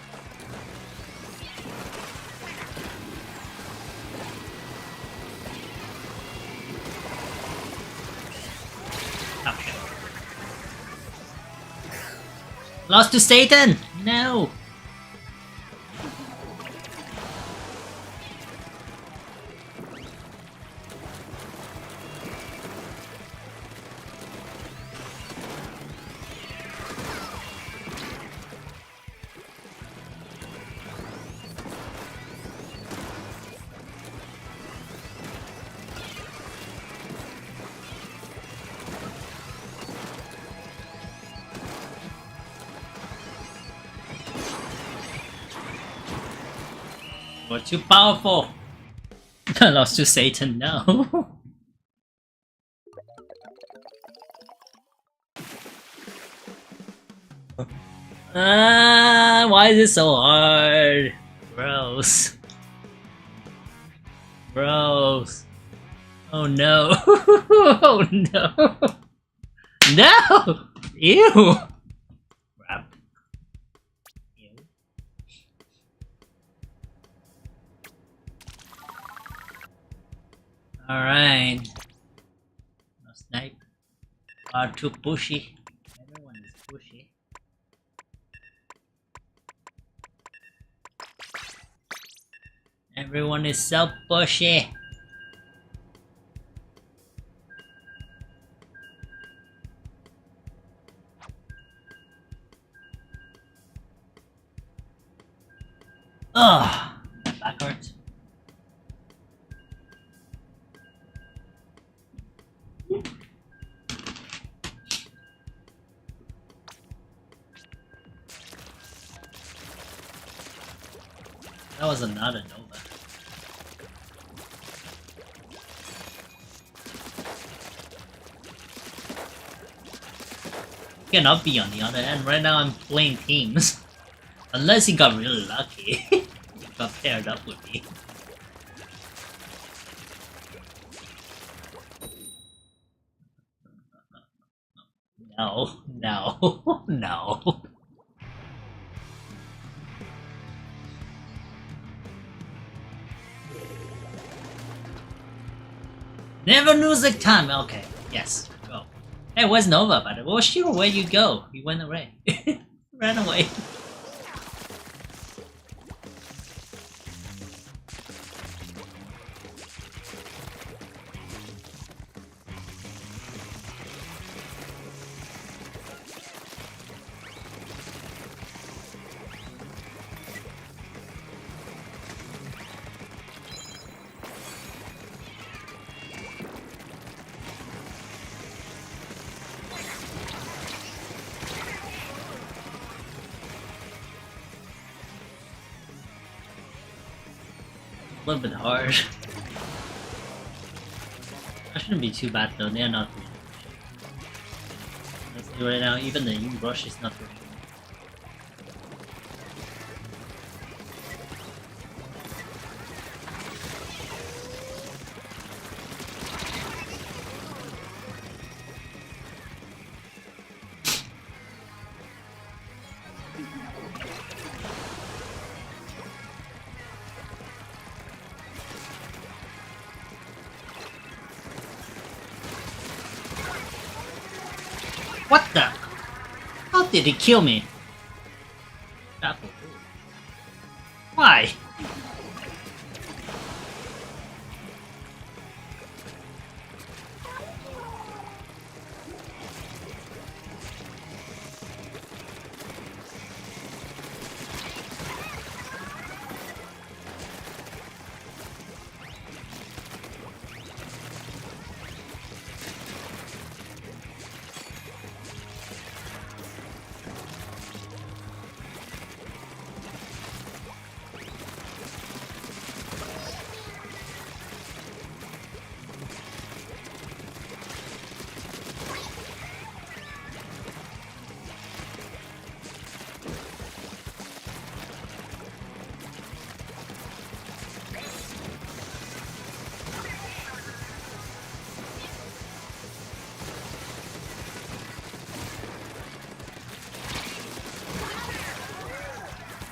Okay. Lost to Satan! No! We're too powerful! I lost to Satan, no! Why is it so hard? Gross. Gross. Oh no. Oh no. No! Ew! Crap. Ew. Alright. No snipe. Are too pushy. Everyone is pushy. Everyone is so pushy. Ugh, my back hurts. That was another Nova. Cannot be on the other end. Right now I'm playing teams. Unless he got really lucky. He got paired up with me. No, no, no. Never music time. Okay, yes, go. Hey, where's Nova? By the way, sure, where you go? You went away. Ran away. little bit hard. That shouldn't be too bad though, they're not really. Let's do right now, even the ink brush is not really. What the? How did he kill me? Apple. Why?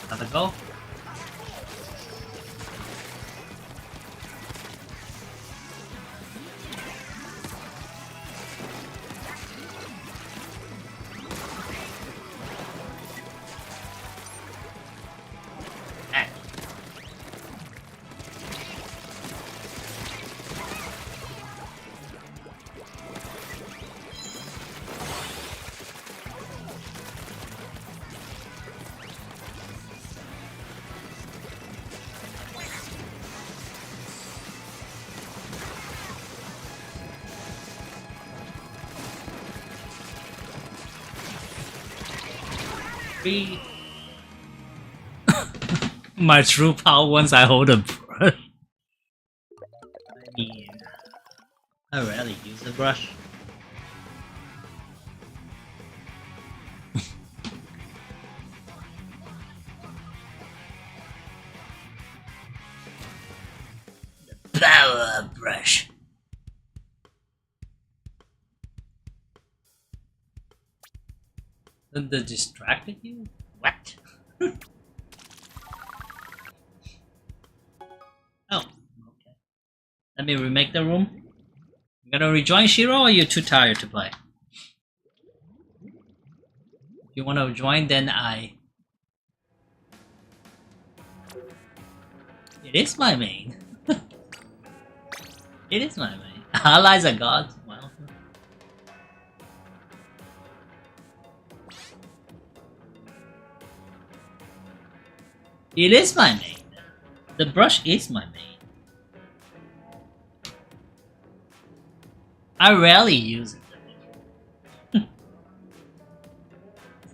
Have a go. My true power once I hold a brush. I mean, I rarely use a brush. The power brush. That distracted you? What? Oh, okay. Let me remake the room. You gonna rejoin Shiro, or are you too tired to play? If you wanna join, then It is my main. It is my main. Allies are gods. Well. It is my main. The brush is my main. I rarely use it.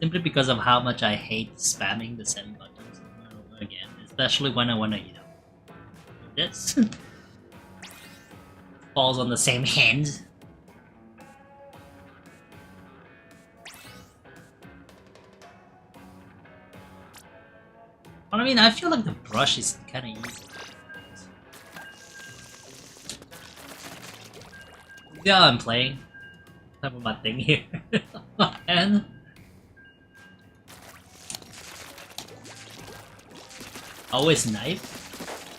Simply because of how much I hate spamming the same buttons over and over again. Especially when I wanna, do this. Falls on the same hand. But I mean, I feel like the brush is kinda easy. Yeah, I'm playing. Type of my thing here. And always knife.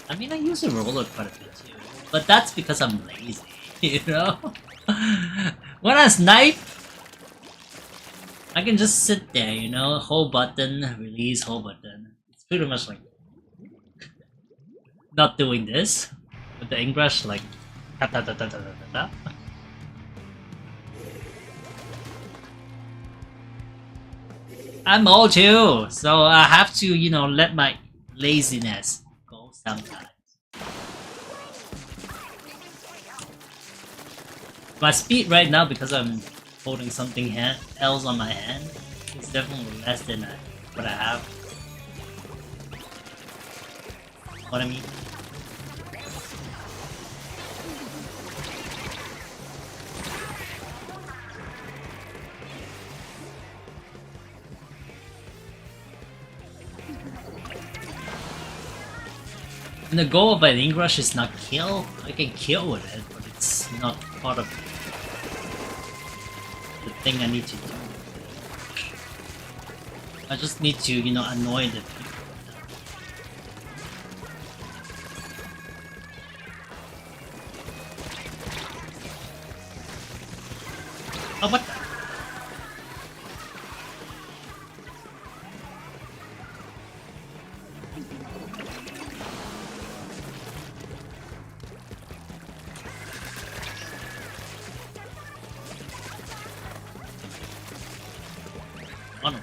I mean, I use a roller quite a bit too, but that's because I'm lazy, you know. When I snipe, I can just sit there, hold button, release, hold button. It's pretty much like not doing this with the ink brush, like ta ta ta ta ta ta ta. I'm old too, so I have to, let my laziness go sometimes. My speed right now, because I'm holding something else on my hand, is definitely less than what I have. What I mean? And the goal of an ink rush is not kill. I can kill with it, but it's not part of the thing I need to do. I just need to, you know, annoy the people. Oh, what the? Oh, no.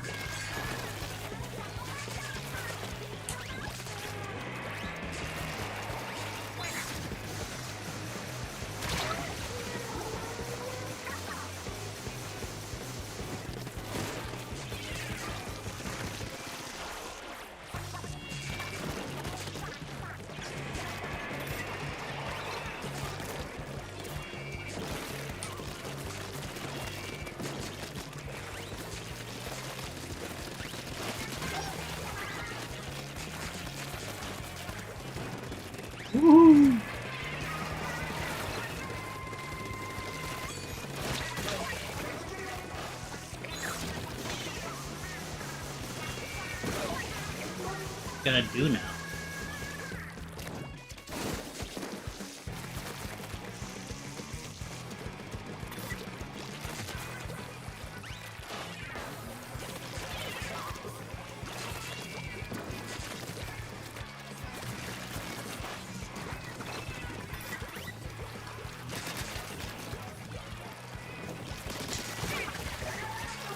Woo! What gonna do now?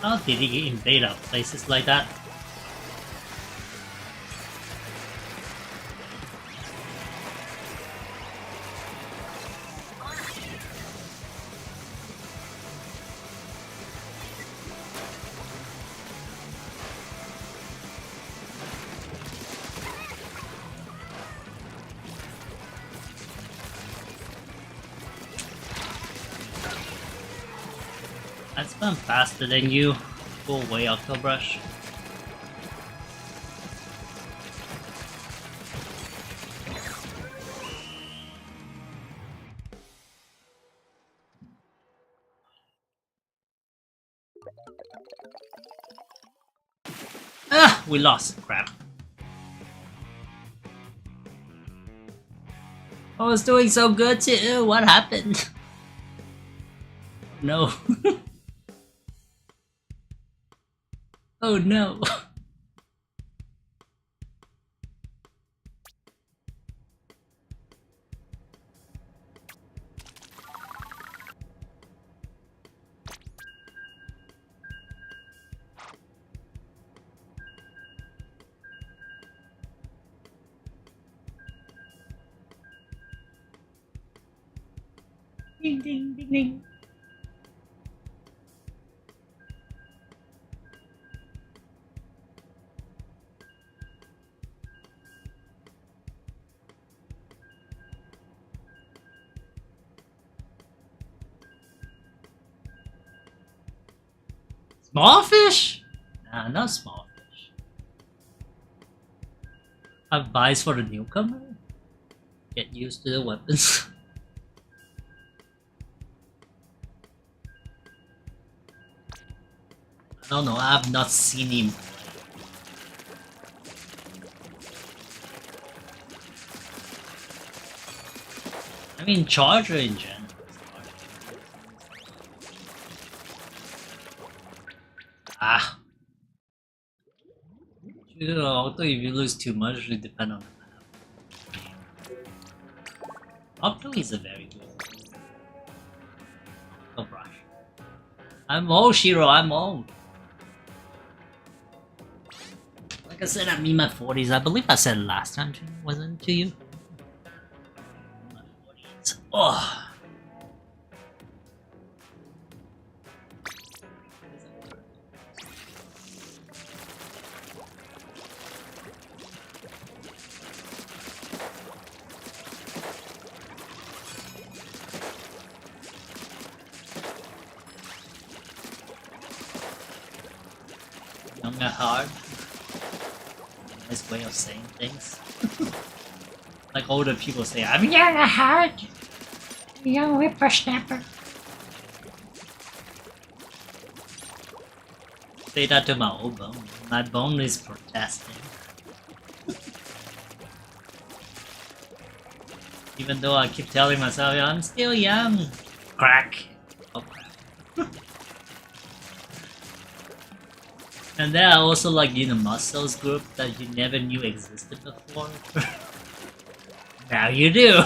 How did he invade our places like that? I spun faster than you. Go away, Octobrush. Ah, we lost. Crap. I was doing so good too. What happened? No. Oh no. Ding ding ding ding. Small fish? Nah, not small fish. Advice for the newcomer? Get used to the weapons. I don't know, I have not seen him. I mean, Charger in general. Ah. You know, although if you lose too much, it depends on the map. Octo is a very good. Oh, brush. I'm old, Shiro, I'm old. Like I said, I'm in my 40s. I believe I said last time, wasn't it to you? My 40s. Oh. Young at heart. Nice way of saying things. Like older people say, I'm young at heart. Young whippersnapper. Say that to my old bone. My bone is protesting. Even though I keep telling myself, I'm still young. Crack. Oh crap. And then I also like in a muscles group that you never knew existed before. Now you do.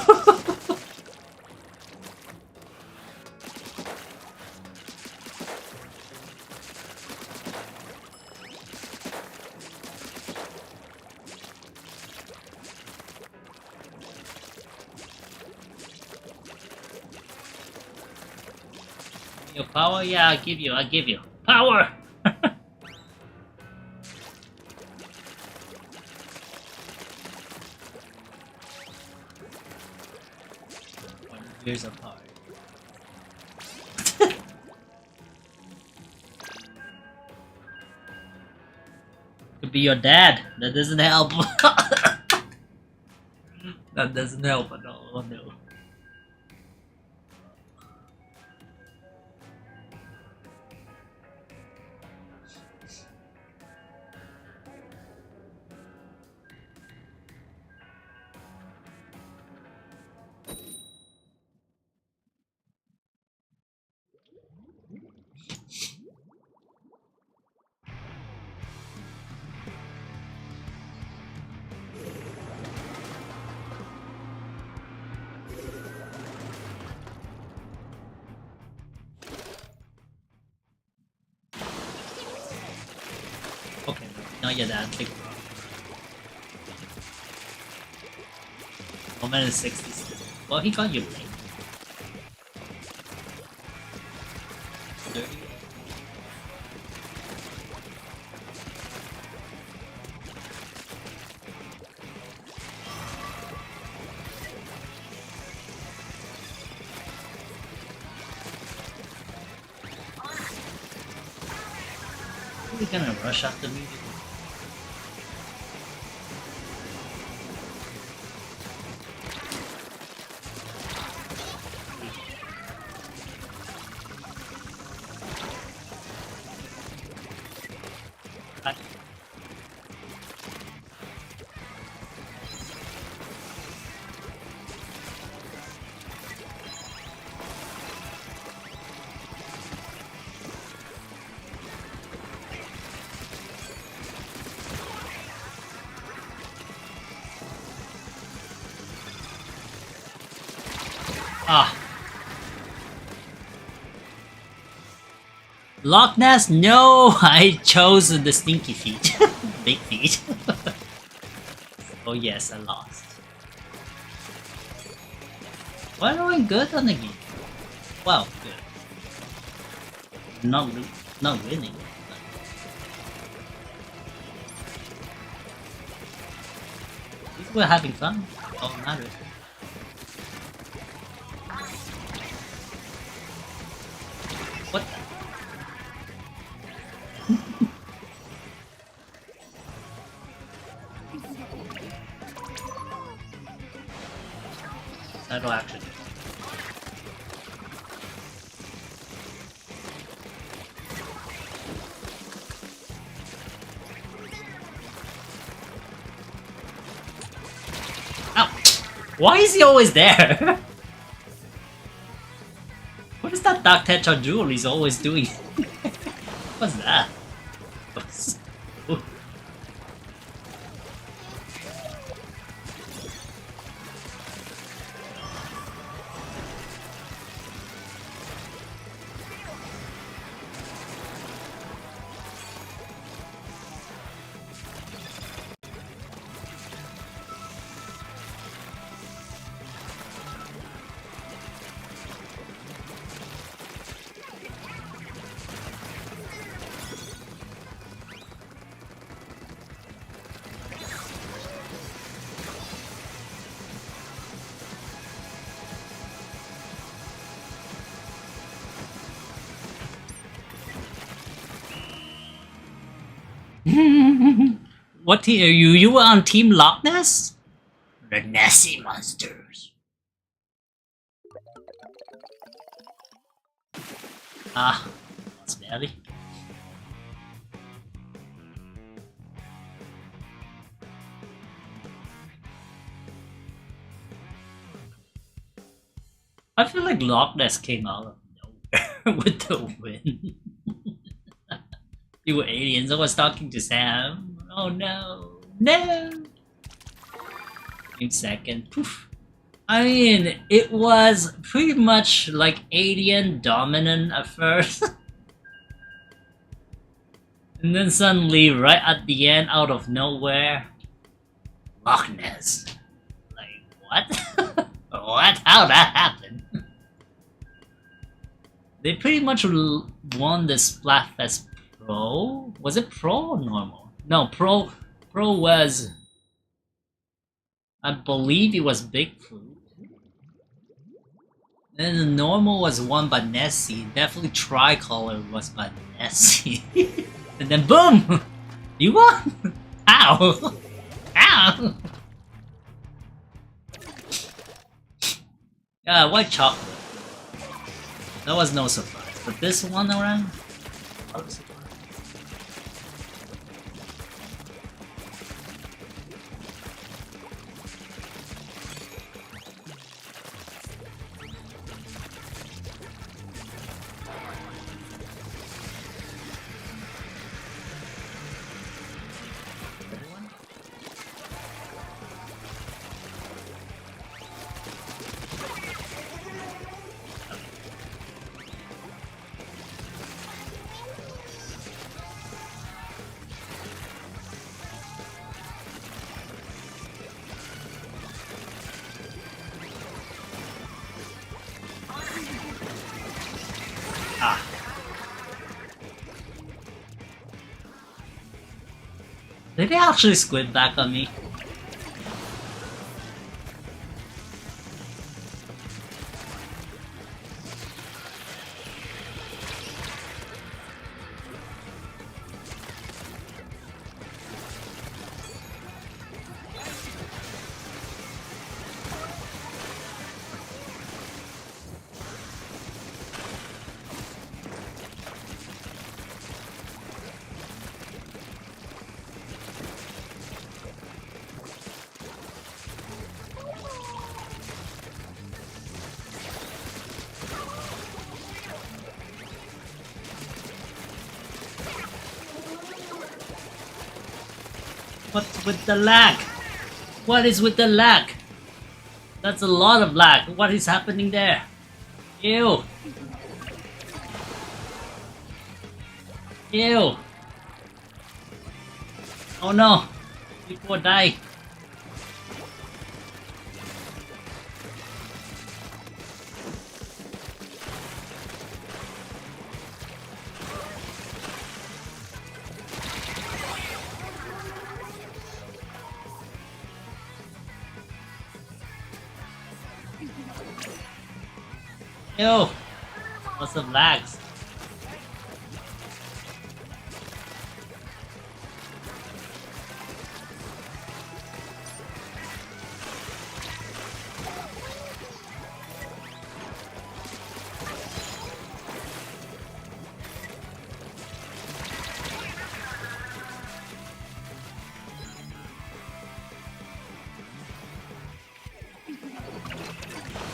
Your power? Yeah, I'll give you. Power! Years apart. Could be your dad. That doesn't help. That doesn't help at all. Oh no. Okay, not your dad. Big bro. 1 minute 60. Well, he got you late. 30. Are you gonna rush after me? Ah. Loch Ness? No! I chose the stinky feet. Big feet. Oh yes, I lost. We're doing good on the game. Well, good. Not winning. But... we're having fun. All that matters. What the? That'll actually do. Ow! Why is he always there? What is that Dark Tetra jewel he's always doing? What's that? Ooh. What team? You were on Team Loch Ness? The Nessie monsters. Ah, that's belly. I feel like Loch Ness came out of nowhere with the wind. You were aliens. I was talking to Sam. Oh no. No! In second. Poof. I mean, it was pretty much like alien dominant at first. And then suddenly, right at the end, out of nowhere, Loch Ness. Like, what? What? How that happened? They pretty much won the Splatfest Pro? Was it Pro or normal? No, Pro was... I believe it was Bigfoot. Then the normal was won by Nessie. Definitely Tricolor was by Nessie. And then boom! You won! How? How? Yeah, white chocolate. That was no surprise. But this one around? I was surprised. Ah. Did they actually squid back on me? What's with the lag? What is with the lag? That's a lot of lag. What is happening there? Ew. Ew. Oh no. People die. Ew. Lots of lags.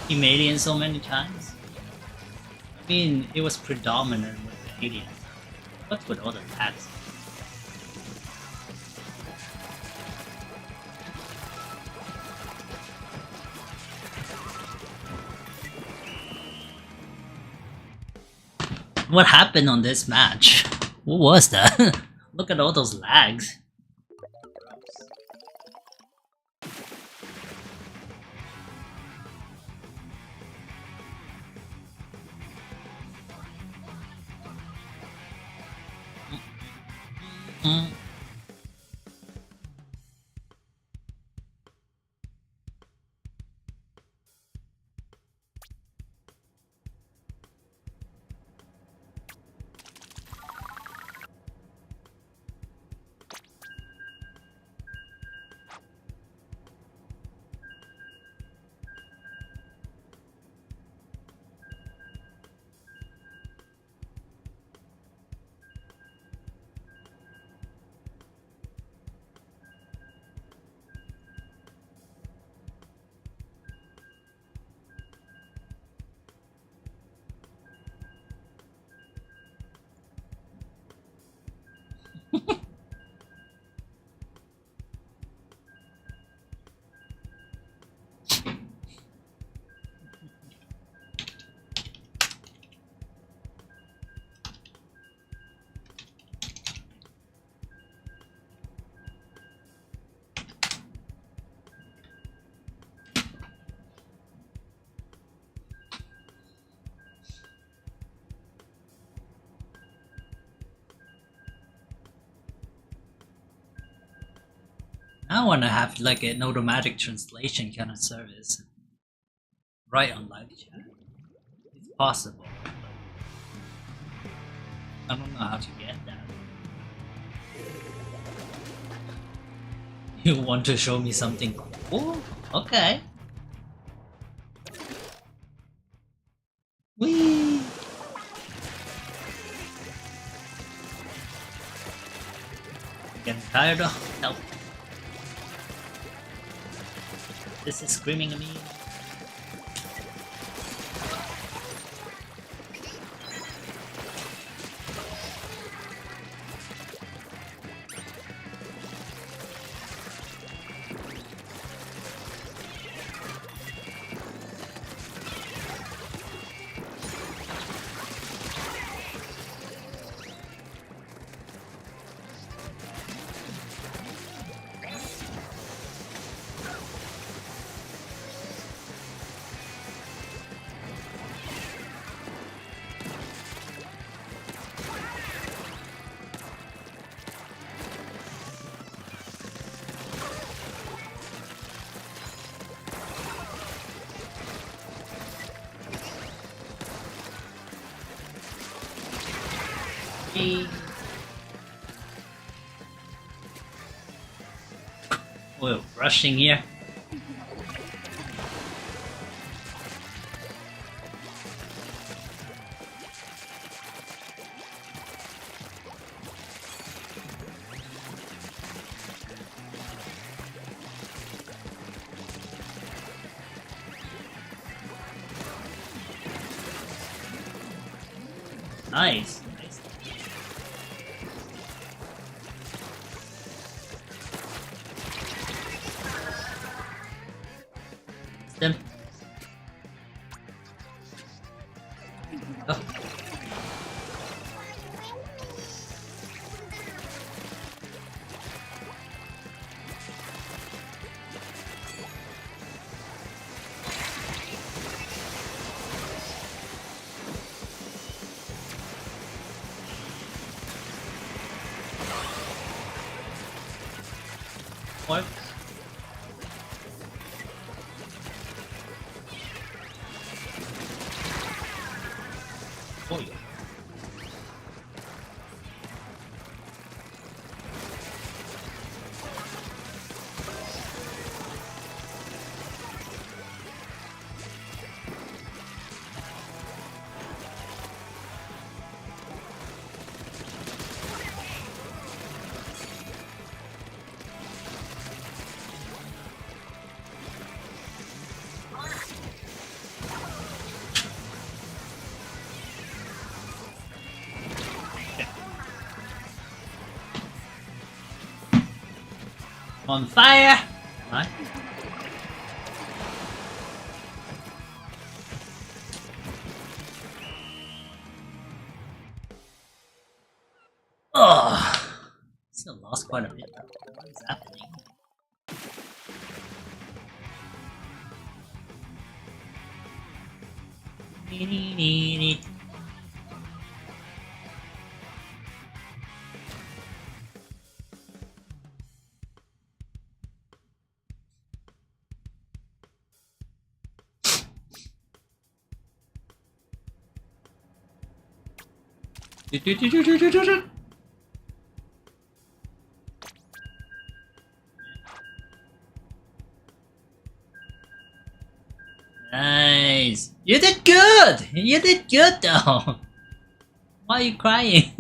He made it in so many times. I mean, it was predominant with the aliens. What's with all the tags? What happened on this match? What was that? Look at all those lags. I wanna have like an automatic translation kind of service. Right on live chat. It's possible. I don't know how to get that. You want to show me something cool? Okay. Whee! Getting tired of help. This is screaming at me. We're rushing here. Nice. Nice. Them. Oh. What? Oh, yeah. On fire! Right. Oh, still lost quite a bit. What is happening? Nice. You did good. You did good though. Why are you crying?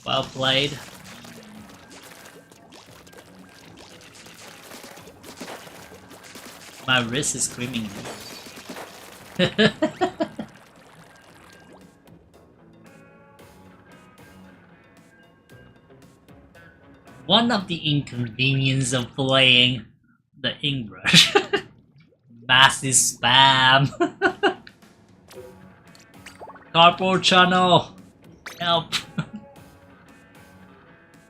Well played. My wrist is screaming. One of the inconvenience of playing the ink brush. Massive spam. Cardboard channel. Help.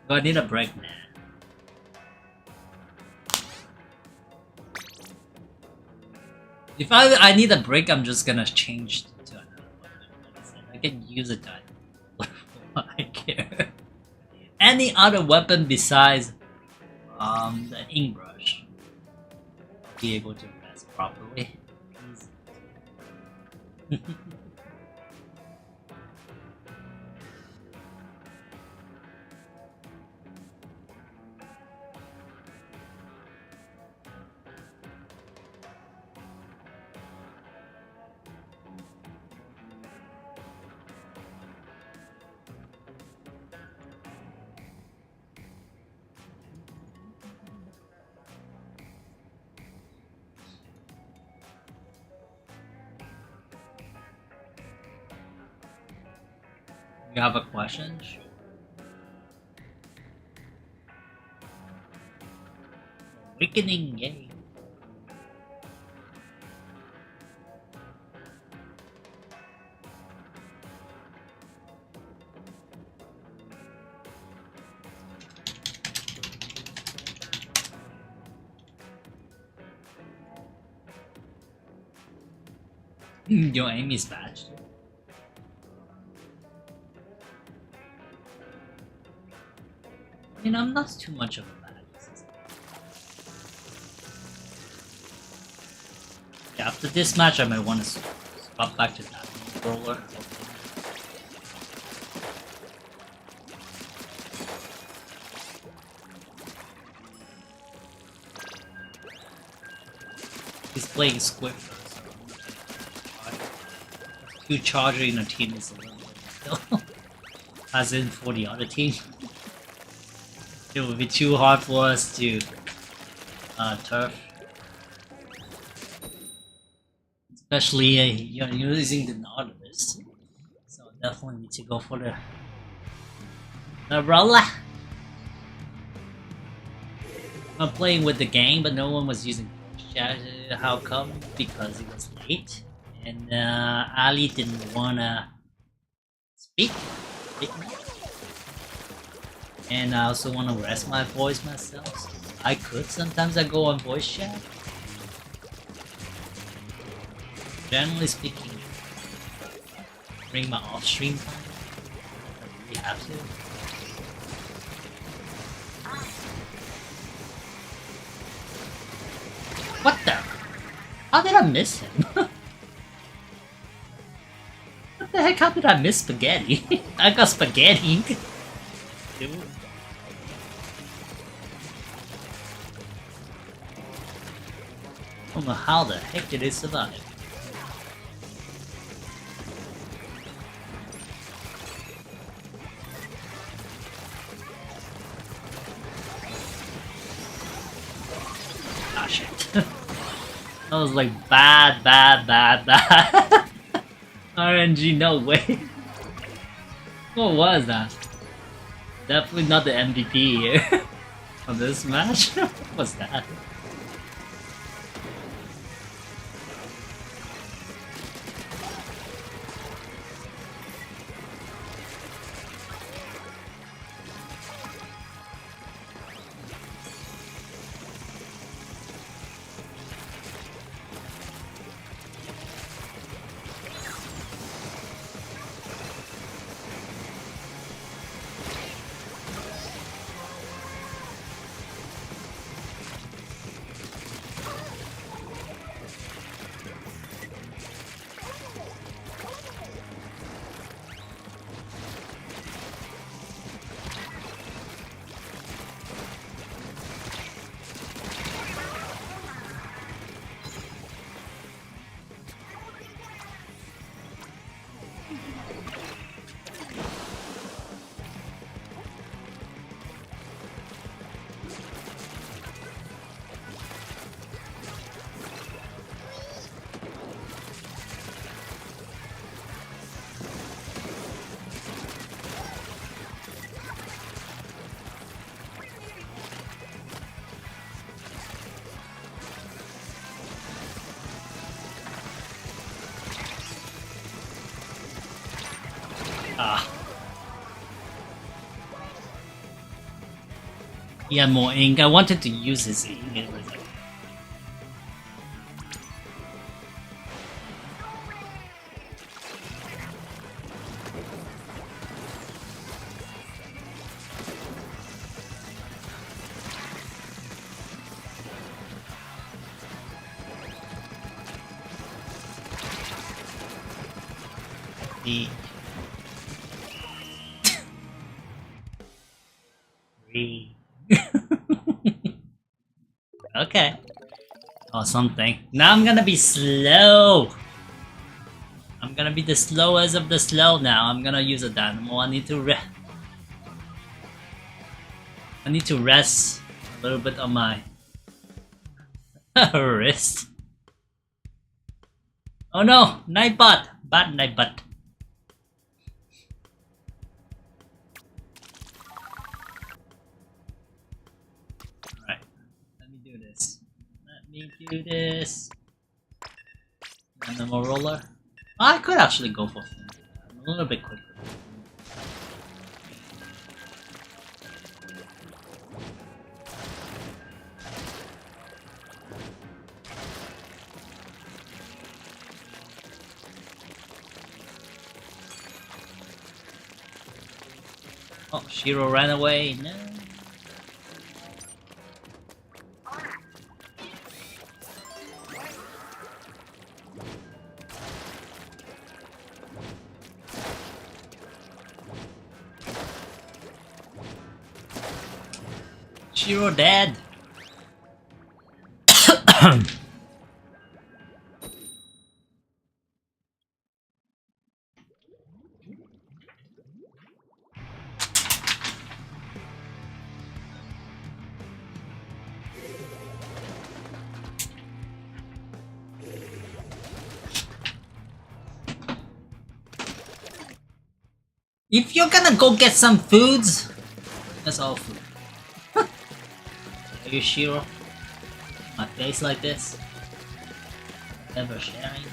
Do I need a break, man? If I need a break, I'm just gonna change to another weapon. I can use it. I care. Any other weapon besides the ink brush, I'll be able to rest properly. You have a question? Sure. Awakening game. Your aim is bad. I mean, I'm not too much of a bad. Yeah, after this match, I might want to swap back to that roller. He's playing Squiffer, so two charger in a team is a little bit still. As in for the other team. It would be too hard for us to turf. Especially you're using the Nautilus. So definitely need to go for the roller. I'm playing with the game, but no one was using chat. How come? Because it was late. And Ali didn't wanna speak. And I also want to rest my voice myself. So I could sometimes I go on voice chat. Generally speaking, bring my off stream time. I really have to. What the? How did I miss him? What the heck? How did I miss spaghetti? I got spaghetti. Dude. I don't know how the heck did it survive? Ah shit. That was like bad. RNG, no way. What was that? Definitely not the MVP here. On this match? What's that? He had more ink. I wanted to use his ink. It was like... The... Okay. Or something. Now I'm gonna be slow. I'm gonna be the slowest of the slow now. I'm gonna use a dynamo. I need to rest a little bit on my wrist. Oh no! Nightbot! Bad Nightbot. Alright. Let me do this. Let me do this. Dynamo roller. I could actually go for fun. I'm a little bit quicker. Oh, Shiro ran away. No. Shiro dead. If you're gonna go get some foods, that's all food. Are you Shiro? My face like this? Never sharing?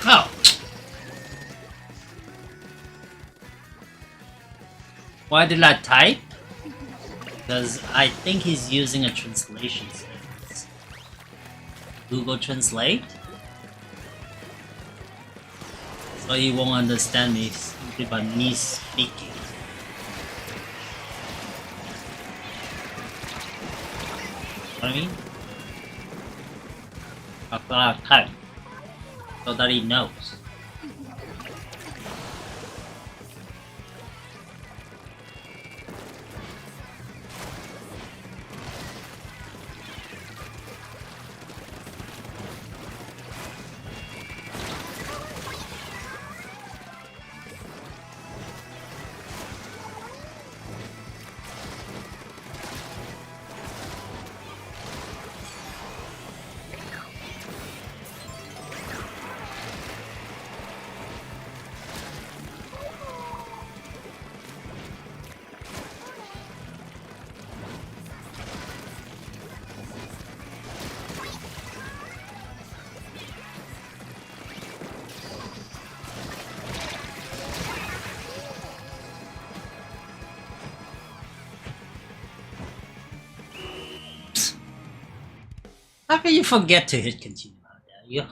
Oh! Why did I type? Because I think he's using a translation service. Google Translate? So he won't understand me simply by me speaking. What I mean? I'll type so that he knows. How can you forget to hit continue? How dare you?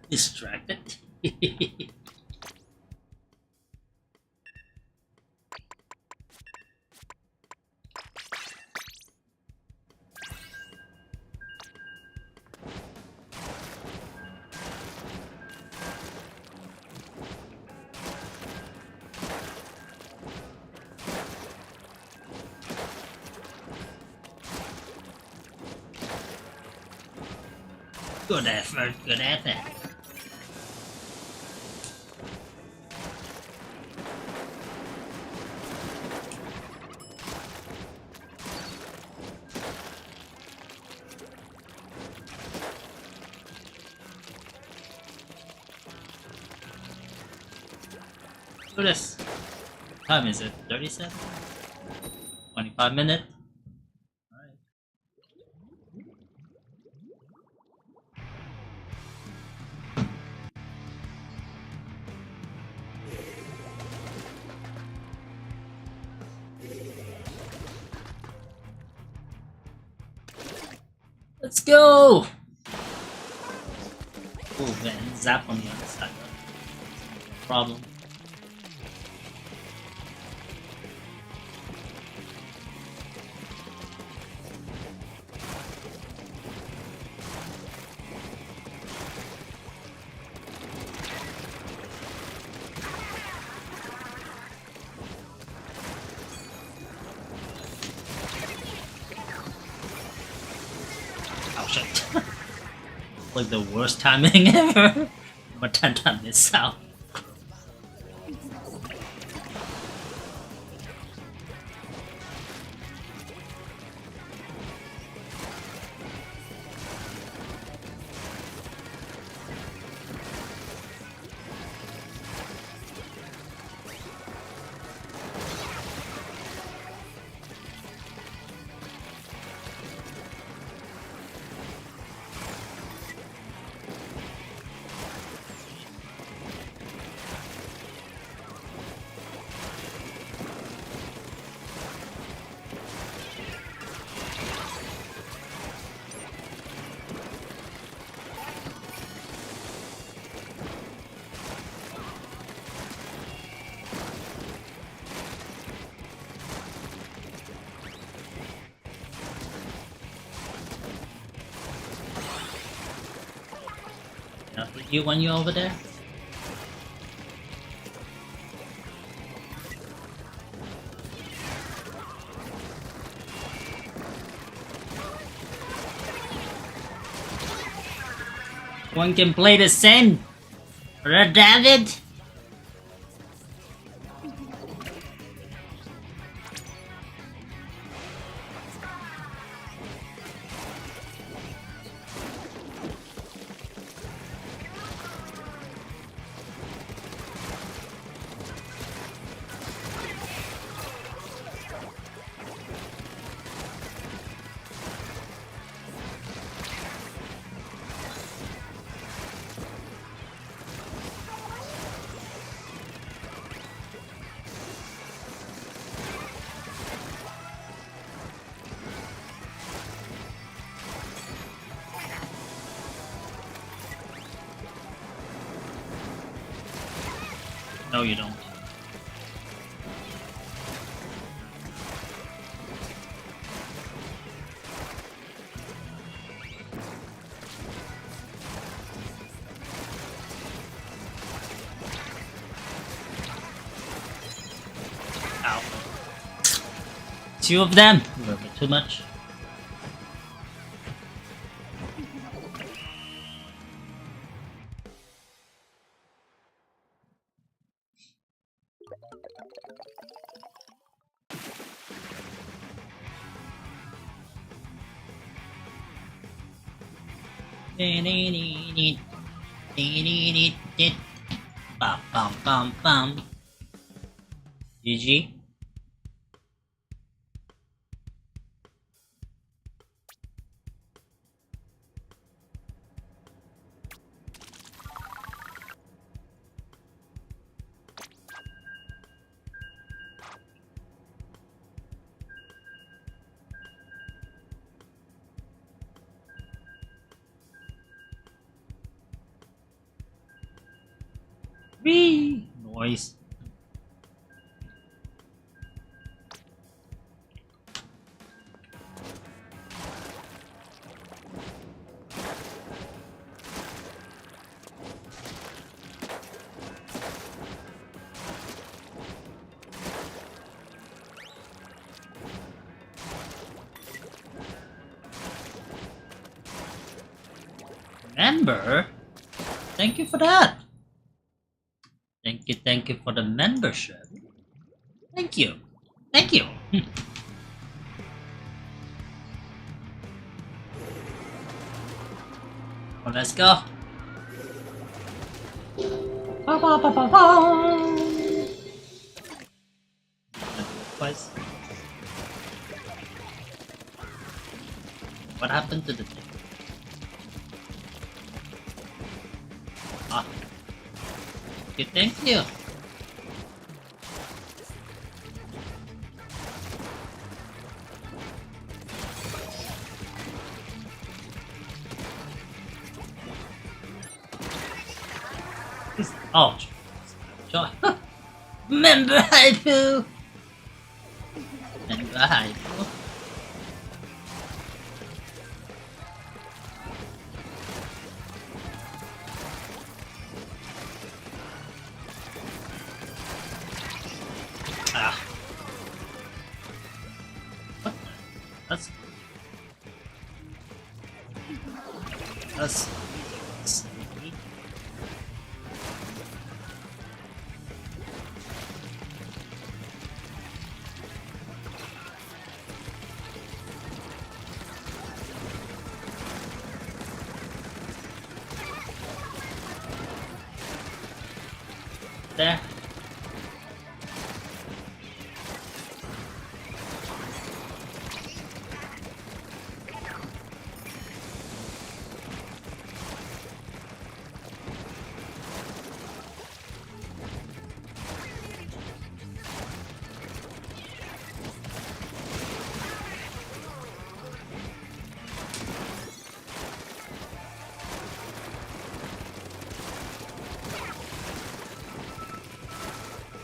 Distracted. Good effort, good effort. Do this. What time is it? 37? 25 minutes? Alright. Let's go! Oh man, zap on the other side. Problem. Oh shit. Like the worst timing ever. But 10 times miss out. Hit you when you're over there? One can play the same. Red David. No, you don't. Ow. Two of them? A little bit too much. Bum bum bum bum. GG. Whee! Noise. Member? Thank you for that. Thank you for the membership. Thank you. Thank you. Well, let's go. Ba, ba, ba, ba, ba. Twice. What happened to the thing? Ah. Okay, thank you. Oh, sure. Member Haifu! Member Haifu. Ah. What the? That's sneaky. There.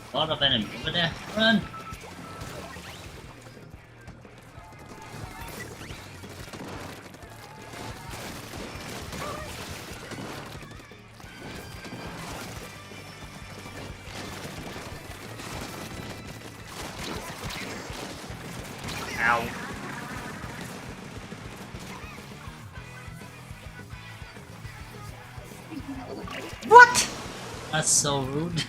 A lot of enemies over there. Run! Ow. What? That's so rude.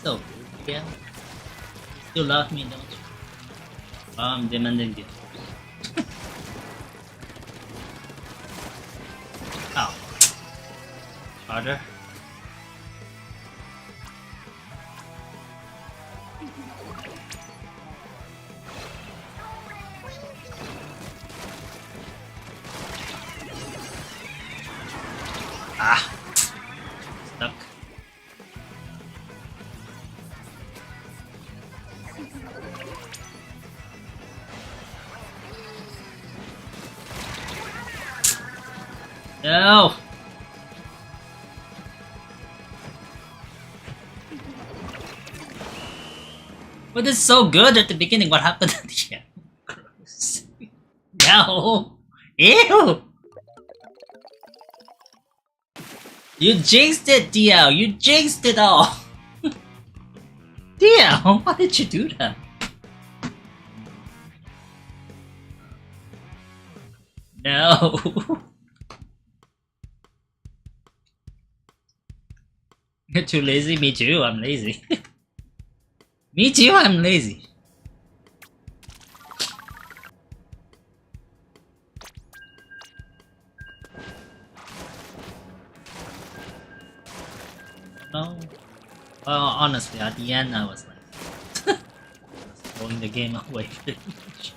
So rude, yeah. You love me, don't you? I'm demanding it. Oh. Harder. Ah. Stuck. No! But it's so good at the beginning. What happened at the end? Gross. No! Ew! You jinxed it, DL! You jinxed it all! DL, why did you do that? No! You're too lazy? Me too, I'm lazy. Me too, I'm lazy. No. Well, honestly, at the end I was like throwing the game away pretty much.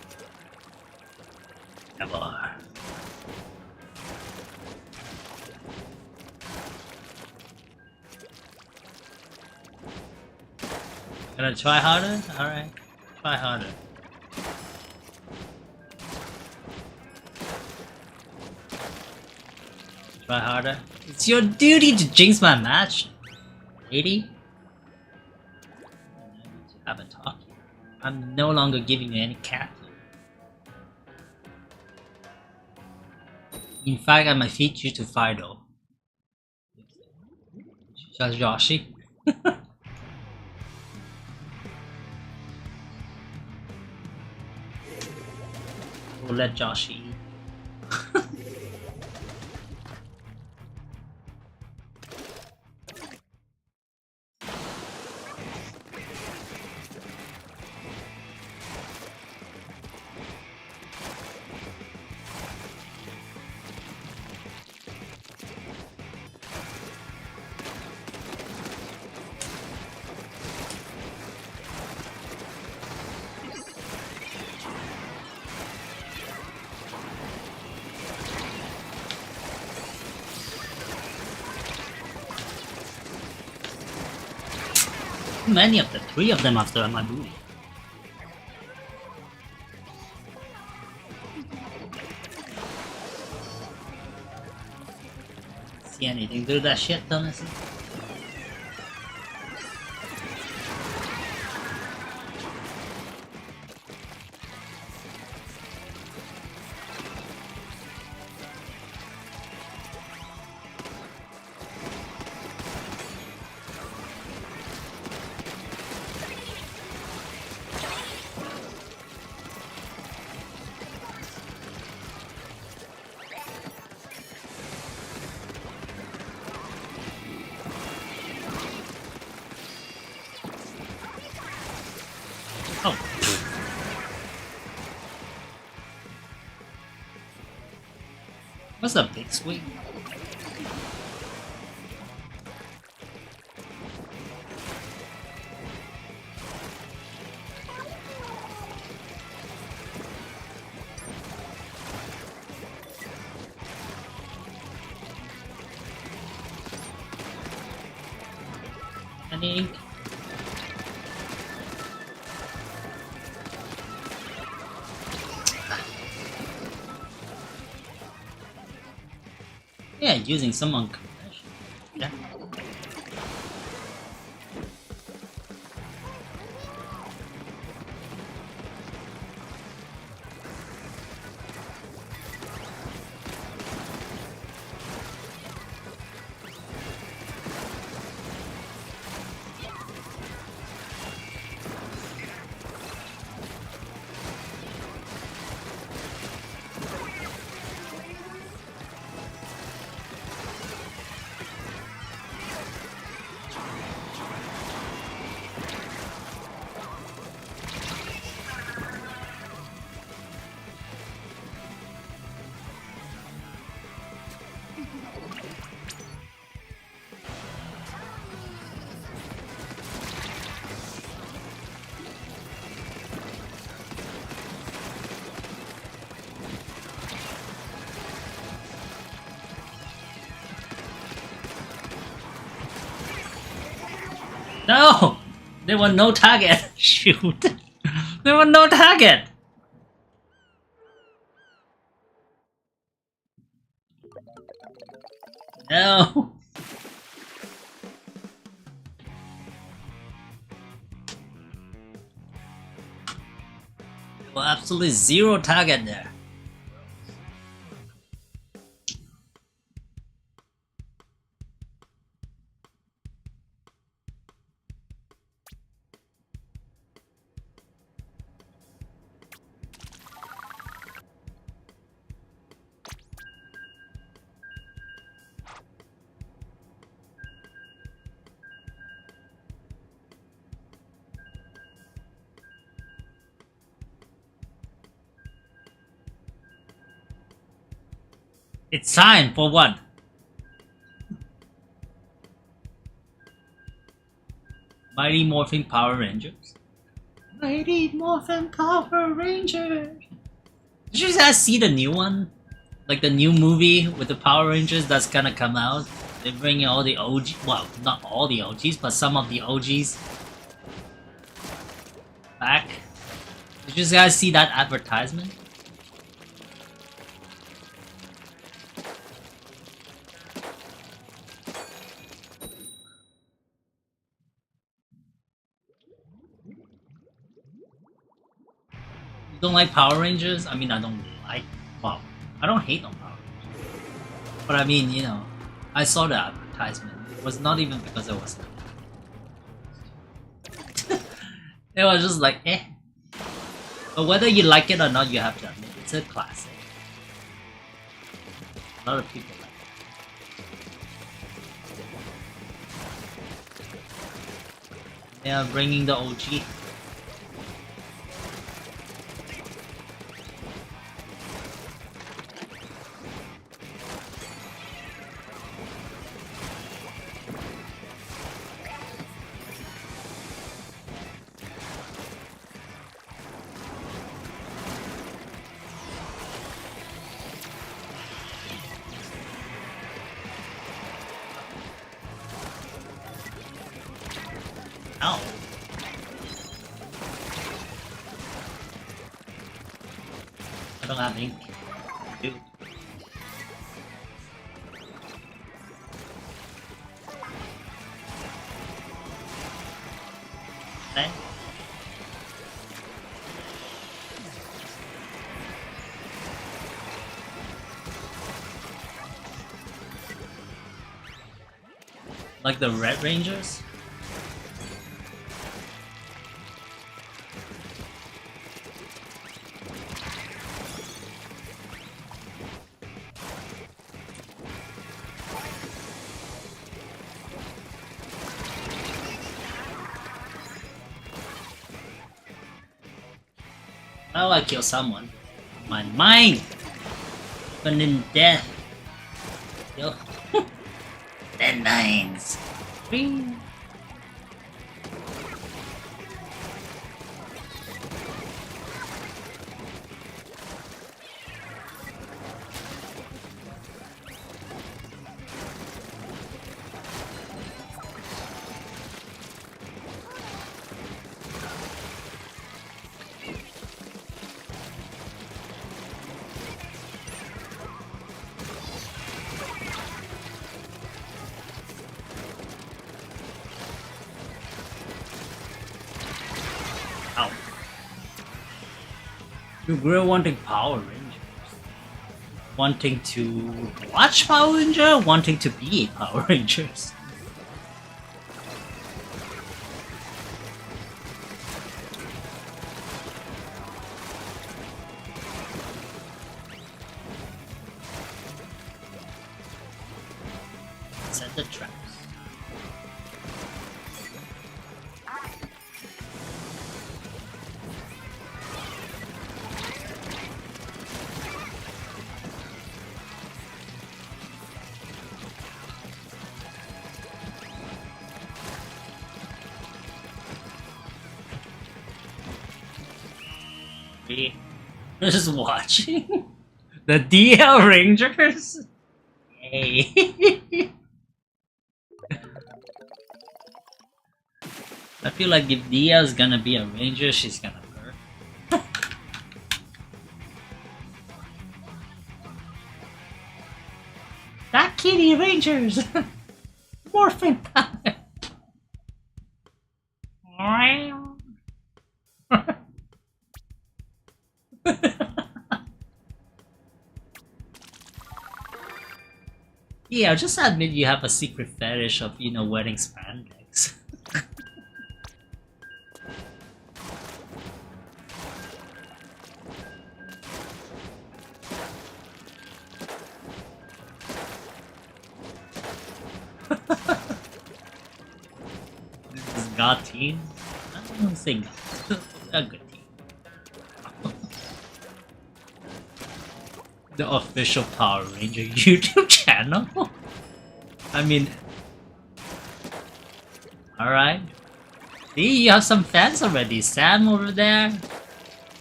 Never. Gonna try harder? Alright. Try harder. Try harder. It's your duty to jinx my match, lady. I need to have a talk here. I'm no longer giving you any cat food. In fact, I might feed you to Fido. Just Yoshi. We'll let Josh eat. Many of them, 3 of them after my booty. See anything through that shit, Nessie? Oh. What's a big swing? Any ink? Yeah, using some unconventional. Yeah. No! There was no target! Shoot! There was no target! No! Well, absolutely 0 target there. It's time for what? Mighty Morphin Power Rangers. Mighty Morphin Power Rangers. Did you guys see the new one? Like the new movie with the Power Rangers that's gonna come out? They're bringing all the OG, well, not all the OGs, but some of the OGs back. Did you guys see that advertisement? You don't like Power Rangers? I mean, I don't like, well, I don't hate on Power Rangers. But I mean, you know, I saw the advertisement. It was not even because it was it was just like, eh. But whether you like it or not, you have to admit, it's a classic. A lot of people like it. They are bringing the OG. Ow. I don't have ink. Dude. Okay. Like the Red Rangers? How I kill someone? Mine! But in death. Yo. 10 nines. Bing. Ow. You grew wanting Power Rangers. Wanting to watch Power Ranger? Wanting to be a Power Rangers? Set the traps. Just watching the DL Rangers. Yay! I feel like if Dia is gonna be a ranger, she's gonna burn. That kitty Rangers! Morphin power! Yeah, just admit you have a secret fetish of, you know, wearing spandex. This is God team? I don't say God. A good team. The official Power Ranger YouTube channel? I mean... Alright. See, you have some fans already. Sam over there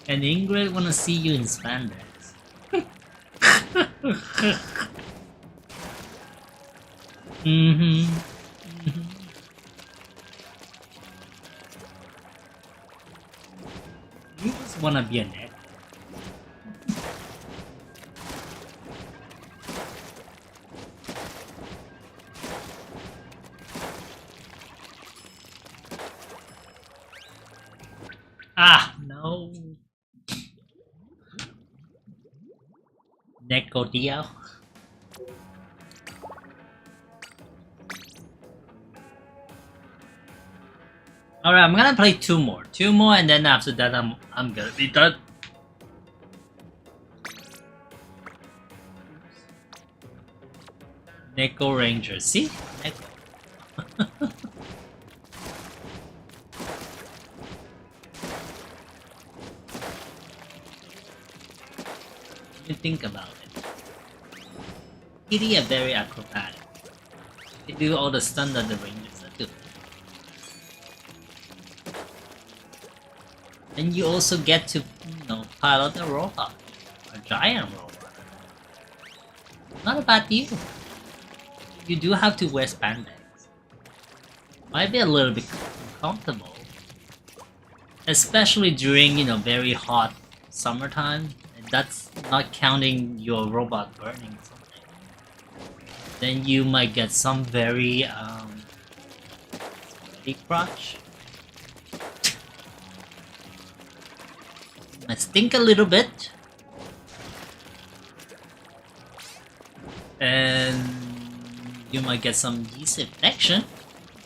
and Ingrid wanna see you in spandex. Mm-hmm. You just wanna be a neck. Ah, no. Neko Dio. Alright, I'm gonna play two more. Two more and then after that I'm gonna be done. Neko Ranger. See? Neko. You think about it. Kitty are very acrobatic. They do all the stunt that the Rangers do. And you also get to, you know, pilot a robot. A giant robot. Not a bad deal. You do have to wear spandex. Might be a little bit uncomfortable. Especially during, you know, very hot summertime. And that's not counting your robot burning something. Then you might get some very, sweaty crotch. Might stink a little bit. And you might get some yeast infection.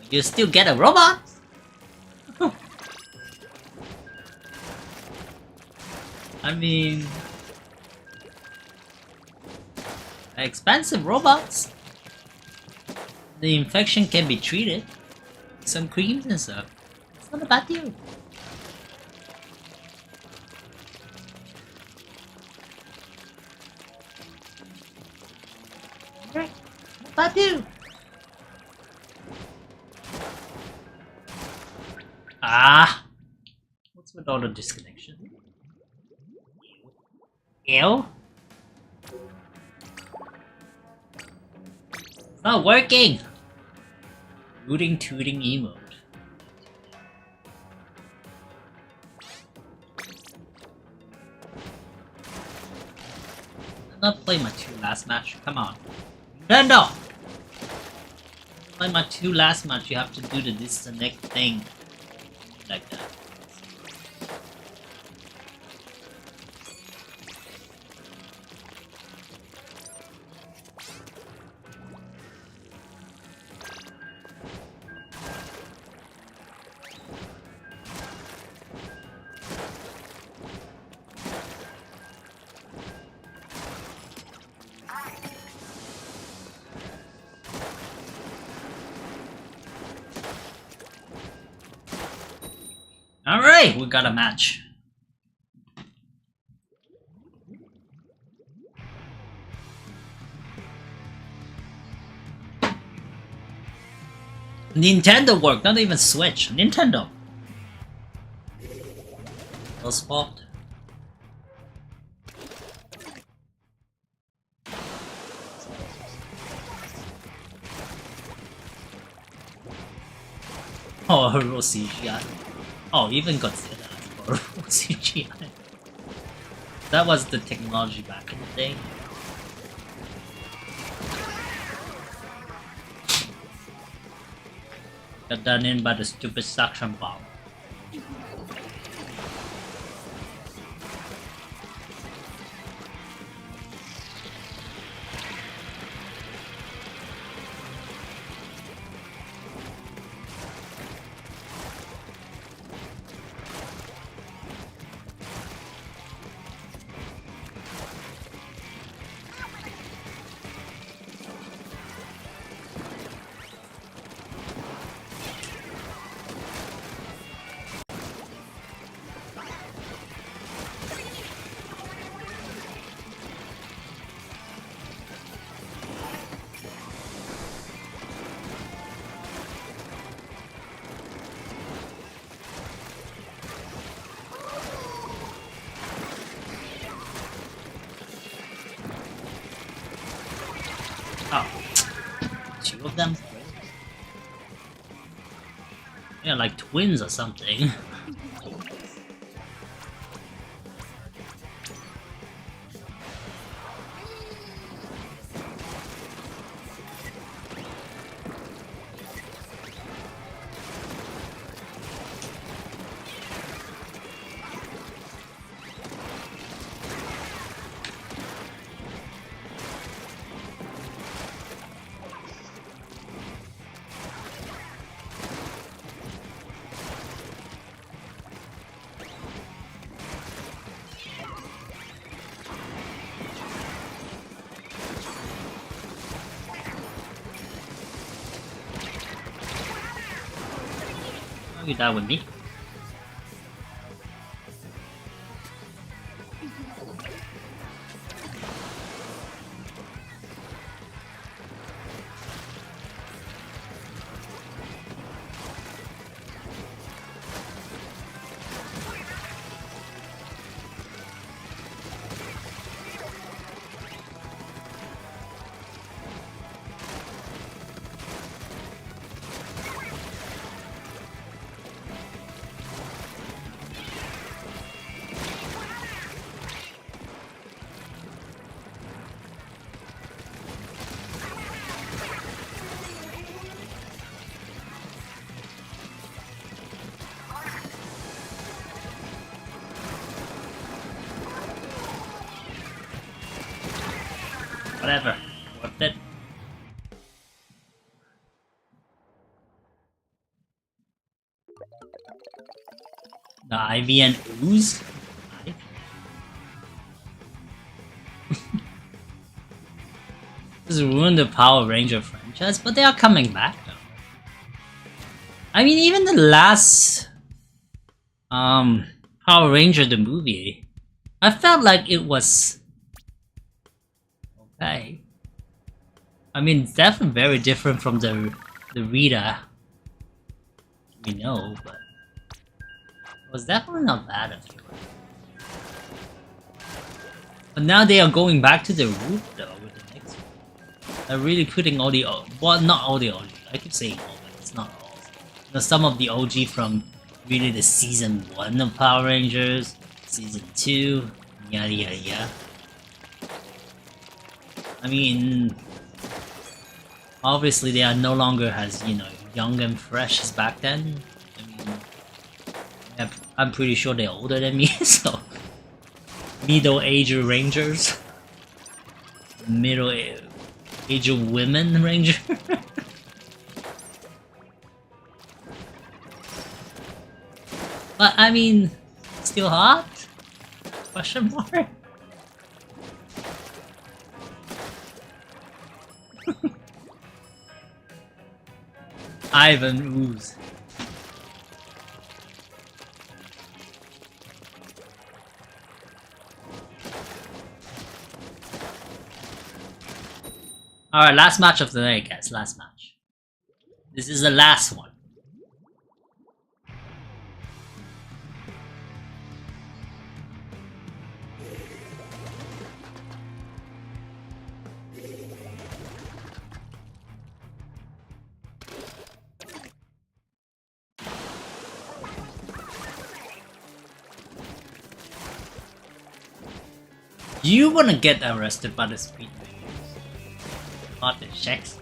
You still get a robot. I mean, expensive robots. The infection can be treated. Some creams and stuff. It's not a bad deal. Right. Not a bad deal. Ah! What's with all the disconnection? Ew? It's not working! Rooting tooting emote. I'm not playing my two last match, come on. Nintendo! Play my two last match, you have to do the disconnect thing. Like that. Alright, we got a match. Nintendo worked, not even Switch. Nintendo. No spot. Oh, horrible CGI. Oh, even Godzilla has horrible CGI. That was the technology back in the day. Got done in by the stupid suction bomb. them? Yeah, like twins or something. You die with me. Whatever. Worth it. The Ivy and Ooze? Just ruined the Power Ranger franchise, but they are coming back though. I mean, even the last Power Ranger the movie, I felt like it was okay. I mean, it's definitely very different from the Rita we know, but it was definitely not bad, I feel like. But now they are going back to the root though with the next one. They're really putting all the well, not all the OG. I keep saying all, but it's not all. You know, some of the OG from really the season 1 of Power Rangers, season 2, yada yada yada. I mean, obviously they are no longer as, you know, young and fresh as back then. I mean, I'm pretty sure they're older than me, so middle-aged rangers, middle-aged women ranger. But I mean, still hot? Question mark. Ivan Ooze. Alright, last match of the night, guys. Last match. This is the last one. You wanna get arrested by the speed rangers, not the checks.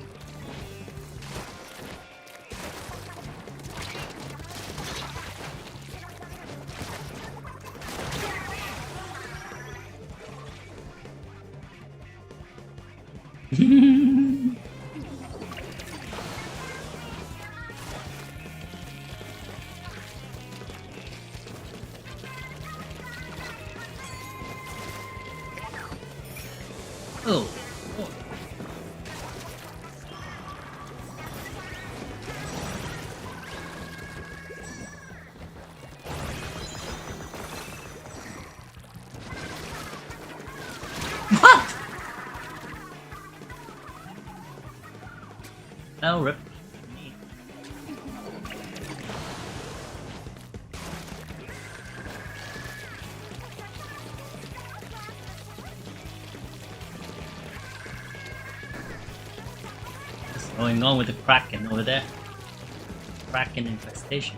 Oh. What? Oh, rip. going on with the Kraken over there? Kraken infestation.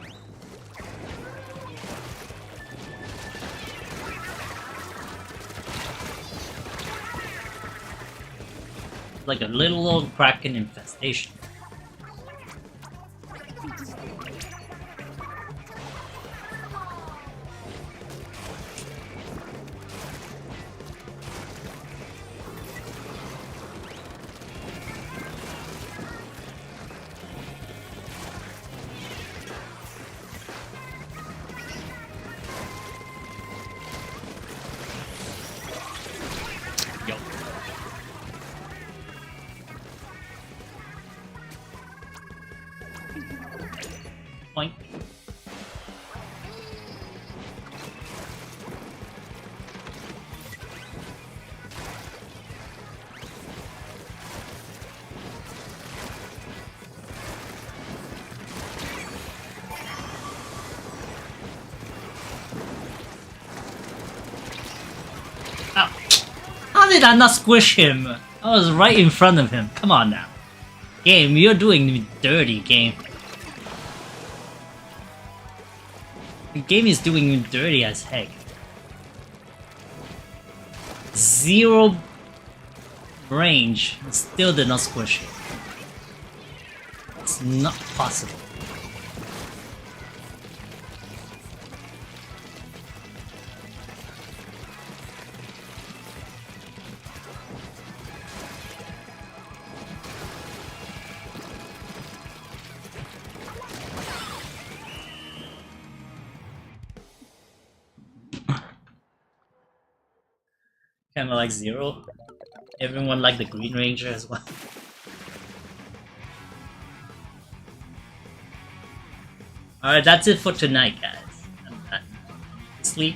Like a little old Kraken infestation. Yo. Point. Ow. How did I not squish him? I was right in front of him. Come on now. Game, you're doing me dirty, game. The game is doing me dirty as heck. 0 range, still did not squish it. It's not possible. Kinda like 0. Everyone like the Green Ranger as well. Alright, that's it for tonight, guys. I'm done. Sleep.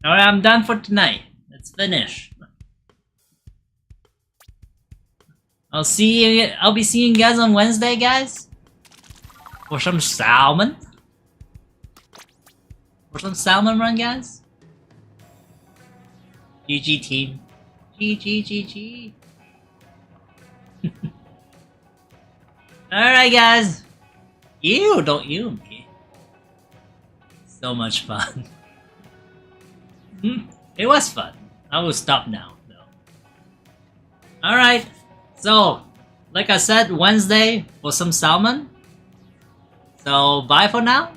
Alright, I'm done for tonight. Let's finish. I'll be seeing you guys on Wednesday, guys. For some salmon. For some salmon run, guys. GG team. GG. Alright, guys. Don't you me. So much fun. It was fun. I will stop now, though. Alright. So, like I said, Wednesday for some salmon. So, bye for now.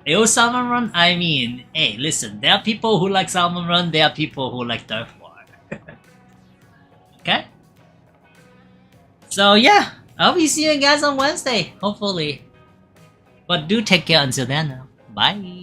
Ew, salmon run? I mean, hey, listen, there are people who like salmon run, there are people who like turf war. Okay? So yeah, I'll be seeing you guys on Wednesday, hopefully. But do take care until then now. Bye!